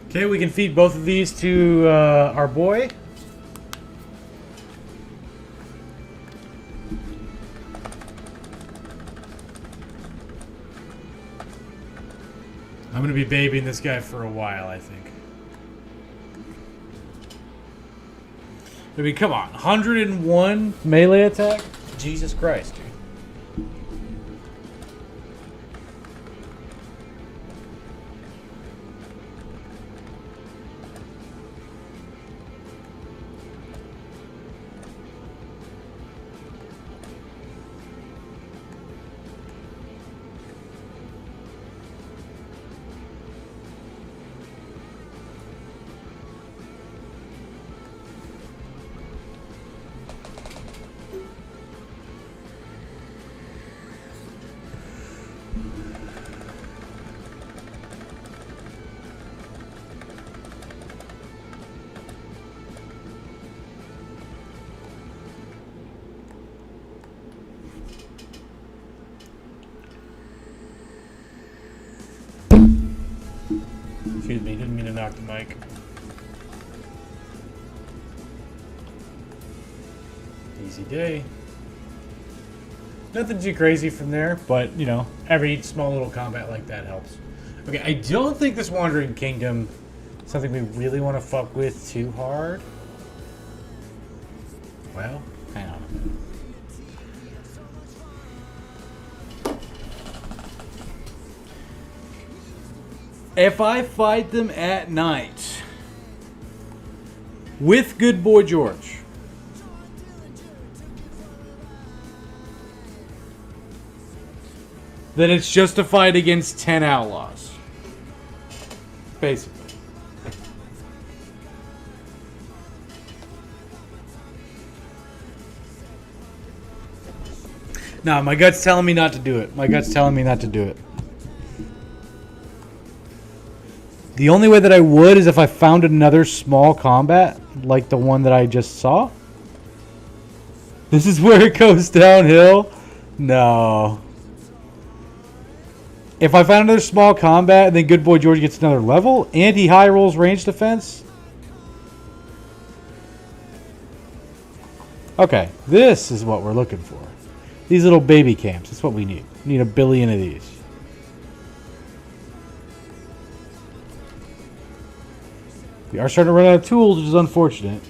Okay, we can feed both of these to our boy. I'm going to be babying this guy for a while, I think. I mean, come on. 101 melee attack? Jesus Christ, dude. talk to Mike. Easy day. Nothing too crazy from there, but, you know, every small little combat like that helps. Okay, I don't think this Wandering Kingdom is something we really want to fuck with too hard. Well, hang on. If I fight them at night with Good Boy George, then it's just a fight against 10 outlaws. Basically. Nah, my gut's telling me not to do it. My gut's telling me not to do it. The only way that I would is if I found another small combat, like the one that I just saw. This is where it goes downhill? No. If I found another small combat and then Good Boy George gets another level, and he high rolls range defense. Okay, this is what we're looking for. These little baby camps, that's what we need. We need a billion of these. We are starting to run out of tools, which is unfortunate.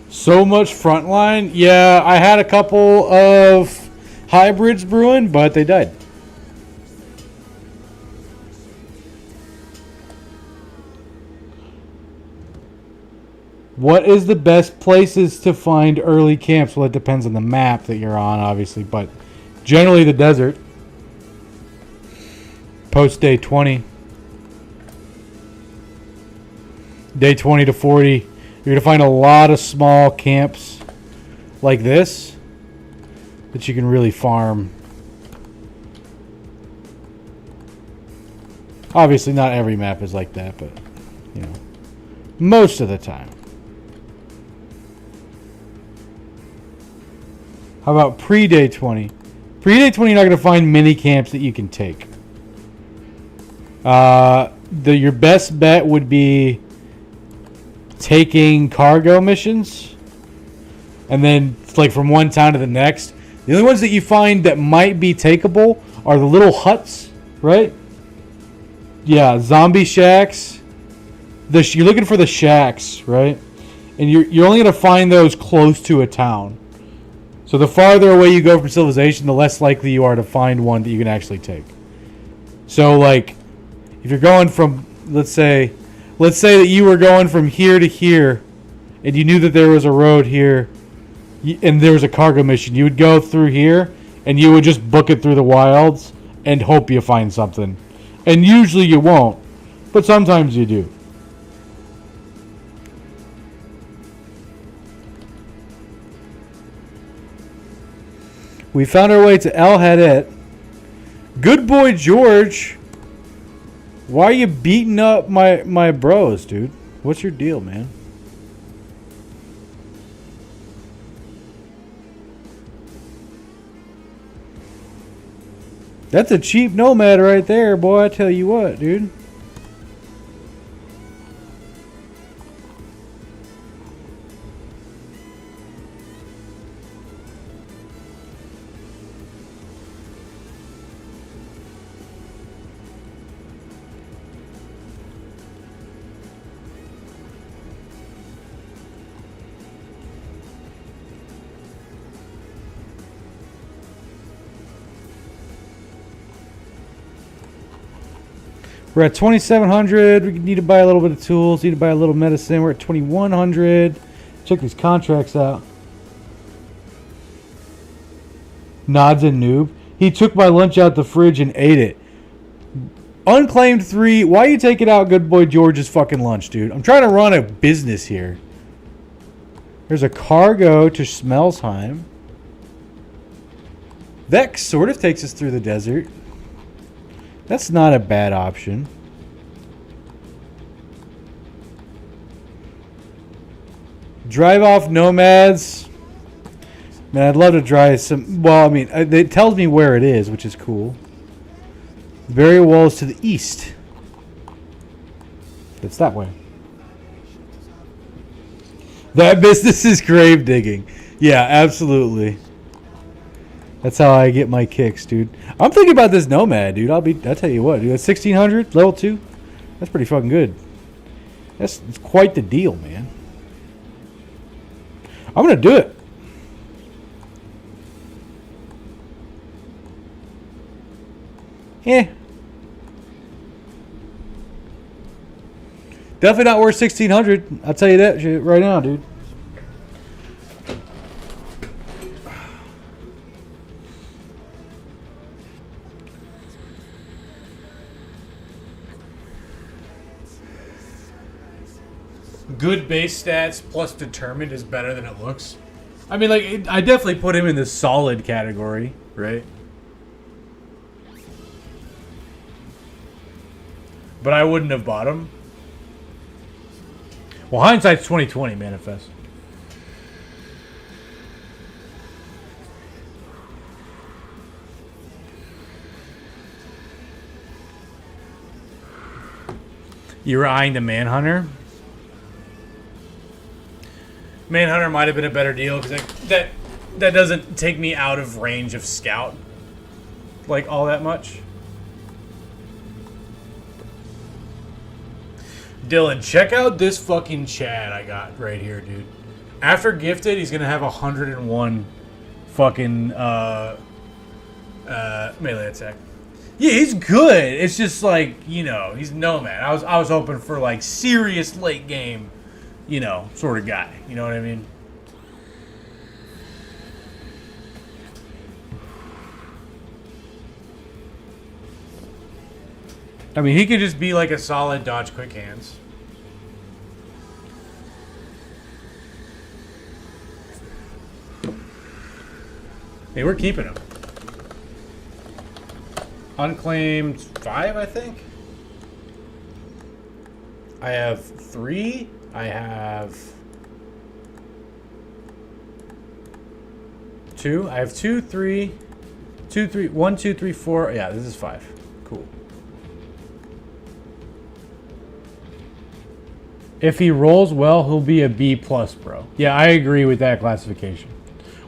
So much frontline. Yeah, I had a couple of hybrids brewing, but they died. What is the best places to find early camps? Well, it depends on the map that you're on, obviously, but generally the desert. Post day 20. Day 20 to 40. You're going to find a lot of small camps like this that you can really farm. Obviously, not every map is like that, but, you know, most of the time. How about pre-day 20? Pre-day 20, you're not going to find many camps that you can take. Your best bet would be taking cargo missions, and then like from one town to the next. The only ones that you find that might be takeable are the little huts, right? Yeah, zombie shacks. You're looking for the shacks, right? And you're only going to find those close to a town. So the farther away you go from civilization, the less likely you are to find one that you can actually take. So like, if you're going from, let's say that you were going from here to here, and you knew that there was a road here, and there was a cargo mission. You would go through here, and you would just book it through the wilds, and hope you find something. And usually you won't, but sometimes you do. We found our way to El Hadet. Good Boy George. Why are you beating up my bros, dude? What's your deal, man? That's a cheap nomad right there, boy. I tell you what, dude. We're at 2,700. We need to buy a little bit of tools. Need to buy a little medicine. We're at 2,100. Check these contracts out. Nods and noob. He took my lunch out the fridge and ate it. Unclaimed 3. Why you taking out good boy George's fucking lunch, dude? I'm trying to run a business here. There's a cargo to Smelsheim. That sort of takes us through the desert. That's not a bad option. Drive off nomads. Man, I'd love to drive some... Well, I mean, it tells me where it is, which is cool. Burial wall is to the east. It's that way. That business is grave digging. Yeah, absolutely. That's how I get my kicks, dude. I'm thinking about this nomad, dude. I'll tell you what, dude. That's 1,600, level 2. That's pretty fucking good. That's quite the deal, man. I'm gonna do it. Yeah. Definitely not worth 1,600. I'll tell you that shit right now, dude. Good base stats plus determined is better than it looks. I mean, like, I definitely put him in the solid category, right? But I wouldn't have bought him. Well, hindsight's 2020, manifest. You were eyeing the Manhunter? Manhunter might have been a better deal because that doesn't take me out of range of Scout like all that much. Dylan, check out this fucking Chad I got right here, dude. After gifted, he's gonna have 101 fucking melee attack. Yeah, he's good. It's just like, you know, he's nomad. I was hoping for like serious late game, you know, sort of guy. You know what I mean? I mean, he could just be like a solid dodge quick hands. Hey, we're keeping him. Unclaimed 5, I think. I have 3. I have 2. I have 2, 3, 2, 3, 1, 2, 3, 4. Yeah, this is 5. Cool. If he rolls well, he'll be a B+, bro. Yeah, I agree with that classification.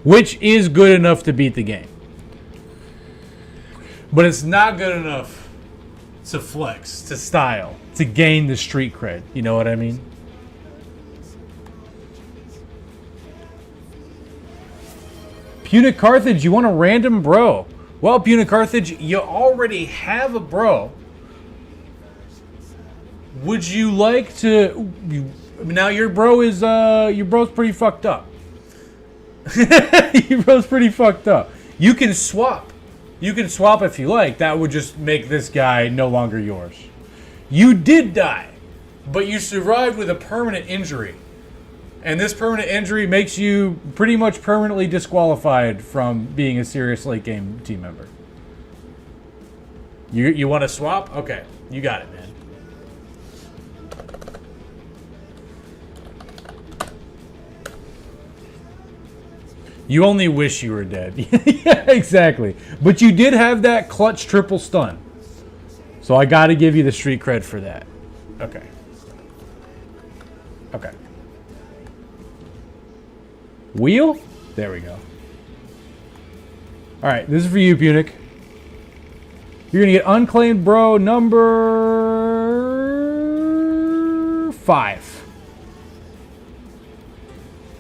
Which is good enough to beat the game. But it's not good enough to flex, to style, to gain the street cred. You know what I mean? Punic Carthage, you want a random bro. Well, Punic Carthage, you already have a bro. Would you like to... now your bro's pretty fucked up. Your bro's pretty fucked up. You can swap. You can swap if you like. That would just make this guy no longer yours. You did die, but you survived with a permanent injury. And this permanent injury makes you pretty much permanently disqualified from being a serious late game team member. You want to swap? Okay, you got it, man. You only wish you were dead. Yeah, exactly. But you did have that clutch triple stun. So I got to give you the street cred for that. Okay. Okay. Wheel? There we go. All right, this is for you, Punic. You're going to get unclaimed bro number 5.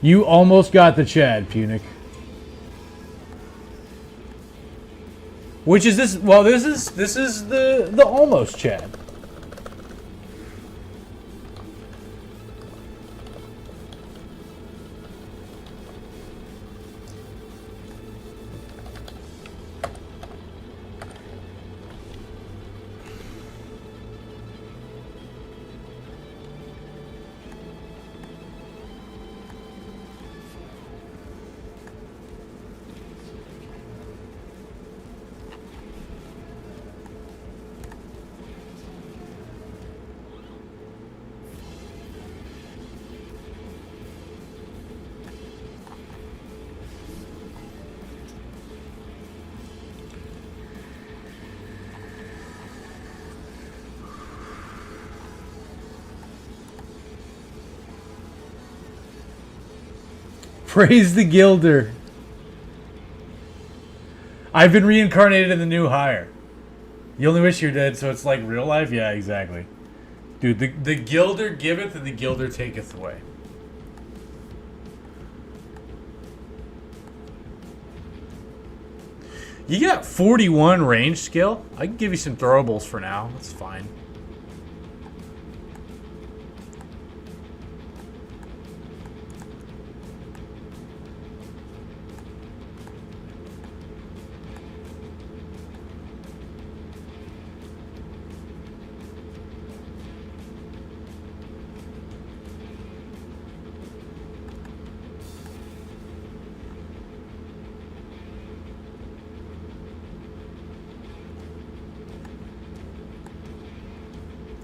You almost got the Chad, Punic. Which is this? Well, this is the almost Chad. Praise the Gilder. I've been reincarnated in the new hire. You only wish you're dead, so it's like real life? Yeah, exactly. Dude, the Gilder giveth and the Gilder taketh away. You got 41 range skill? I can give you some throwables for now. That's fine.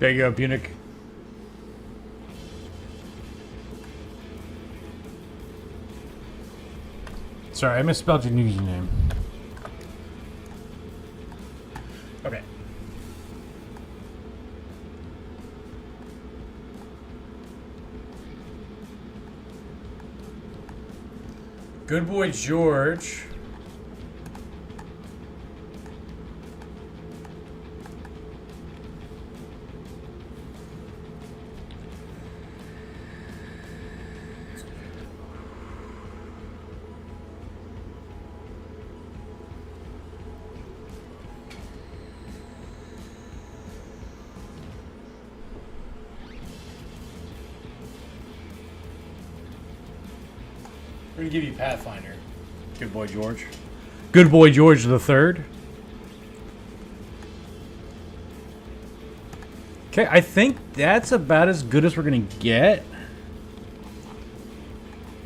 There you go, Punic. Sorry, I misspelled your username. Okay. Good boy, George. We're gonna give you Pathfinder. Good boy, George. Good boy, George the Third. Okay, I think that's about as good as we're gonna get.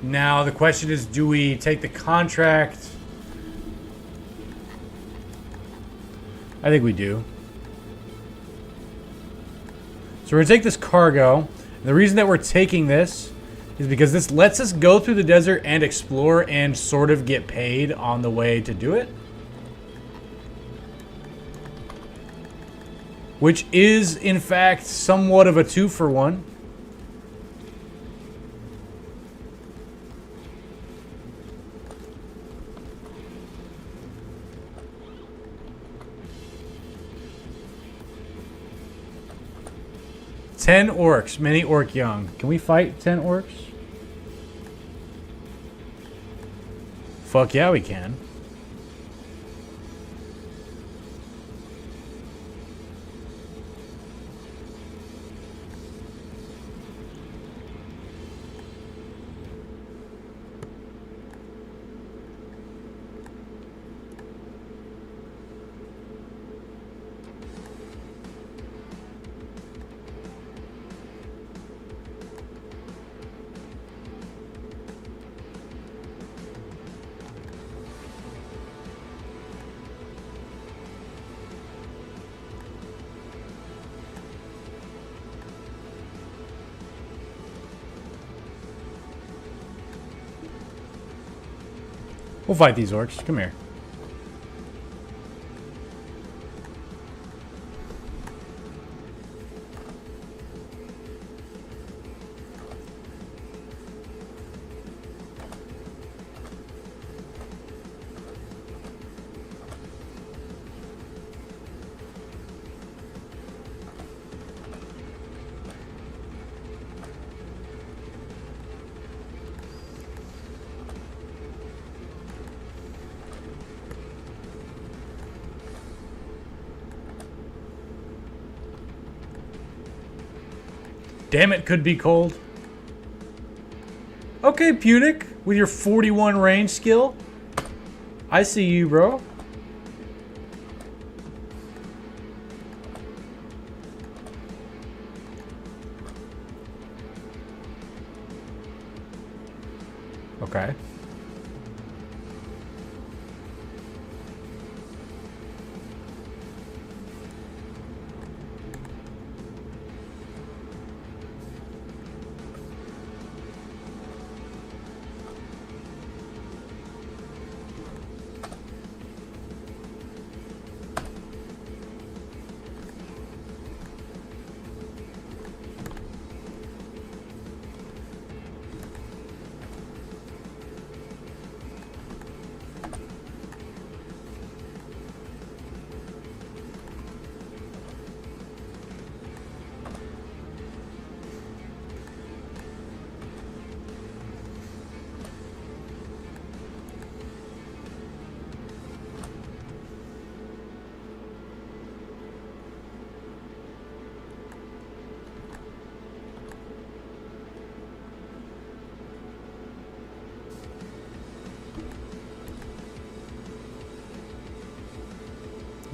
Now the question is, do we take the contract? I think we do. So we're gonna take this cargo. The reason that we're taking this is because this lets us go through the desert and explore and sort of get paid on the way to do it. Which is, in fact, somewhat of a 2-for-1. Ten orcs, many orc young. Can we fight 10 orcs? Fuck yeah, we can. We'll fight these orcs. Come here. Damn, it could be cold. Okay, Punic, with your 41 range skill. I see you, bro. Okay.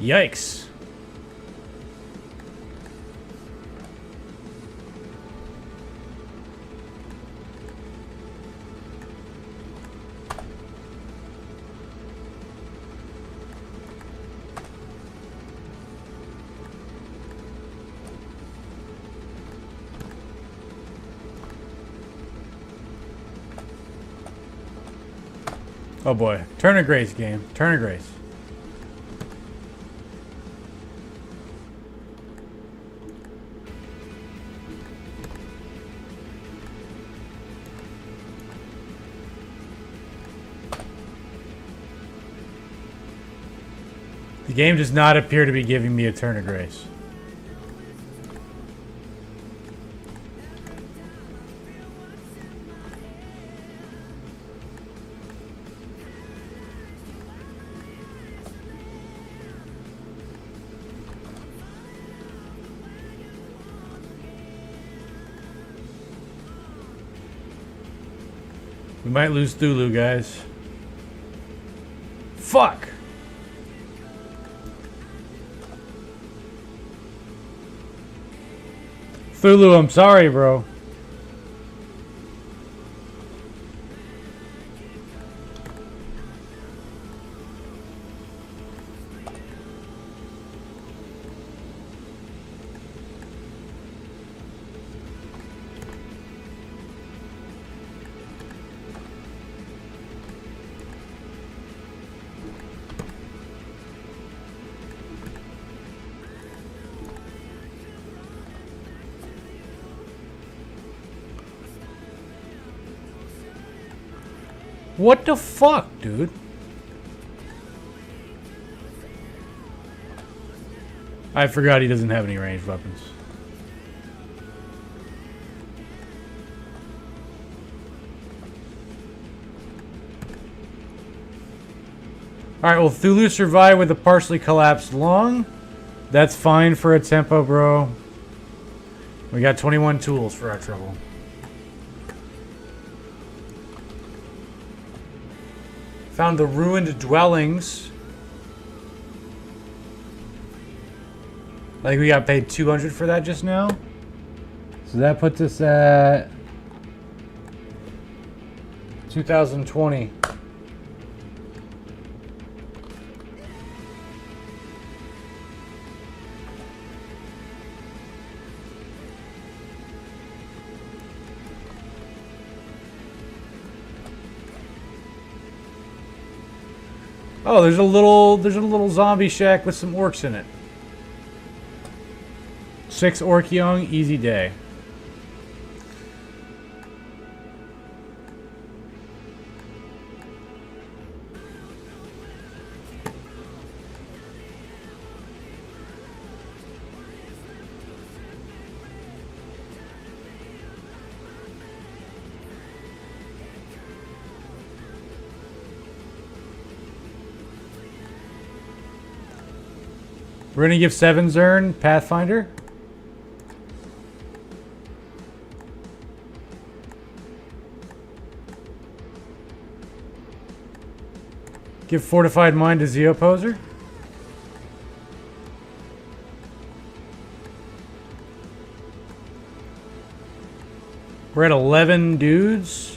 Yikes. Oh boy. Turn of grace game. Turn of grace. The game does not appear to be giving me a turn of grace. We might lose Thulu, guys. Fuck! Thulu, I'm sorry, bro. What the fuck, dude? I forgot he doesn't have any ranged weapons. Alright, well, Thulu survived with a partially collapsed lung. That's fine for a tempo, bro. We got 21 tools for our trouble. Found the ruined dwellings. I think we got paid 200 for that just now. So that puts us at 2020. Oh, there's a little zombie shack with some orcs in it. 6 orc young, easy day. We're gonna give 7 Zern Pathfinder. Give Fortified Mind to Zeoposer. We're at 11 dudes.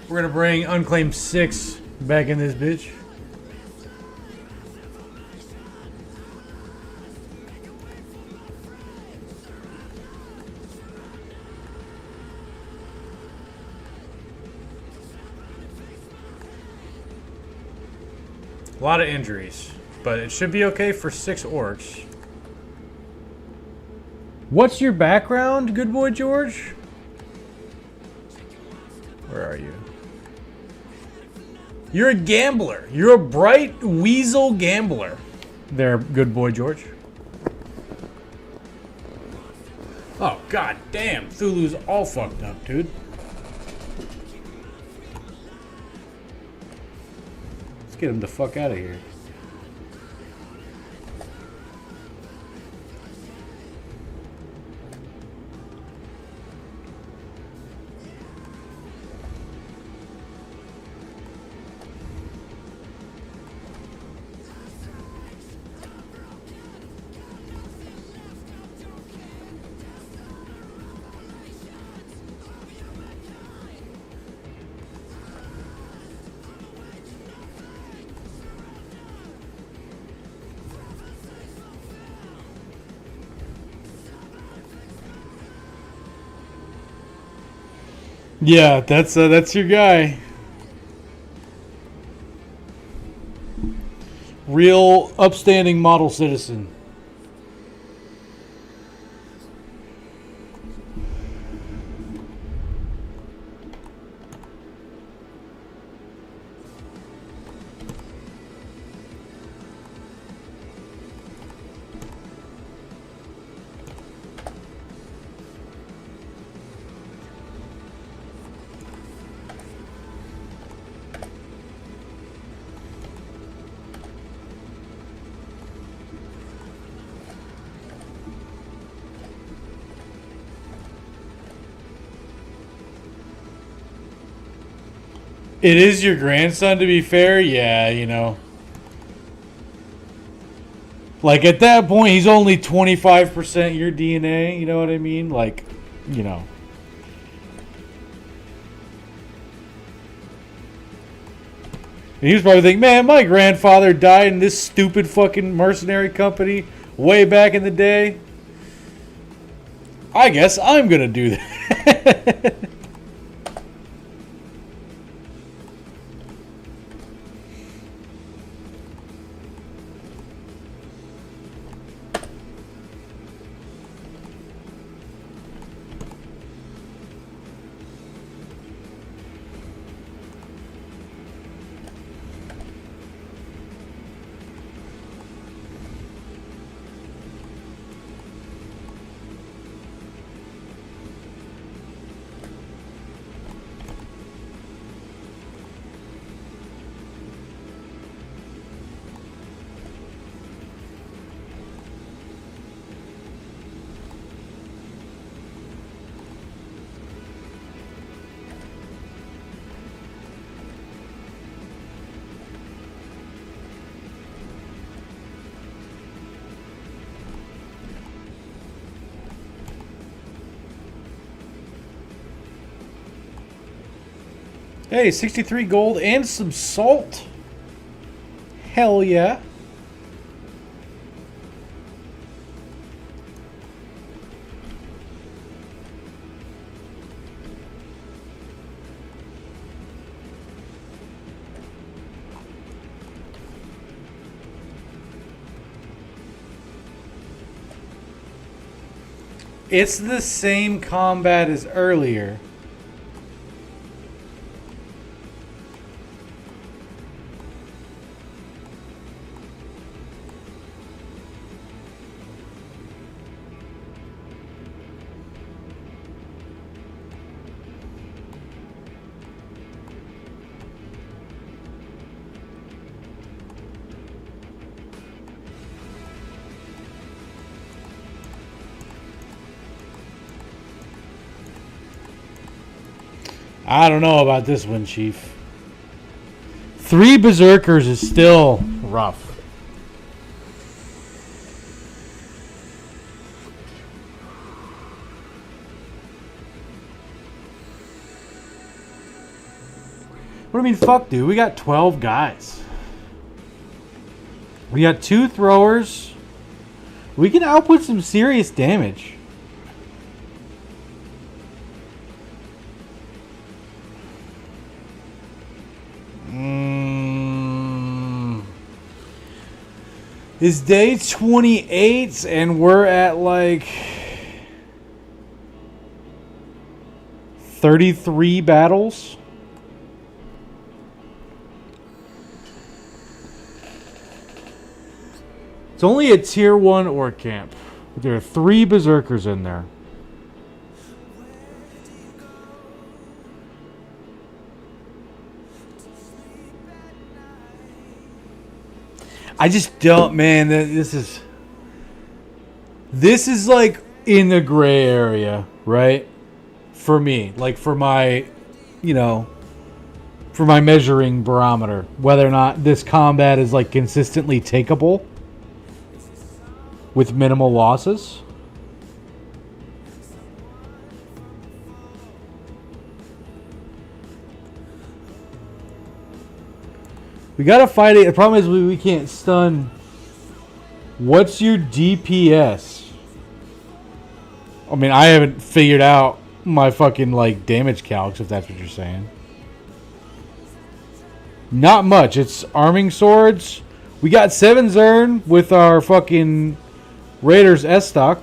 We're gonna bring Unclaimed 6 back in this bitch. A lot of injuries, but it should be okay for 6 orcs. What's your background, good boy George? Where are you? You're a gambler. You're a bright weasel gambler. There, good boy George. Oh, god damn. Thulu's all fucked up, dude. Let's get him the fuck out of here. Yeah, that's your guy. Real upstanding model citizen. It is your grandson, to be fair. Yeah, you know. Like, at that point, he's only 25% your DNA. You know what I mean? Like, you know. And he was probably thinking, man, my grandfather died in this stupid fucking mercenary company way back in the day. I guess I'm going to do that. Hey, 63 gold and some salt. Hell yeah. It's the same combat as earlier. I don't know about this one, Chief. 3 berserkers is still rough. What do you mean, fuck, dude? We got 12 guys. We got 2 throwers. We can output some serious damage. It's day 28 and we're at like 33 battles. It's only a tier 1 orc camp. There are 3 berserkers in there. I just don't, man. This is like in the gray area, right? For me, like for my, you know, for my measuring barometer, whether or not this combat is like consistently takeable with minimal losses. We gotta fight it. The problem is we can't stun. What's your DPS? I mean, I haven't figured out my fucking like damage calcs, if that's what you're saying. Not much. It's arming swords. We got 7 Zern with our fucking Raiders S stock.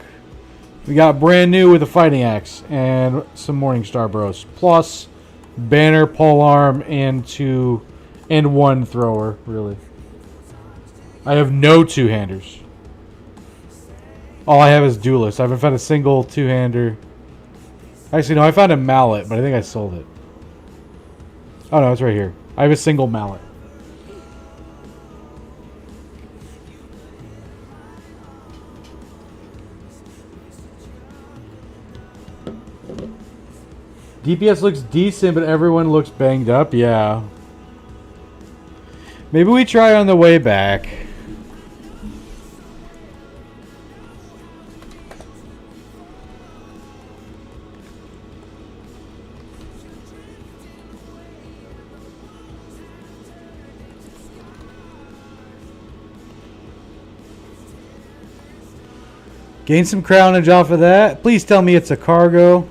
We got brand new with a fighting axe and some Morningstar bros. Plus banner, pole arm, and 1 thrower, really. I have no 2-handers. All I have is duelist. I haven't found a single 2-hander. Actually, no, I found a mallet, but I think I sold it. Oh, no, it's right here. I have a single mallet. DPS looks decent, but everyone looks banged up. Yeah. Maybe we try on the way back. Gain some crownage off of that. Please tell me it's a cargo.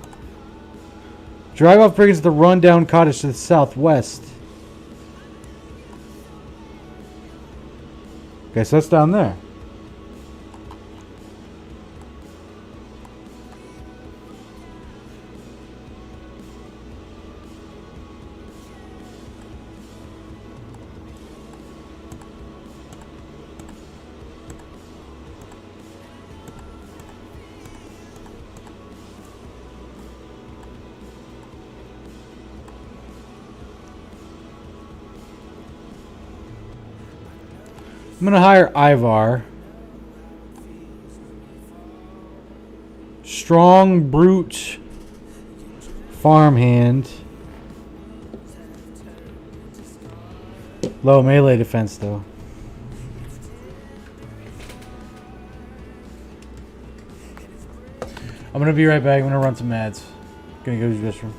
Drive off brigands to the rundown cottage to the southwest. Okay, so that's down there. I'm going to hire Ivar. Strong, brute, farmhand. Low melee defense, though. I'm going to be right back. I'm going to run some ads. Going to go to the restroom.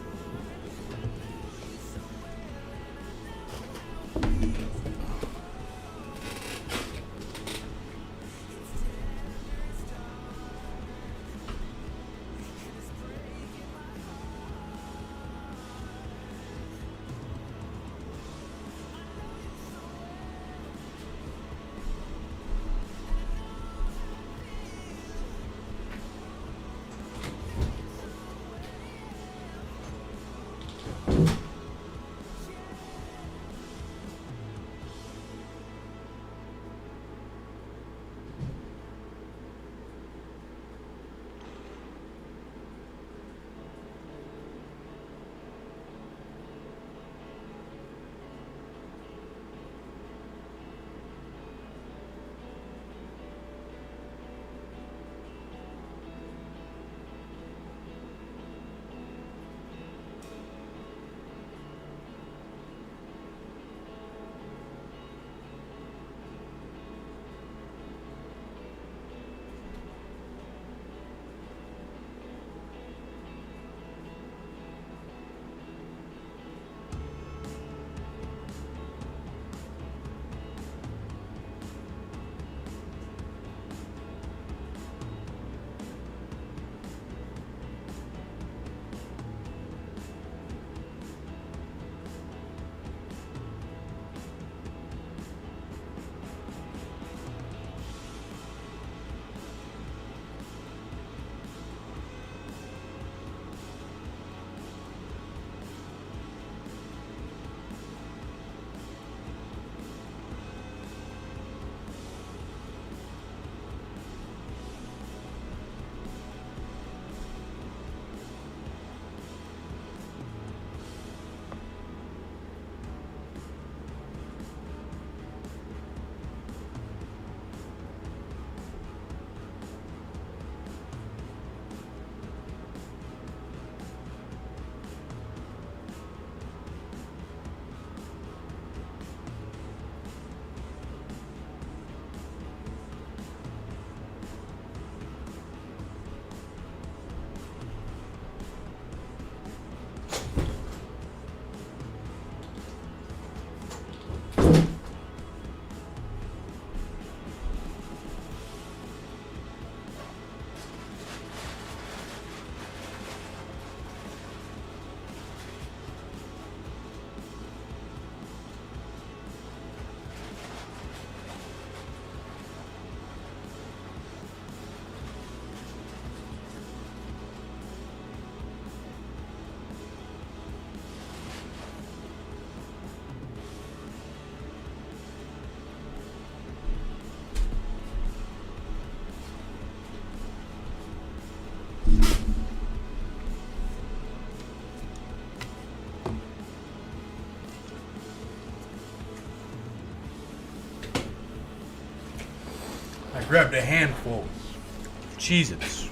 Grabbed a handful of Cheez-Its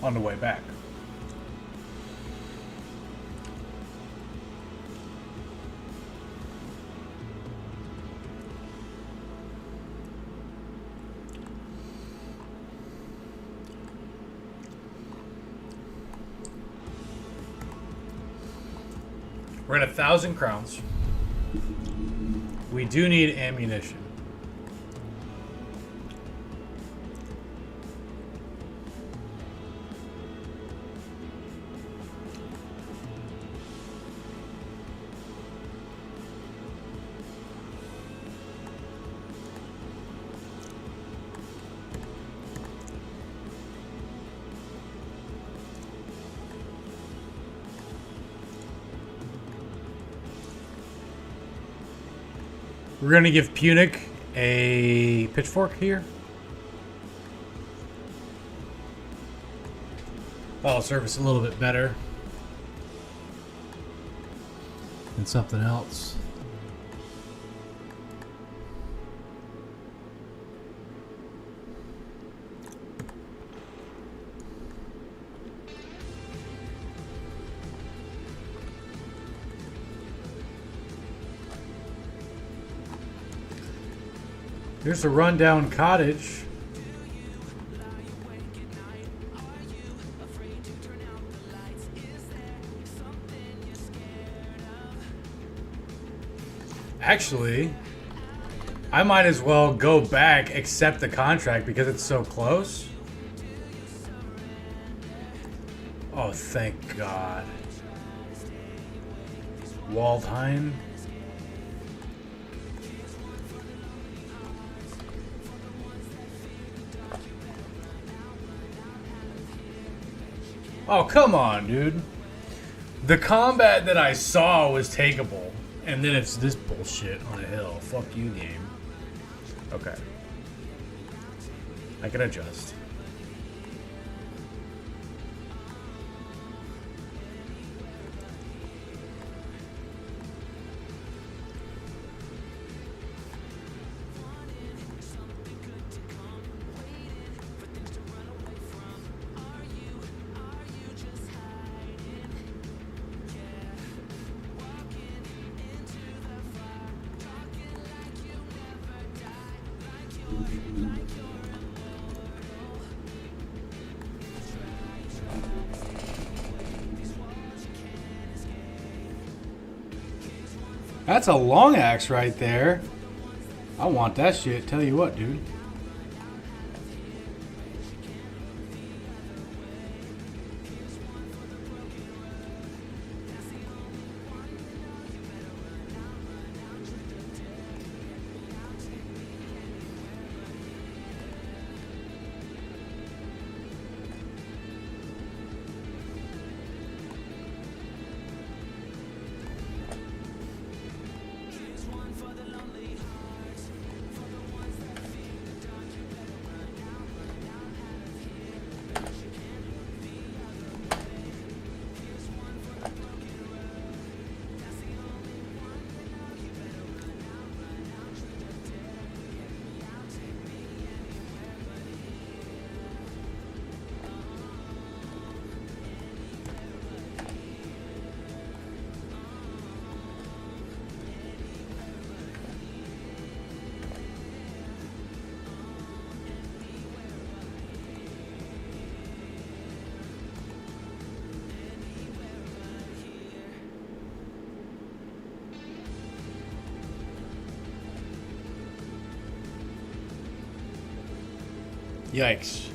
on the way back. We're at 1,000 crowns. We do need ammunition. We're going to give Punic a pitchfork here. That'll serve us a little bit better than something else. Here's a rundown cottage. Actually, I might as well go back, accept the contract because it's so close. Oh, thank God. Waldheim. Oh, come on, dude. The combat that I saw was takeable, and then it's this bullshit on a hill. Fuck you, game. Okay. I can adjust. That's a long axe right there. I want that shit. Tell you what, dude. Yikes.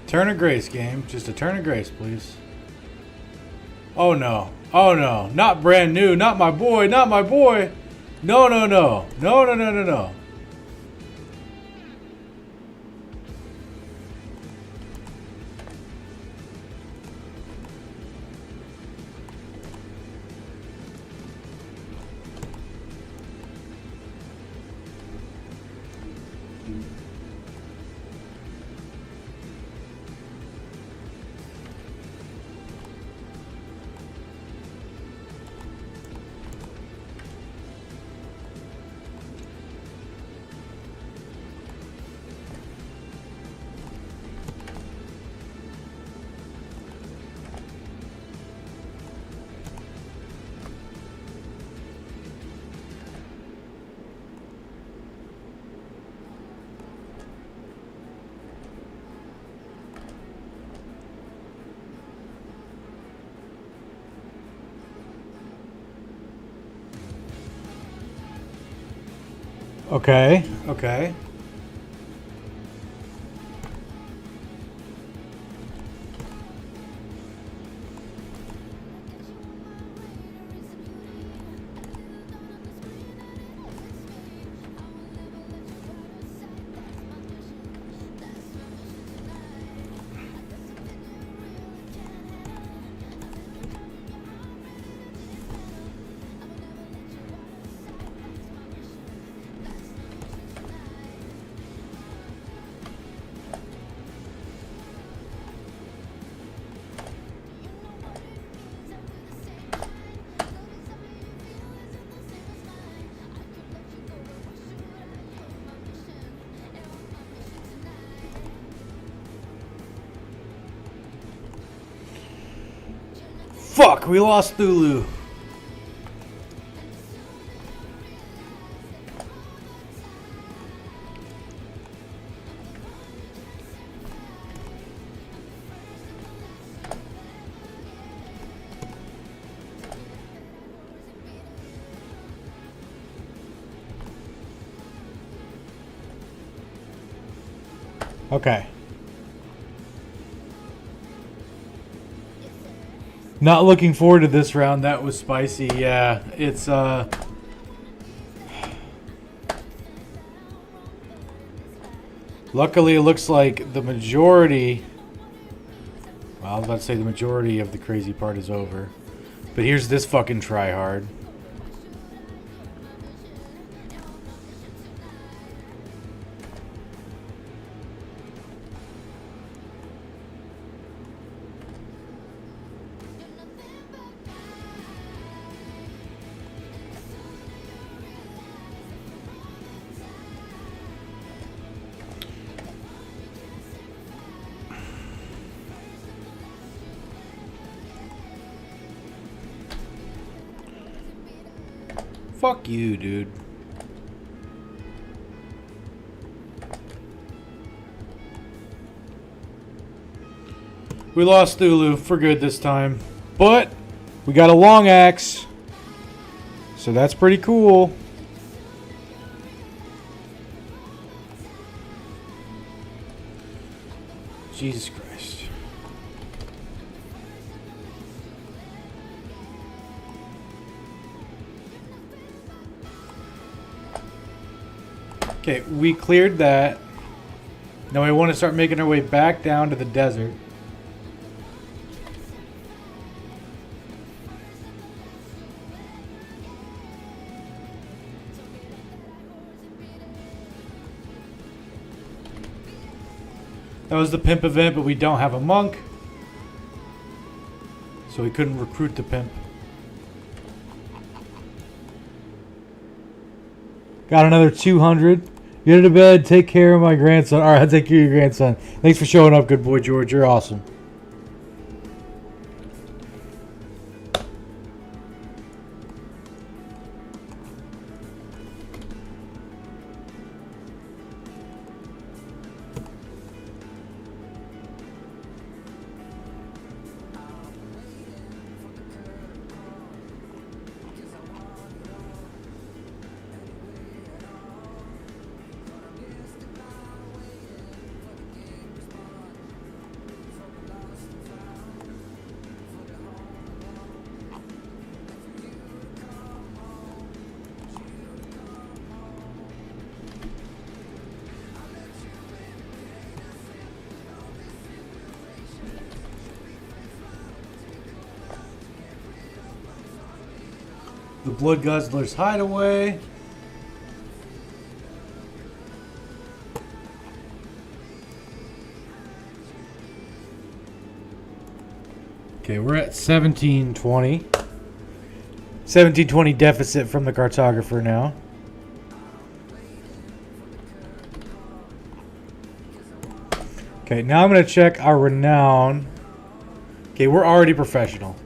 Turn of grace, game. Just a turn of grace, please. Oh no. Oh no. Not brand new. Not my boy. Not my boy. No, no, no. No, no, no, no, no. Okay. Okay. Fuck, we lost Thulu. Okay. Not looking forward to this round. That was spicy. Yeah, it's luckily it looks like the majority, well, I was about to say the majority of the crazy part is over. But here's this fucking tryhard. Fuck you, dude. We lost Thulu for good this time. But we got a long axe. So that's pretty cool. Jesus Christ. Okay, we cleared that. Now we want to start making our way back down to the desert. That was the pimp event, but we don't have a monk. So we couldn't recruit the pimp. Got another 200. Get to bed. Take care of my grandson. All right, I'll take care of your grandson. Thanks for showing up, good boy, George. You're awesome. the Blood Guzzler's hideaway. Okay, we're at 1720. 1720 deficit from the cartographer now. Okay, now I'm going to check our renown. Okay, we're already professional.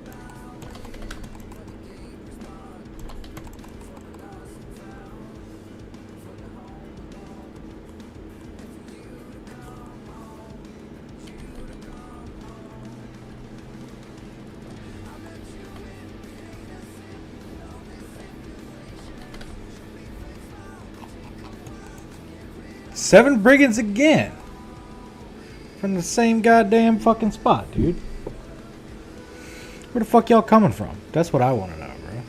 Seven brigands again. From the same goddamn fucking spot, dude. Where the fuck y'all coming from? That's what I want to know, bro.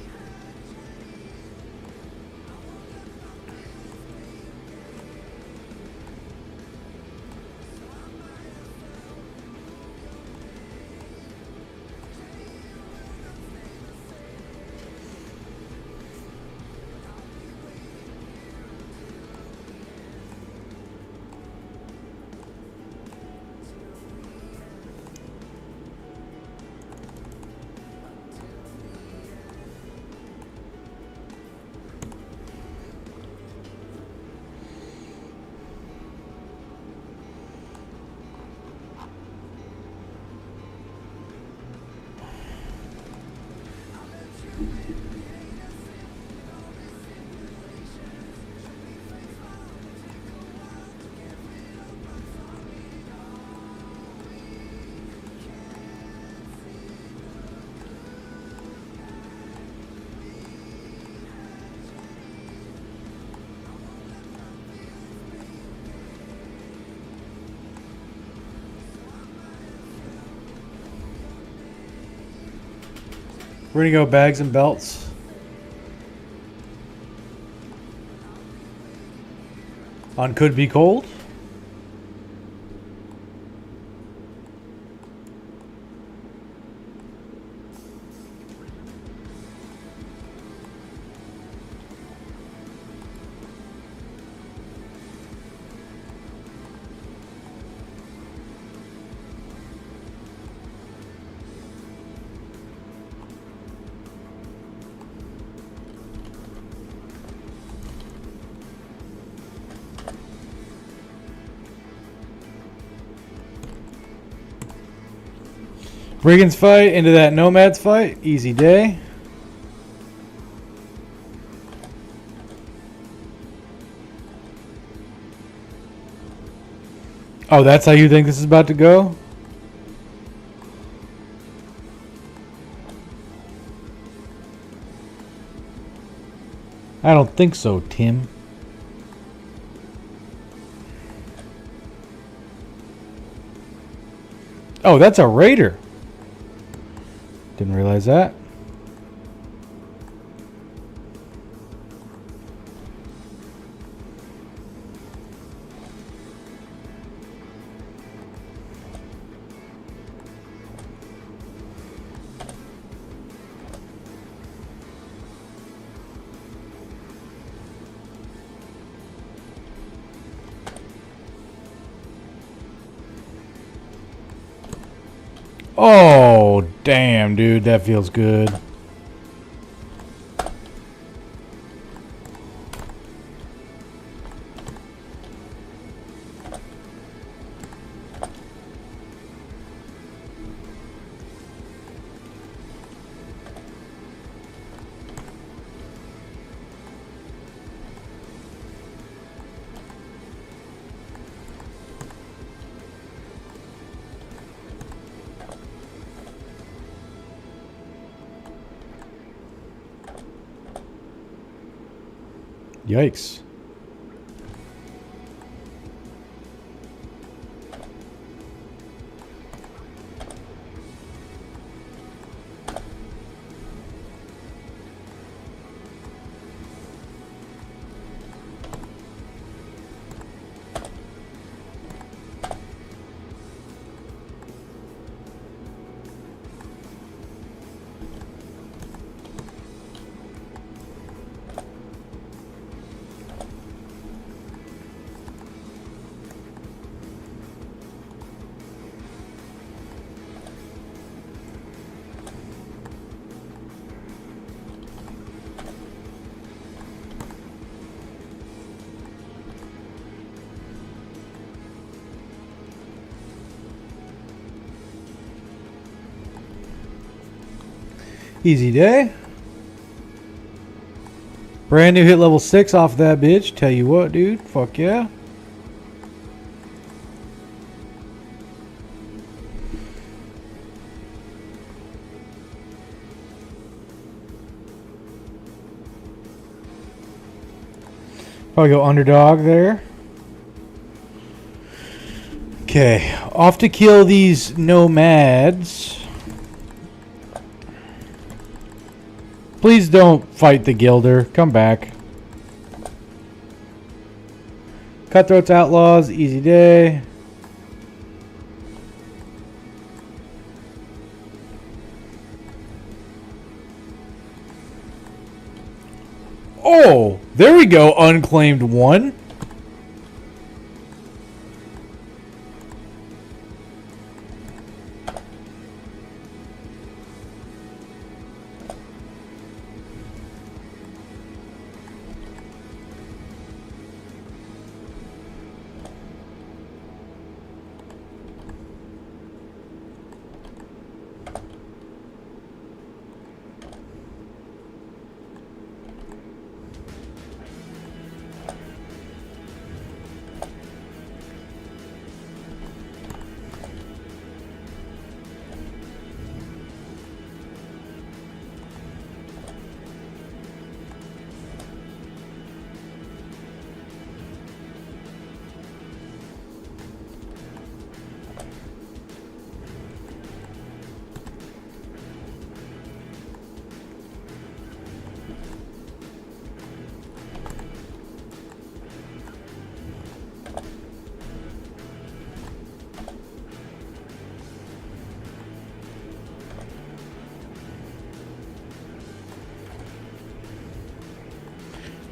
We're going to go bags and belts. On could be cold. Brigands fight into that Nomads fight. Easy day. Oh, that's how you think this is about to go? I don't think so, Tim. Oh, that's a raider. Didn't realize that. Oh, damn, dude. That feels good. Yikes. Easy day. Brand new hit level 6 off that bitch. Tell you what, dude. Fuck yeah. Probably go underdog there. Okay, off to kill these nomads. Please don't fight the Gilder. Come back. Cutthroats, outlaws, easy day. Oh, there we go. Unclaimed 1.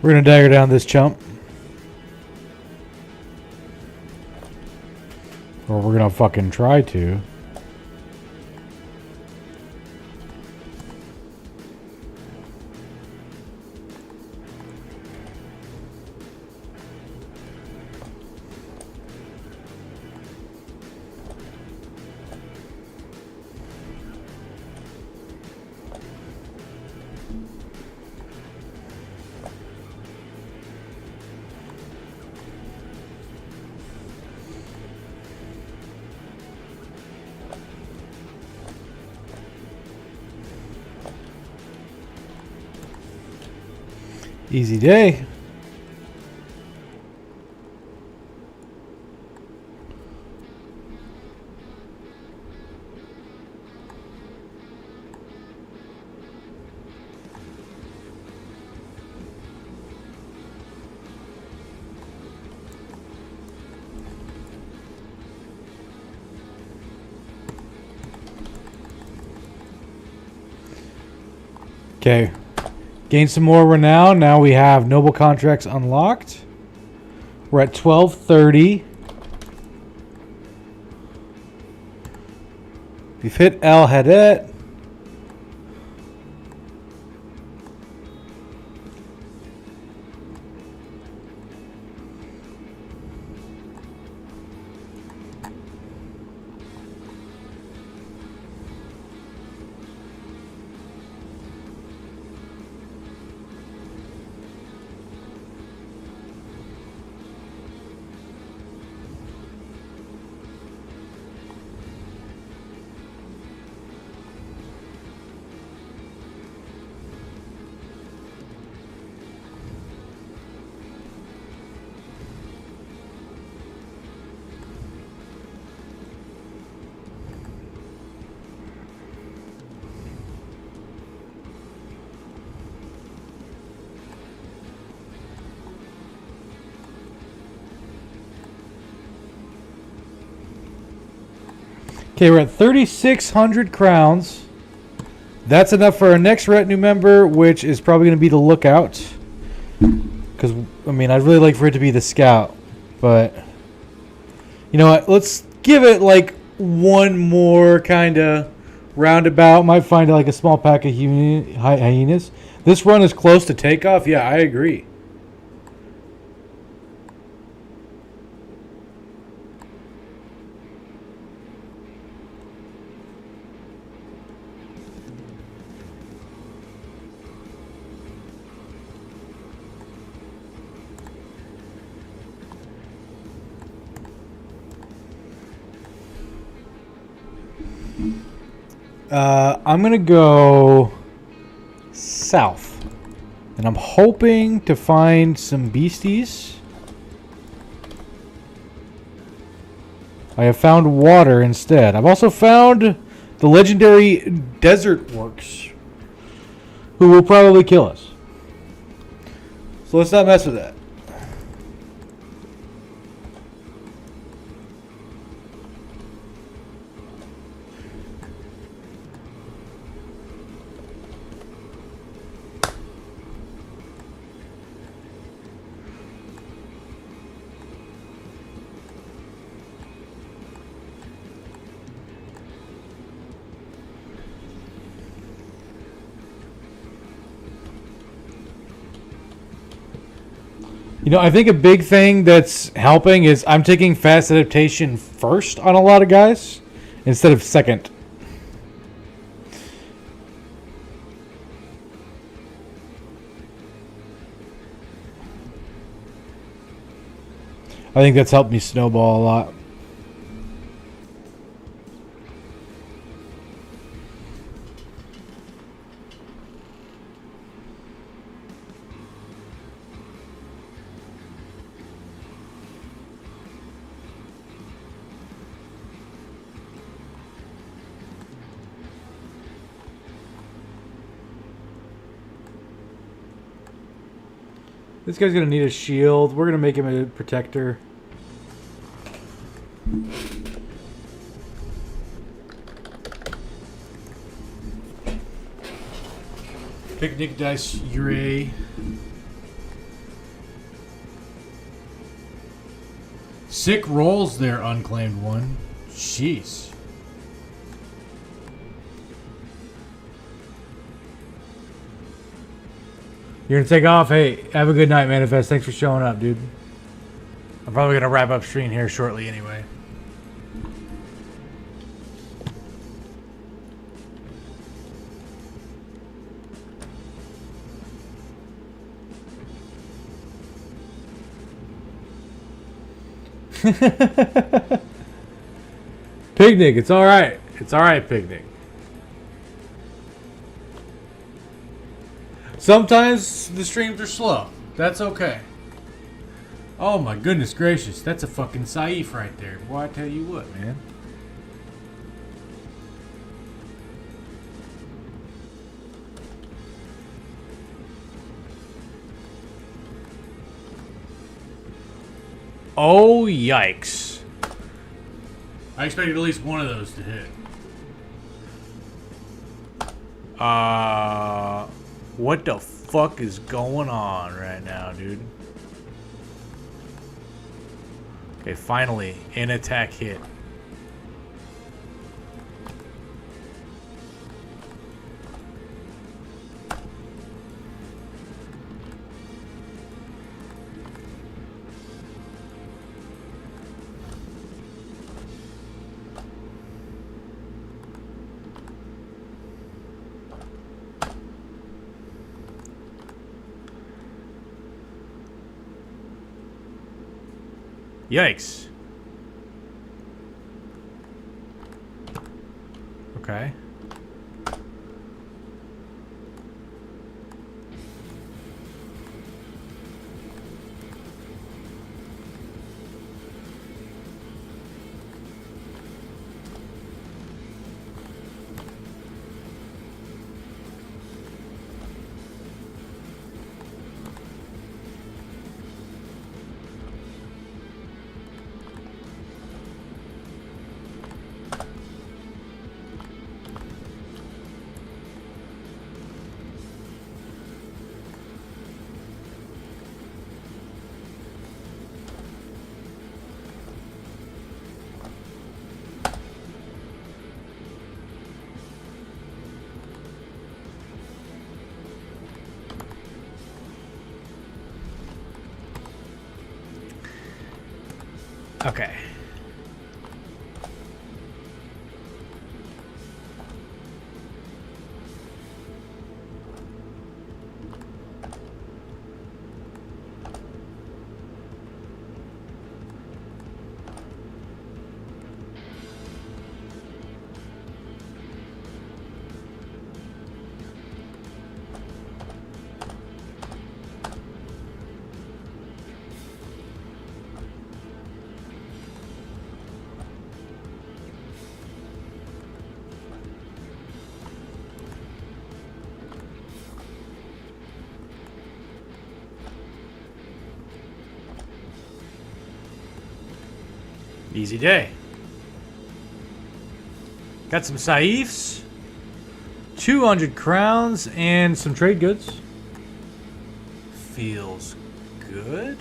We're gonna dagger down this chump. Or we're gonna fucking try to. Easy day. Okay. Gain some more renown. Now we have noble contracts unlocked. We're at 1230. We've hit El Hadet. Okay, we're at 3,600 crowns. That's enough for our next retinue member, which is probably going to be the lookout. Because, I mean, I'd really like for it to be the scout. But, you know what? Let's give it, like, one more kind of roundabout. Might find, like, a small pack of hyenas. This run is close to takeoff. Yeah, I agree. I'm gonna go south, and I'm hoping to find some beasties. I have found water instead. I've also found the legendary desert works, who will probably kill us. So let's not mess with that. You know, I think a big thing that's helping is I'm taking fast adaptation first on a lot of guys instead of second. I think that's helped me snowball a lot. This guy's going to need a shield. We're going to make him a protector. Picnic dice, Uray. Sick rolls there, unclaimed one. Jeez. You're gonna take off? Hey, have a good night, Manifest. Thanks for showing up, dude. I'm probably gonna wrap up stream here shortly anyway. Picnic, it's alright. It's alright, Picnic. Sometimes the streams are slow. That's okay. Oh my goodness gracious. That's a fucking Saif right there. Boy, I tell you what, man. Oh, yikes. I expected at least one of those to hit. What the fuck is going on right now, dude? Okay, finally, an attack hit. Yikes. Okay. Okay. Easy day. Got some Saifs, 200 crowns, and some trade goods. Feels good.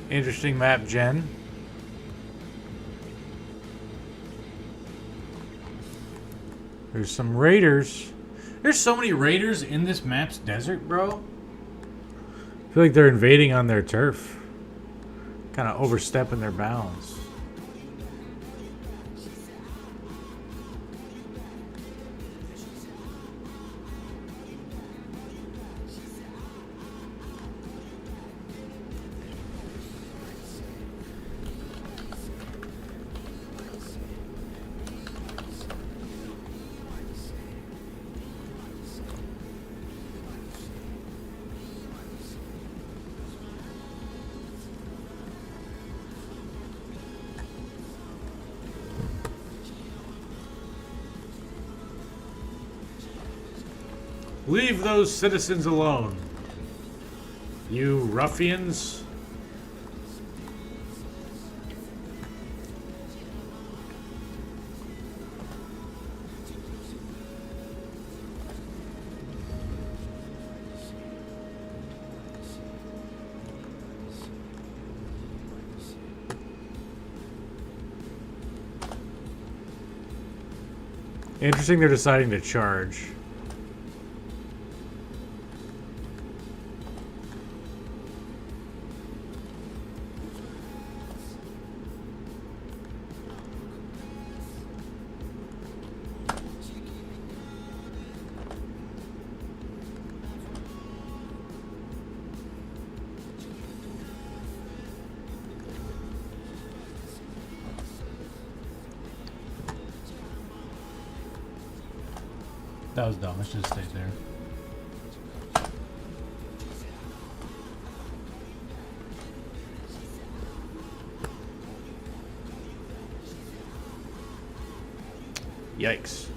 Interesting map, Jen. There's some raiders. There's so many raiders in this map's desert, bro. I feel like they're invading on their turf. Kind of overstepping their bounds. Leave those citizens alone, you ruffians. Interesting they're deciding to charge. That was dumb. I should have stayed there. Yikes.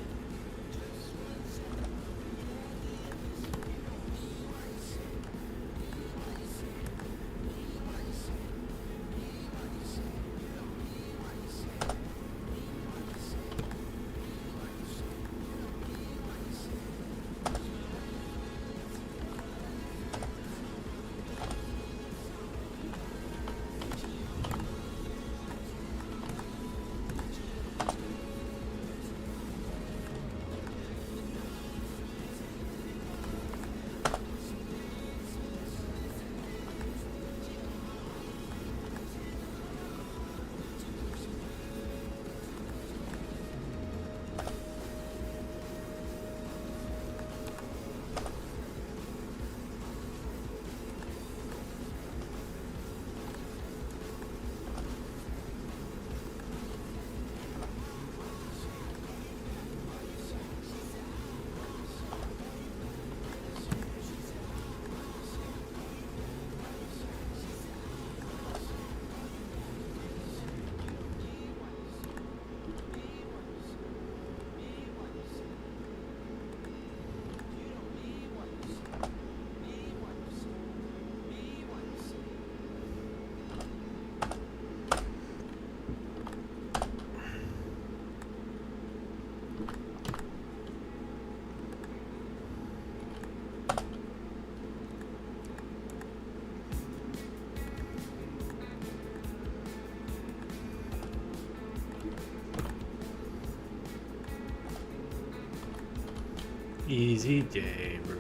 Easy day, bro.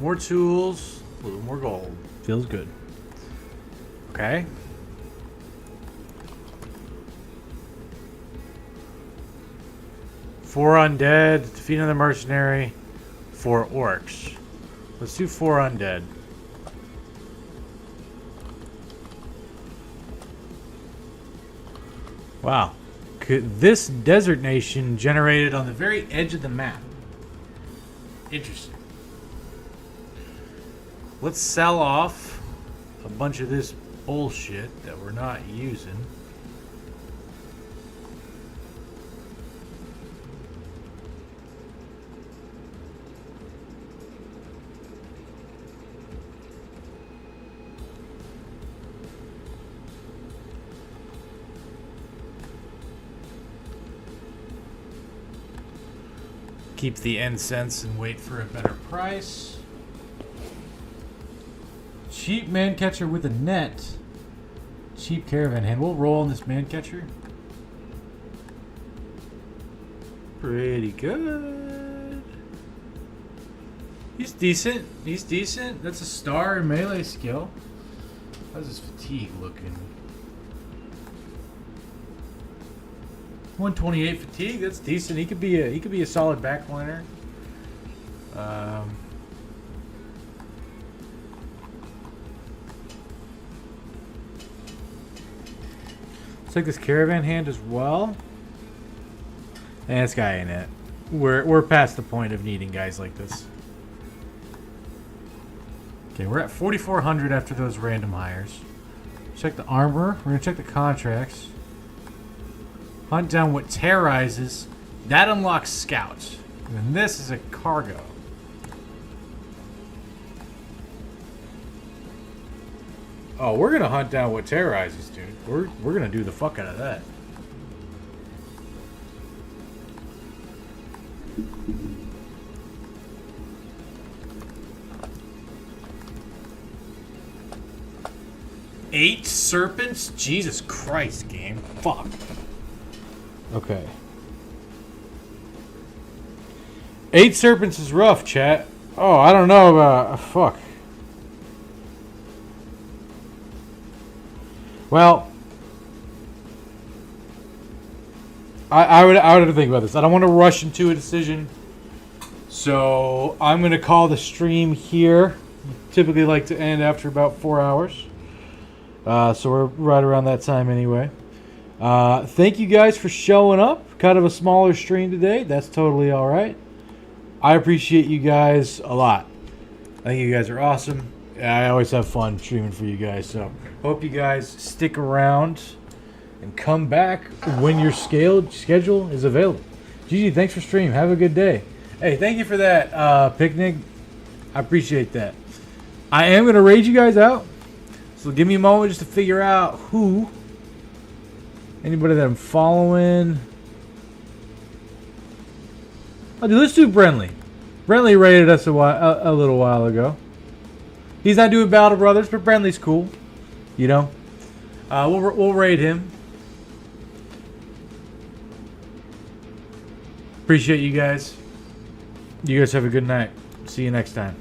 More tools, a little more gold. Feels good. Okay. Four undead, defeat another mercenary, 4 orcs. Let's do 4 undead. Wow. This desert nation generated on the very edge of the map. Interesting. Let's sell off a bunch of this bullshit that we're not using. Keep the incense and wait for a better price. Cheap man catcher with a net. Cheap caravan hand. We'll roll on this man catcher. Pretty good. He's decent. He's decent. That's a star in melee skill. How's his fatigue looking? 128 fatigue. That's decent. He could be a solid backliner. Let's take this caravan hand as well. And this guy ain't it. We're past the point of needing guys like this. Okay, we're at 4,400 after those random hires. Check the armor. We're gonna check the contracts. Hunt down what terrorizes. That unlocks scouts. And this is a cargo. Oh, we're gonna hunt down what terrorizes, dude. We're gonna do the fuck out of that. Eight serpents? Jesus Christ, game. Fuck. Okay. 8 serpents is rough, chat. Oh, I don't know about... fuck. Well... I would have to think about this. I don't want to rush into a decision. So, I'm going to call the stream here. Typically like to end after about 4 hours. So we're right around that time anyway. Thank you guys for showing up. Kind of a smaller stream today. That's totally alright. I appreciate you guys a lot. I think you guys are awesome. I always have fun streaming for you guys. So hope you guys stick around and come back when your schedule is available. Gigi, thanks for streaming. Have a good day. Hey, thank you for that picnic. I appreciate that. I am going to raid you guys out. So give me a moment just to figure out who. Anybody that I'm following. Oh, dude, let's do Brenly. Brenly raided us a little while ago. He's not doing Battle Brothers, but Brenly's cool. You know? We'll raid him. Appreciate you guys. You guys have a good night. See you next time.